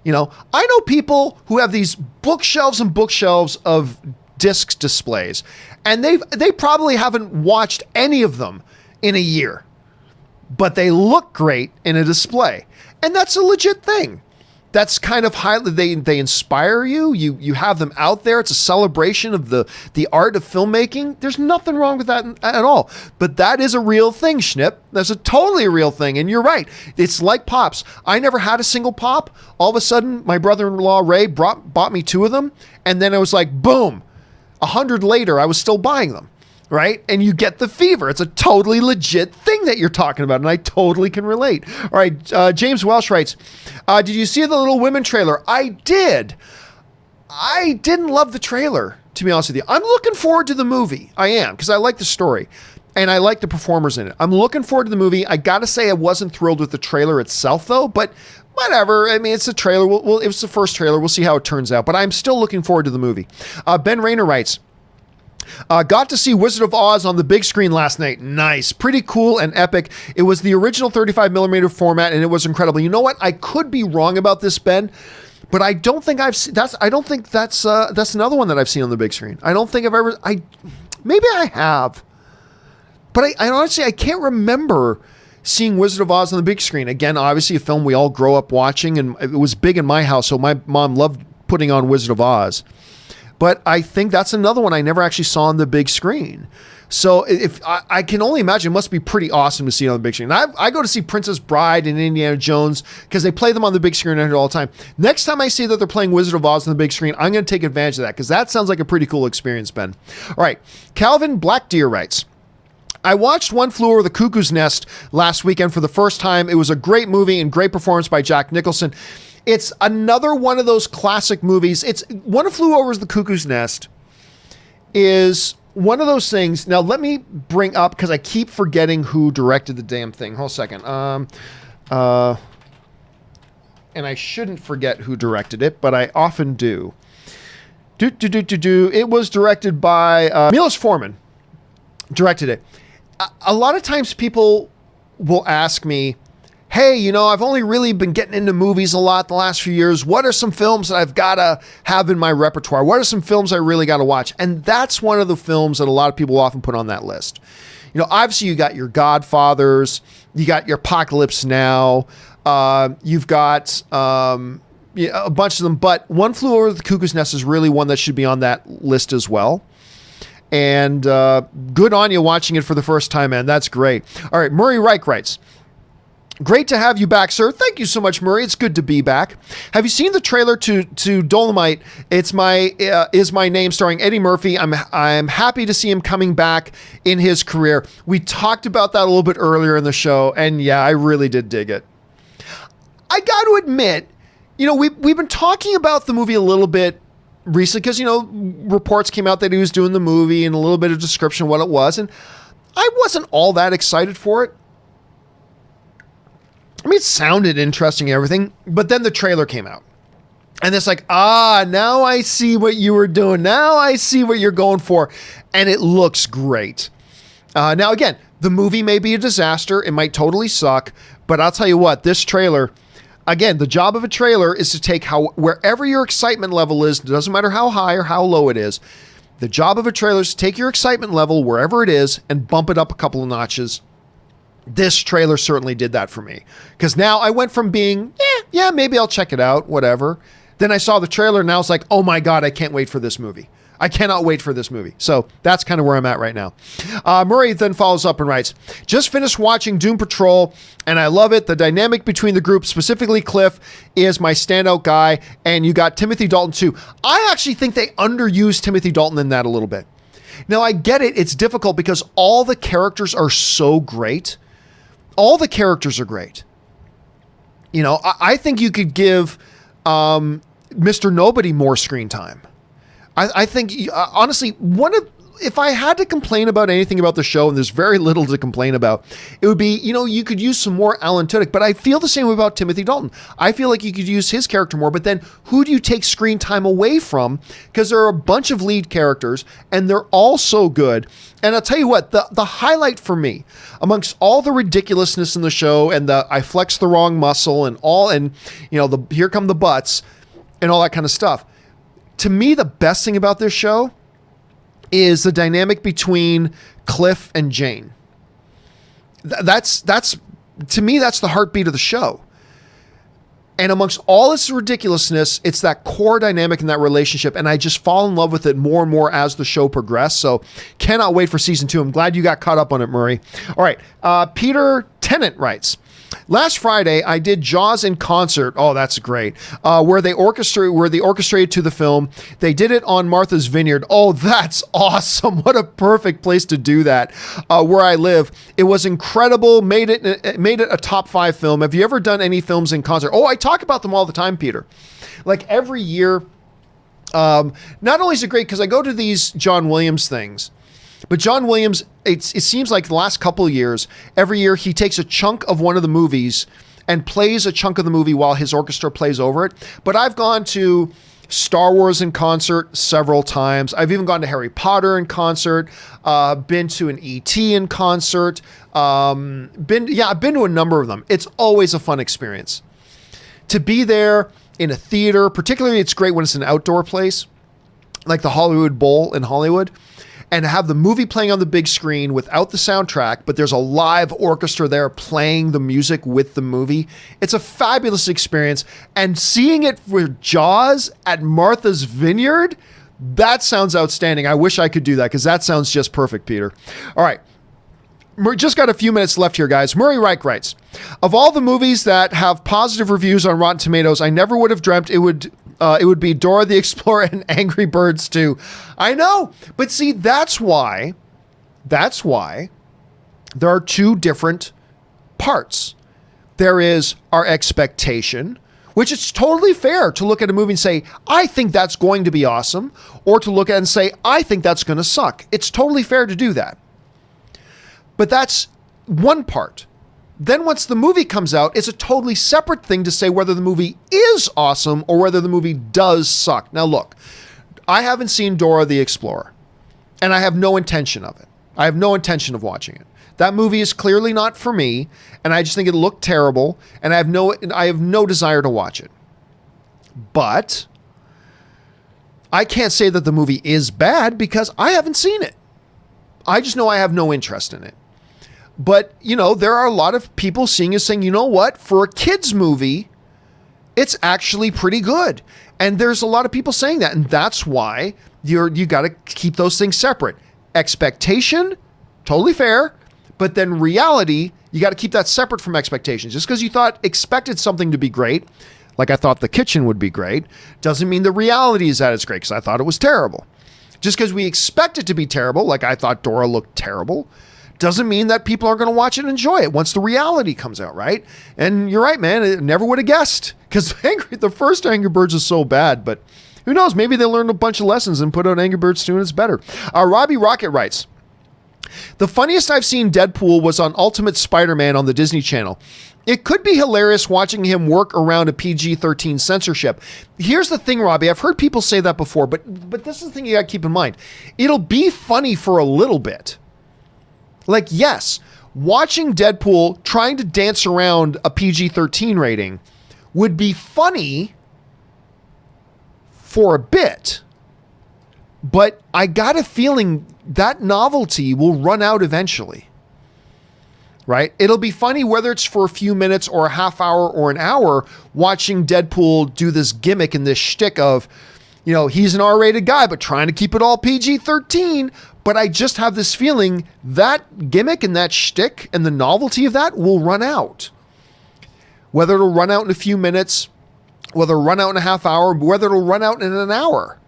You know, I know people who have these bookshelves and bookshelves of disc displays, and they probably haven't watched any of them in a year, but they look great in a display, and that's a legit thing. That's kind of highly, they inspire you. You have them out there. It's a celebration of the art of filmmaking. There's nothing wrong with that at all. But that is a real thing, Schnipp. That's a totally real thing. And you're right. It's like pops. I never had a single pop. All of a sudden, my brother-in-law, Ray, bought me 2 of them. And then it was like, boom, 100 later, I was still buying them. Right? And you get the fever. It's a totally legit thing that you're talking about, and I totally can relate. All right, James Welsh writes, did you see the Little Women trailer? I did. I didn't love the trailer, to be honest with you. I'm looking forward to the movie. I am, because I like the story, and I like the performers in it. I'm looking forward to the movie. I got to say I wasn't thrilled with the trailer itself, though, but whatever. I mean, it's a trailer. It was the first trailer. We'll see how it turns out, but I'm still looking forward to the movie. Ben Rayner writes, got to see Wizard of Oz on the big screen last night. Nice. Pretty cool and epic. It was the original 35mm format, and it was incredible. You know what? I could be wrong about this, Ben, but I don't think I've seen that's another one that I've seen on the big screen. I don't think I've ever maybe I have. But I honestly I can't remember seeing Wizard of Oz on the big screen. Again, obviously a film we all grow up watching, and it was big in my house, so my mom loved putting on Wizard of Oz. But I think that's another one I never actually saw on the big screen. So if I can only imagine, it must be pretty awesome to see it on the big screen. I go to see Princess Bride and Indiana Jones because they play them on the big screen all the time. Next time I see that they're playing Wizard of Oz on the big screen, I'm going to take advantage of that because that sounds like a pretty cool experience, Ben. All right, Calvin Blackdeer writes, I watched One Flew Over the Cuckoo's Nest last weekend for the first time. It was a great movie and great performance by Jack Nicholson. It's another one of those classic movies. It's One Flew Over the Cuckoo's Nest is one of those things. Now, let me bring up, because I keep forgetting who directed the damn thing. Hold a second. And I shouldn't forget who directed it, but I often do. It was directed by Milos Forman. Directed it. A lot of times people will ask me, hey, you know, I've only really been getting into movies a lot the last few years. What are some films that I've got to have in my repertoire? What are some films I really got to watch? And that's one of the films that a lot of people often put on that list. You know, obviously you got your Godfathers, you got your Apocalypse Now, you've got a bunch of them, but One Flew Over the Cuckoo's Nest is really one that should be on that list as well. And good on you watching it for the first time, man. That's great. All right, Murray Reich writes, great to have you back, sir. Thank you so much, Murray. It's good to be back. Have you seen the trailer to Dolomite? It's my Is My Name, starring Eddie Murphy. I'm happy to see him coming back in his career. We talked about that a little bit earlier in the show, and yeah, I really did dig it. I got to admit, you know, we've been talking about the movie a little bit recently because, you know, reports came out that he was doing the movie and a little bit of description of what it was, and I wasn't all that excited for it. I mean, it sounded interesting and everything, but then the trailer came out. And it's like, now I see what you were doing. Now I see what you're going for. And it looks great. Now, again, the movie may be a disaster. It might totally suck. But I'll tell you what, this trailer, again, the job of a trailer is to take wherever your excitement level is, it doesn't matter how high or how low it is, the job of a trailer is to take your excitement level wherever it is and bump it up a couple of notches. This trailer certainly did that for me, because now I went from being, yeah, maybe I'll check it out, whatever. Then I saw the trailer and now it's like, oh my God, I can't wait for this movie. I cannot wait for this movie. So that's kind of where I'm at right now. Murray then follows up and writes, just finished watching Doom Patrol and I love it. The dynamic between the group, specifically Cliff, is my standout guy. And you got Timothy Dalton too. I actually think they underused Timothy Dalton in that a little bit. Now I get it. It's difficult because all the characters are so great. All the characters are great. You know, I think you could give Mr. Nobody more screen time. I think, honestly, if I had to complain about anything about the show, and there's very little to complain about, it would be, you know, you could use some more Alan Tudyk, but I feel the same way about Timothy Dalton. I feel like you could use his character more, but then who do you take screen time away from? Because there are a bunch of lead characters, and they're all so good. And I'll tell you what, the highlight for me, amongst all the ridiculousness in the show, and the I flex the wrong muscle, and you know, here come the butts, and all that kind of stuff, to me, the best thing about this show is the dynamic between Cliff and Jane. That's to me, that's the heartbeat of the show. And amongst all its ridiculousness, it's that core dynamic in that relationship. And I just fall in love with it more and more as the show progressed. So cannot wait for season 2. I'm glad you got caught up on it, Murray. All right. Peter Tennant writes, last Friday, I did Jaws in concert. Oh, that's great. Where they orchestrated to the film. They did it on Martha's Vineyard. Oh, that's awesome. What a perfect place to do that. Where I live. It was incredible. Made it a top 5 film. Have you ever done any films in concert? Oh, I talk about them all the time, Peter. Like every year. Not only is it great because I go to these John Williams things, but John Williams, it seems like the last couple of years, every year he takes a chunk of one of the movies and plays a chunk of the movie while his orchestra plays over it. But I've gone to Star Wars in concert several times. I've even gone to Harry Potter in concert, been to an E.T. in concert, I've been to a number of them. It's always a fun experience. To be there in a theater, particularly it's great when it's an outdoor place, like the Hollywood Bowl in Hollywood, and have the movie playing on the big screen without the soundtrack, but there's a live orchestra there playing the music with the movie. It's a fabulous experience. And seeing it for Jaws at Martha's Vineyard, that sounds outstanding. I wish I could do that because that sounds just perfect, Peter. All right. Just got a few minutes left here, guys. Murray Reich writes, of all the movies that have positive reviews on Rotten Tomatoes, I never would have dreamt it would be Dora the Explorer and Angry Birds 2. I know, but see, that's why there are two different parts. There is our expectation, which it's totally fair to look at a movie and say, I think that's going to be awesome, or to look at it and say, I think that's going to suck. It's totally fair to do that. But that's one part. Then once the movie comes out, it's a totally separate thing to say whether the movie is awesome or whether the movie does suck. Now look, I haven't seen Dora the Explorer, and I have no intention of it. I have no intention of watching it. That movie is clearly not for me, and I just think it looked terrible, and I have no desire to watch it. But I can't say that the movie is bad because I haven't seen it. I just know I have no interest in it. But, there are a lot of people seeing it saying, you know what, for a kid's movie, it's actually pretty good. And there's a lot of people saying that. And that's why you got to keep those things separate. Expectation, totally fair. But then reality, you got to keep that separate from expectations. Just because you expected something to be great, like I thought The Kitchen would be great, doesn't mean the reality is that it's great because I thought it was terrible. Just because we expect it to be terrible, like I thought Dora looked terrible, doesn't mean that people are going to watch it and enjoy it once the reality comes out, right? And you're right, man. I never would have guessed because the first Angry Birds is so bad, but who knows? Maybe they learned a bunch of lessons and put out Angry Birds 2 and it's better. Robbie Rocket writes, the funniest I've seen Deadpool was on Ultimate Spider-Man on the Disney Channel. It could be hilarious watching him work around a PG-13 censorship. Here's the thing, Robbie. I've heard people say that before, but this is the thing you got to keep in mind. It'll be funny for a little bit. Like, yes, watching Deadpool trying to dance around a PG-13 rating would be funny for a bit. But I got a feeling that novelty will run out eventually. Right? It'll be funny whether it's for a few minutes or a half hour or an hour watching Deadpool do this gimmick and this shtick of, he's an R-rated guy, but trying to keep it all PG-13. But I just have this feeling that gimmick and that shtick and the novelty of that will run out. Whether it'll run out in a few minutes, whether it'll run out in a half hour, whether it'll run out in an hour.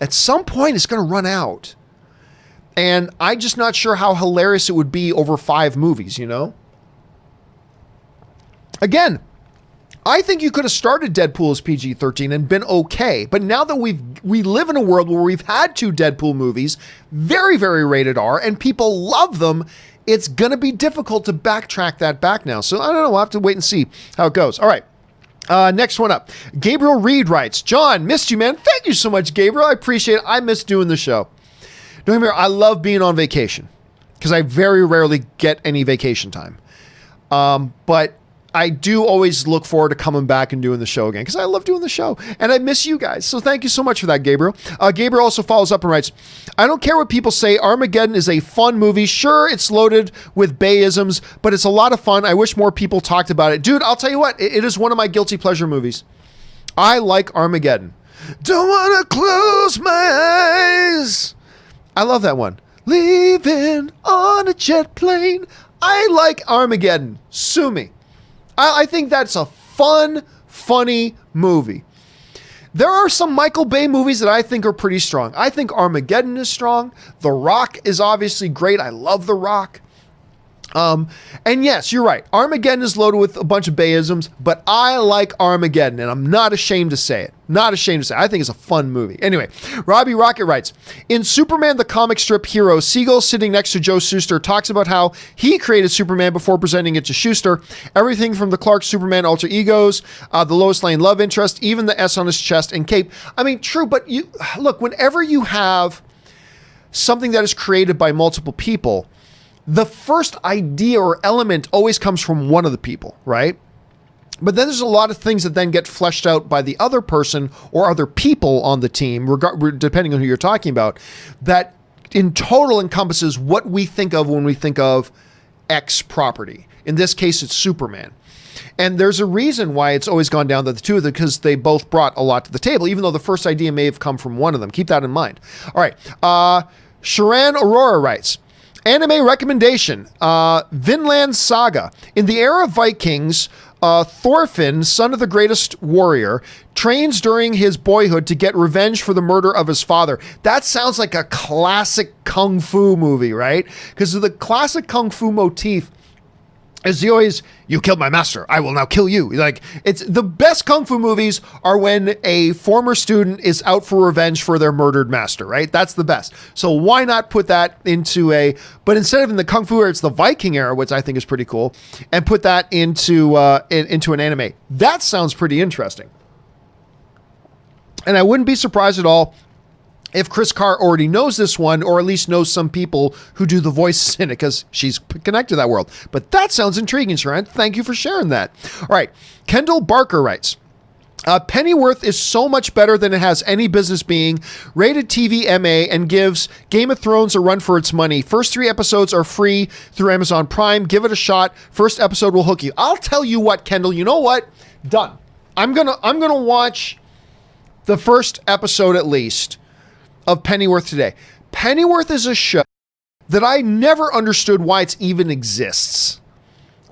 At some point, it's going to run out. And I'm just not sure how hilarious it would be over 5 movies, Again, I think you could have started Deadpool as PG-13 and been okay. But now that we live in a world where we've had 2 Deadpool movies, very, very rated R, and people love them, it's going to be difficult to backtrack that back now. So I don't know. We'll have to wait and see how it goes. All right. Next one up. Gabriel Reed writes, John, missed you, man. Thank you so much, Gabriel. I appreciate it. I miss doing the show. Don't get me wrong, I love being on vacation because I very rarely get any vacation time. But I do always look forward to coming back and doing the show again because I love doing the show and I miss you guys. So thank you so much for that, Gabriel. Gabriel also follows up and writes, I don't care what people say. Armageddon is a fun movie. Sure, it's loaded with Bayisms, but it's a lot of fun. I wish more people talked about it. Dude, I'll tell you what, it is one of my guilty pleasure movies. I like Armageddon. Don't want to close my eyes. I love that one. Leaving on a jet plane. I like Armageddon. Sue me. I think that's a fun, funny movie. There are some Michael Bay movies that I think are pretty strong. I think Armageddon is strong. The Rock is obviously great. I love The Rock. And yes, you're right. Armageddon is loaded with a bunch of Bayisms, but I like Armageddon, and I'm not ashamed to say it. Not ashamed to say it. I think it's a fun movie. Anyway, Robbie Rocket writes, in Superman the comic strip hero, Siegel, sitting next to Joe Shuster, talks about how he created Superman before presenting it to Shuster. Everything from the Clark Superman alter egos, the Lois Lane love interest, even the S on his chest and cape. I mean, true, but you look, whenever you have something that is created by multiple people, the first idea or element always comes from one of the people, right? But then there's a lot of things that then get fleshed out by the other person or other people on the team, depending on who you're talking about, that in total encompasses what we think of when we think of X property. In this case, it's Superman. And there's a reason why it's always gone down to the two of them, because they both brought a lot to the table, even though the first idea may have come from one of them. Keep that in mind. All right. Sharan Aurora writes, anime recommendation, Vinland Saga. In the era of Vikings, Thorfinn, son of the greatest warrior, trains during his boyhood to get revenge for the murder of his father. That sounds like a classic kung fu movie, right? Because the classic kung fu motif is you killed my master, I will now kill you. Like, it's the best kung fu movies are when a former student is out for revenge for their murdered master, right? That's the best. So why not put that into but instead of in the kung fu era, it's the Viking era, which I think is pretty cool, and put that into an anime. That sounds pretty interesting. And I wouldn't be surprised at all if Chris Carr already knows this one, or at least knows some people who do the voices in it, because she's connected to that world. But that sounds intriguing, Sharon. Thank you for sharing that. All right. Kendall Barker writes, Pennyworth is so much better than it has any business being. Rated TV MA and gives Game of Thrones a run for its money. First 3 episodes are free through Amazon Prime. Give it a shot. First episode will hook you. I'll tell you what, Kendall, you know what? Done. I'm gonna watch the first episode at least of Pennyworth today. Pennyworth is a show that I never understood why it even exists.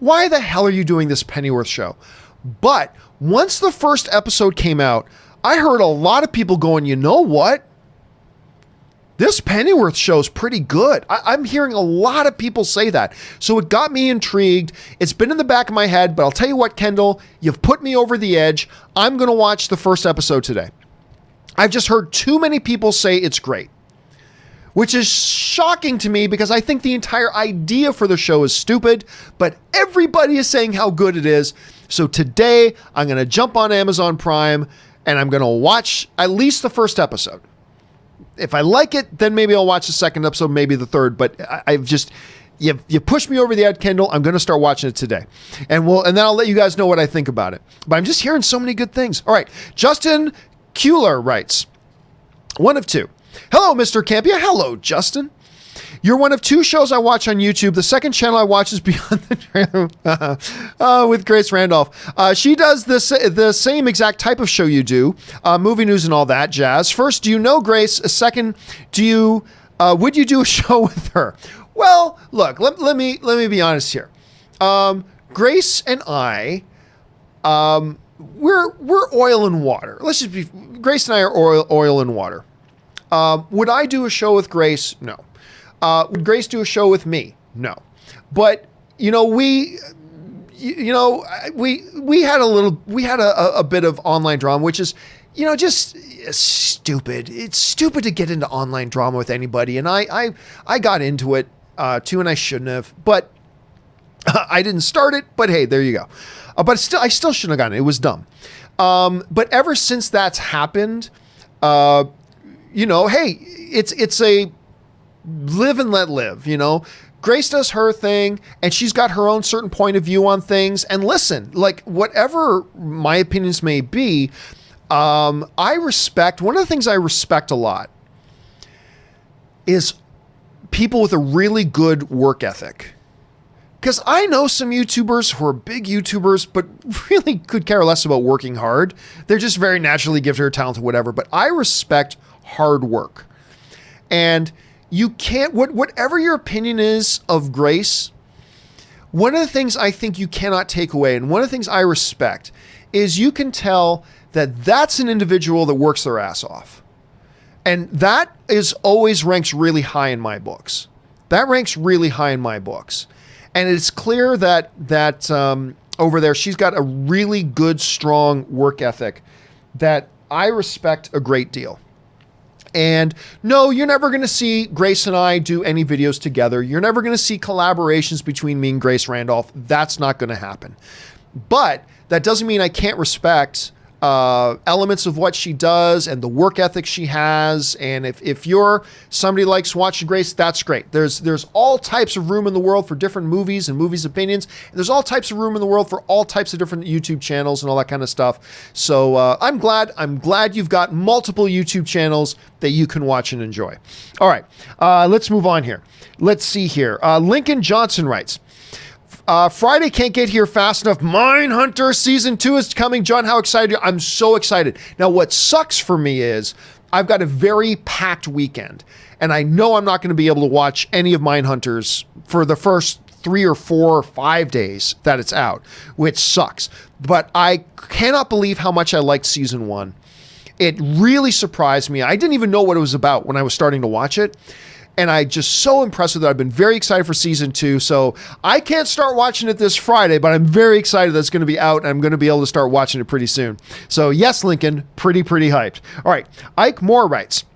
Why the hell are you doing this Pennyworth show? But once the first episode came out, I heard a lot of people going, you know what? This Pennyworth show is pretty good. I'm hearing a lot of people say that. So it got me intrigued. It's been in the back of my head, but I'll tell you what, Kendall, you've put me over the edge. I'm going to watch the first episode today. I've just heard too many people say it's great, which is shocking to me because I think the entire idea for the show is stupid, but everybody is saying how good it is. So today I'm going to jump on Amazon Prime and I'm going to watch at least the first episode. If I like it, then maybe I'll watch the second episode, maybe the third, but I've just, you pushed me over the edge, Kendall. I'm going to start watching it today. And then I'll let you guys know what I think about it. But I'm just hearing so many good things. All right. Justin Kuehler writes, one of 2. Hello, Mr. Campea. Hello, Justin. You're one of 2 shows I watch on YouTube. The second channel I watch is Beyond the Trailer with Grace Randolph. She does the same exact type of show you do, movie news and all that jazz. First, do you know Grace? Second, would you do a show with her? Well, look, let me be honest here. Grace and I, we're oil and water. Grace and I are oil and water. Would I do a show with Grace? No. Would Grace do a show with me? No. But we had a bit of online drama, which is, just stupid. It's stupid to get into online drama with anybody. And I got into it, too, and I shouldn't have, but I didn't start it, but hey, there you go. But I still shouldn't have gotten it. It was dumb. But ever since that's happened, hey, it's a live and let live, Grace does her thing, and she's got her own certain point of view on things. And listen, like, whatever my opinions may be, I respect, one of the things I respect a lot is people with a really good work ethic. Because I know some YouTubers who are big YouTubers, but really could care less about working hard. They're just very naturally gifted or talented, whatever. But I respect hard work. And you can't, whatever your opinion is of Grace, one of the things I think you cannot take away, and one of the things I respect, is you can tell that that's an individual that works their ass off. And that is always ranks really high in my books. That ranks really high in my books. And it's clear that over there, she's got a really good, strong work ethic that I respect a great deal. And no, you're never going to see Grace and I do any videos together. You're never going to see collaborations between me and Grace Randolph. That's not going to happen. But that doesn't mean I can't respect elements of what she does and the work ethic she has. And if you're somebody who likes watching Grace, that's great. There's all types of room in the world for different movies and movies opinions. And there's all types of room in the world for all types of different YouTube channels and all that kind of stuff. So I'm glad you've got multiple YouTube channels that you can watch and enjoy. All right, let's move on here. Let's see here. Lincoln Johnson writes, Friday can't get here fast enough. Mindhunter season 2 is coming. John, how excited are you? I'm so excited. Now, what sucks for me is I've got a very packed weekend, and I know I'm not going to be able to watch any of Mindhunters for the first 3 or 4 or 5 days that it's out, which sucks. But I cannot believe how much I liked season 1. It really surprised me. I didn't even know what it was about when I was starting to watch it. And I just so impressed with it. I've been very excited for season 2. So I can't start watching it this Friday, but I'm very excited that it's going to be out and I'm going to be able to start watching it pretty soon. So yes, Lincoln, pretty hyped. All right. Ike Moore writes,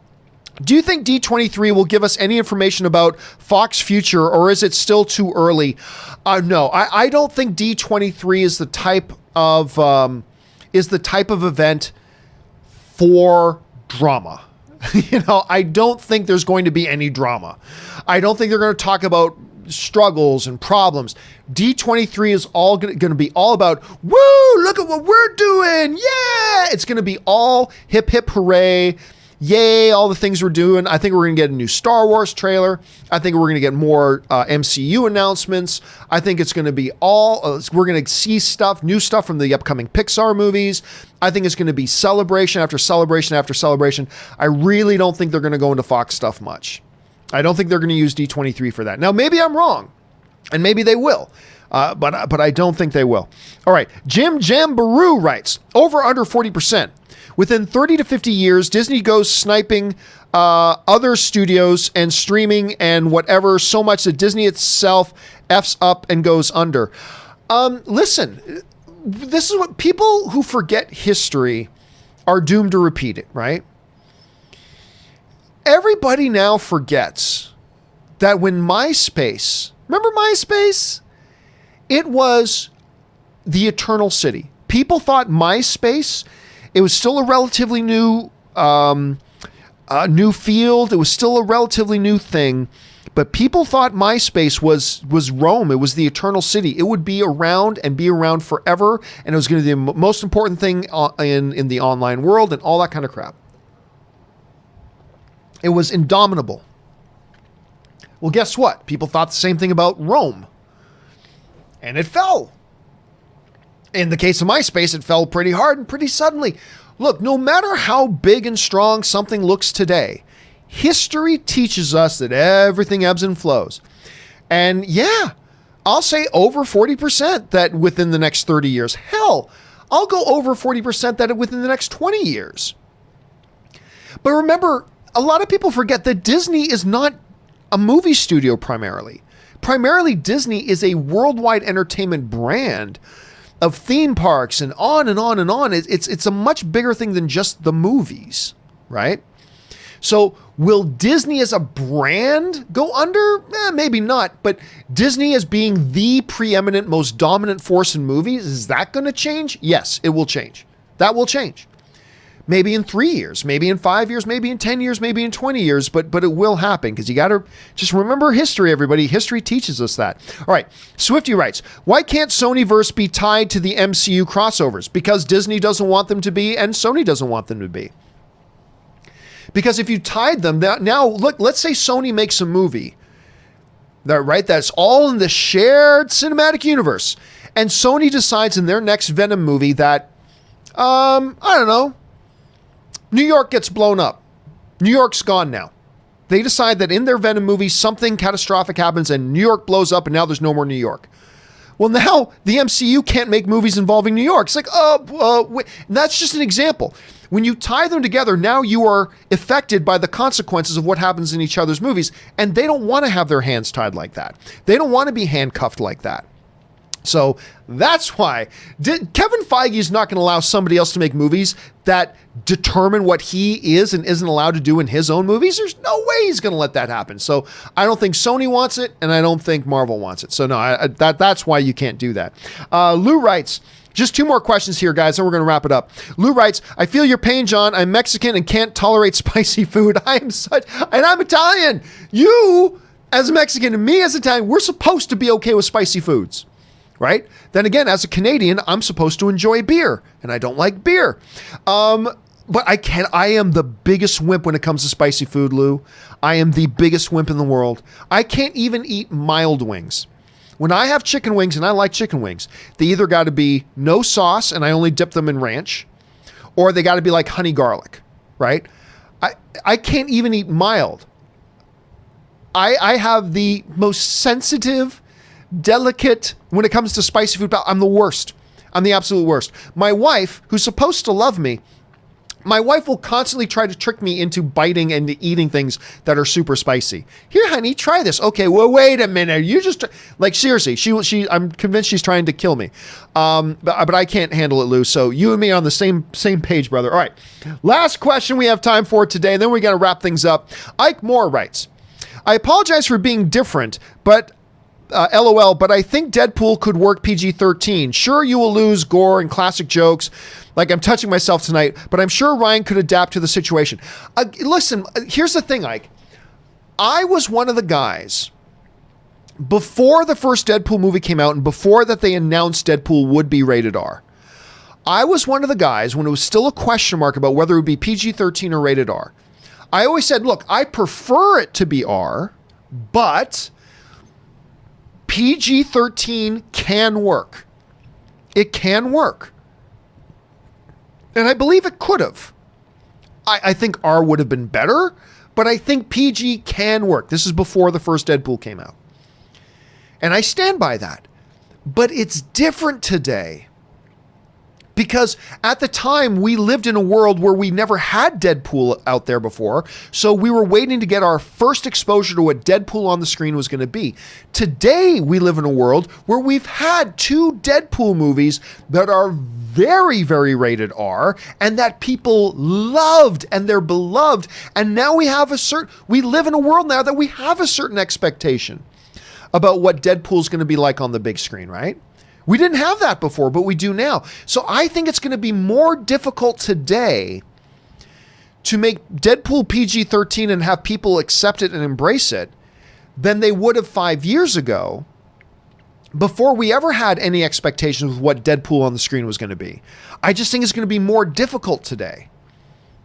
do you think D23 will give us any information about Fox future, or is it still too early? No, I don't think D23 is the type of event for drama. I don't think there's going to be any drama. I don't think they're going to talk about struggles and problems. D23 is all going to be all about, woo, look at what we're doing. Yeah. It's going to be all hip, hip, hooray. Yay, all the things we're doing. I think we're going to get a new Star Wars trailer. I think we're going to get more MCU announcements. I think it's going to be we're going to see new stuff from the upcoming Pixar movies. I think it's going to be celebration after celebration after celebration. I really don't think they're going to go into Fox stuff much. I don't think they're going to use D23 for that. Now, maybe I'm wrong, and maybe they will. But I don't think they will. All right. Jim Jambaroo writes, over under 40%. Within 30 to 50 years, Disney goes sniping other studios and streaming and whatever so much that Disney itself F's up and goes under. Listen, this is what people who forget history are doomed to repeat it, right? Everybody now forgets that when MySpace, remember MySpace? It was the eternal city. People thought MySpace, it was still a relatively new field. It was still a relatively new thing, but people thought MySpace was Rome. It was the eternal city. It would be around and be around forever, and it was going to be the most important thing in the online world and all that kind of crap. It was indomitable. Well, guess what? People thought the same thing about Rome, and it fell. In the case of MySpace, it fell pretty hard and pretty suddenly. Look, no matter how big and strong something looks today, history teaches us that everything ebbs and flows. And yeah, I'll say over 40% that within the next 30 years. Hell, I'll go over 40% that within the next 20 years. But remember, a lot of people forget that Disney is not a movie studio primarily. Primarily, Disney is a worldwide entertainment brand of theme parks and on and on and on. It's a much bigger thing than just the movies, right? So will Disney as a brand go under? Maybe not, but Disney as being the preeminent, most dominant force in movies, is that going to change? Yes, it will change. That will change. Maybe in 3 years, maybe in 5 years, maybe in 10 years, maybe in 20 years, but it will happen because you got to just remember history, everybody. History teaches us that. All right. Swifty writes, why can't Sonyverse be tied to the MCU crossovers? Because Disney doesn't want them to be and Sony doesn't want them to be. Because if you tied them, now look, let's say Sony makes a movie, right? That's all in the shared cinematic universe. And Sony decides in their next Venom movie that, I don't know, New York gets blown up. New York's gone now. They decide that in their Venom movie, something catastrophic happens and New York blows up and now there's no more New York. Well, now the MCU can't make movies involving New York. It's like, wait. And that's just an example. When you tie them together, now you are affected by the consequences of what happens in each other's movies. And they don't want to have their hands tied like that. They don't want to be handcuffed like that. So that's why Kevin Feige is not going to allow somebody else to make movies that determine what he is and isn't allowed to do in his own movies. There's no way he's going to let that happen. So I don't think Sony wants it, and I don't think Marvel wants it. So no, that's why you can't do that. Lou writes, just 2 more questions here, guys, and we're going to wrap it up. Lou writes, I feel your pain, John. I'm Mexican and can't tolerate spicy food. And I'm Italian. You, as a Mexican, and me as Italian, we're supposed to be okay with spicy foods. Right? Then again, as a Canadian, I'm supposed to enjoy beer, and I don't like beer. But I am the biggest wimp when it comes to spicy food, Lou. I am the biggest wimp in the world. I can't even eat mild wings. When I have chicken wings, and I like chicken wings, they either got to be no sauce, and I only dip them in ranch, or they got to be like honey garlic, right? I can't even eat mild. I have the most sensitive, delicate, when it comes to spicy food, I'm the worst. I'm the absolute worst. My wife, who's supposed to love me, my wife will constantly try to trick me into biting and eating things that are super spicy. Here, honey, try this. Okay, well, wait a minute. You just, like, seriously, I'm convinced she's trying to kill me. But I can't handle it, Lou. So you and me are on the same page, brother. All right. Last question we have time for today, and then we got to wrap things up. Ike Moore writes, I apologize for being different, but LOL, but I think Deadpool could work PG-13. Sure, you will lose gore and classic jokes, like I'm touching myself tonight, but I'm sure Ryan could adapt to the situation. Listen, here's the thing, Ike. I was one of the guys, before the first Deadpool movie came out and before that they announced Deadpool would be rated R, I was one of the guys, when it was still a question mark about whether it would be PG-13 or rated R, I always said, look, I prefer it to be R, but PG-13 can work. It can work. And I believe it could have. I think R would have been better, but I think PG can work. This is before the first Deadpool came out. And I stand by that. But it's different today. Because at the time, we lived in a world where we never had Deadpool out there before. So we were waiting to get our first exposure to what Deadpool on the screen was going to be. Today, we live in a world where we've had 2 Deadpool movies that are very, very rated R and that people loved and they're beloved. And now we live in a world now that we have a certain expectation about what Deadpool's going to be like on the big screen, right? We didn't have that before, but we do now. So I think it's going to be more difficult today to make Deadpool PG-13 and have people accept it and embrace it than they would have 5 years ago, before we ever had any expectations of what Deadpool on the screen was going to be. I just think it's going to be more difficult today.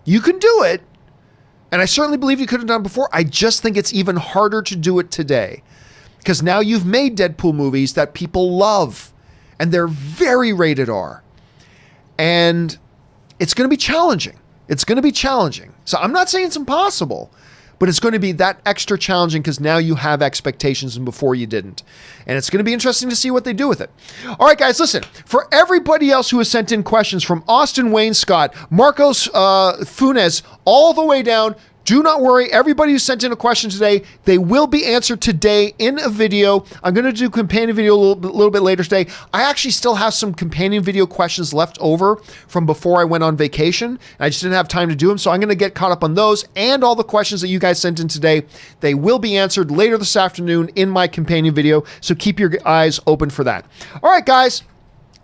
You can do it, and I certainly believe you could have done it before. I just think it's even harder to do it today, because now you've made Deadpool movies that people love. And they're very rated R. And it's going to be challenging. It's going to be challenging. So I'm not saying it's impossible, but it's going to be that extra challenging because now you have expectations and before you didn't. And it's going to be interesting to see what they do with it. All right, guys, listen. For everybody else who has sent in questions, from Austin Wayne Scott, Marcos Funes, all the way down, do not worry. Everybody who sent in a question today, they will be answered today in a video. I'm going to do companion video a little bit later today. I actually still have some companion video questions left over from before I went on vacation. I just didn't have time to do them. So I'm going to get caught up on those and all the questions that you guys sent in today. They will be answered later this afternoon in my companion video. So keep your eyes open for that. All right, guys.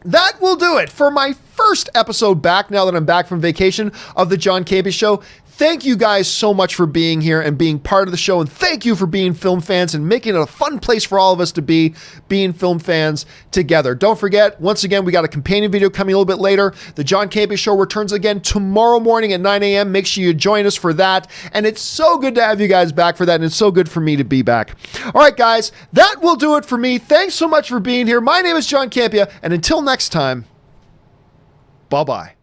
that will do it for my first episode back now that I'm back from vacation of the John Campea Show. Thank you guys so much for being here and being part of the show, and thank you for being film fans and making it a fun place for all of us to be, being film fans together. Don't forget, once again, we got a companion video coming a little bit later. The John Campea Show returns again tomorrow morning at 9 a.m. Make sure you join us for that, and it's so good to have you guys back for that, and it's so good for me to be back. All right, guys, that will do it for me. Thanks so much for being here. My name is John Campea, and until next time, bye-bye.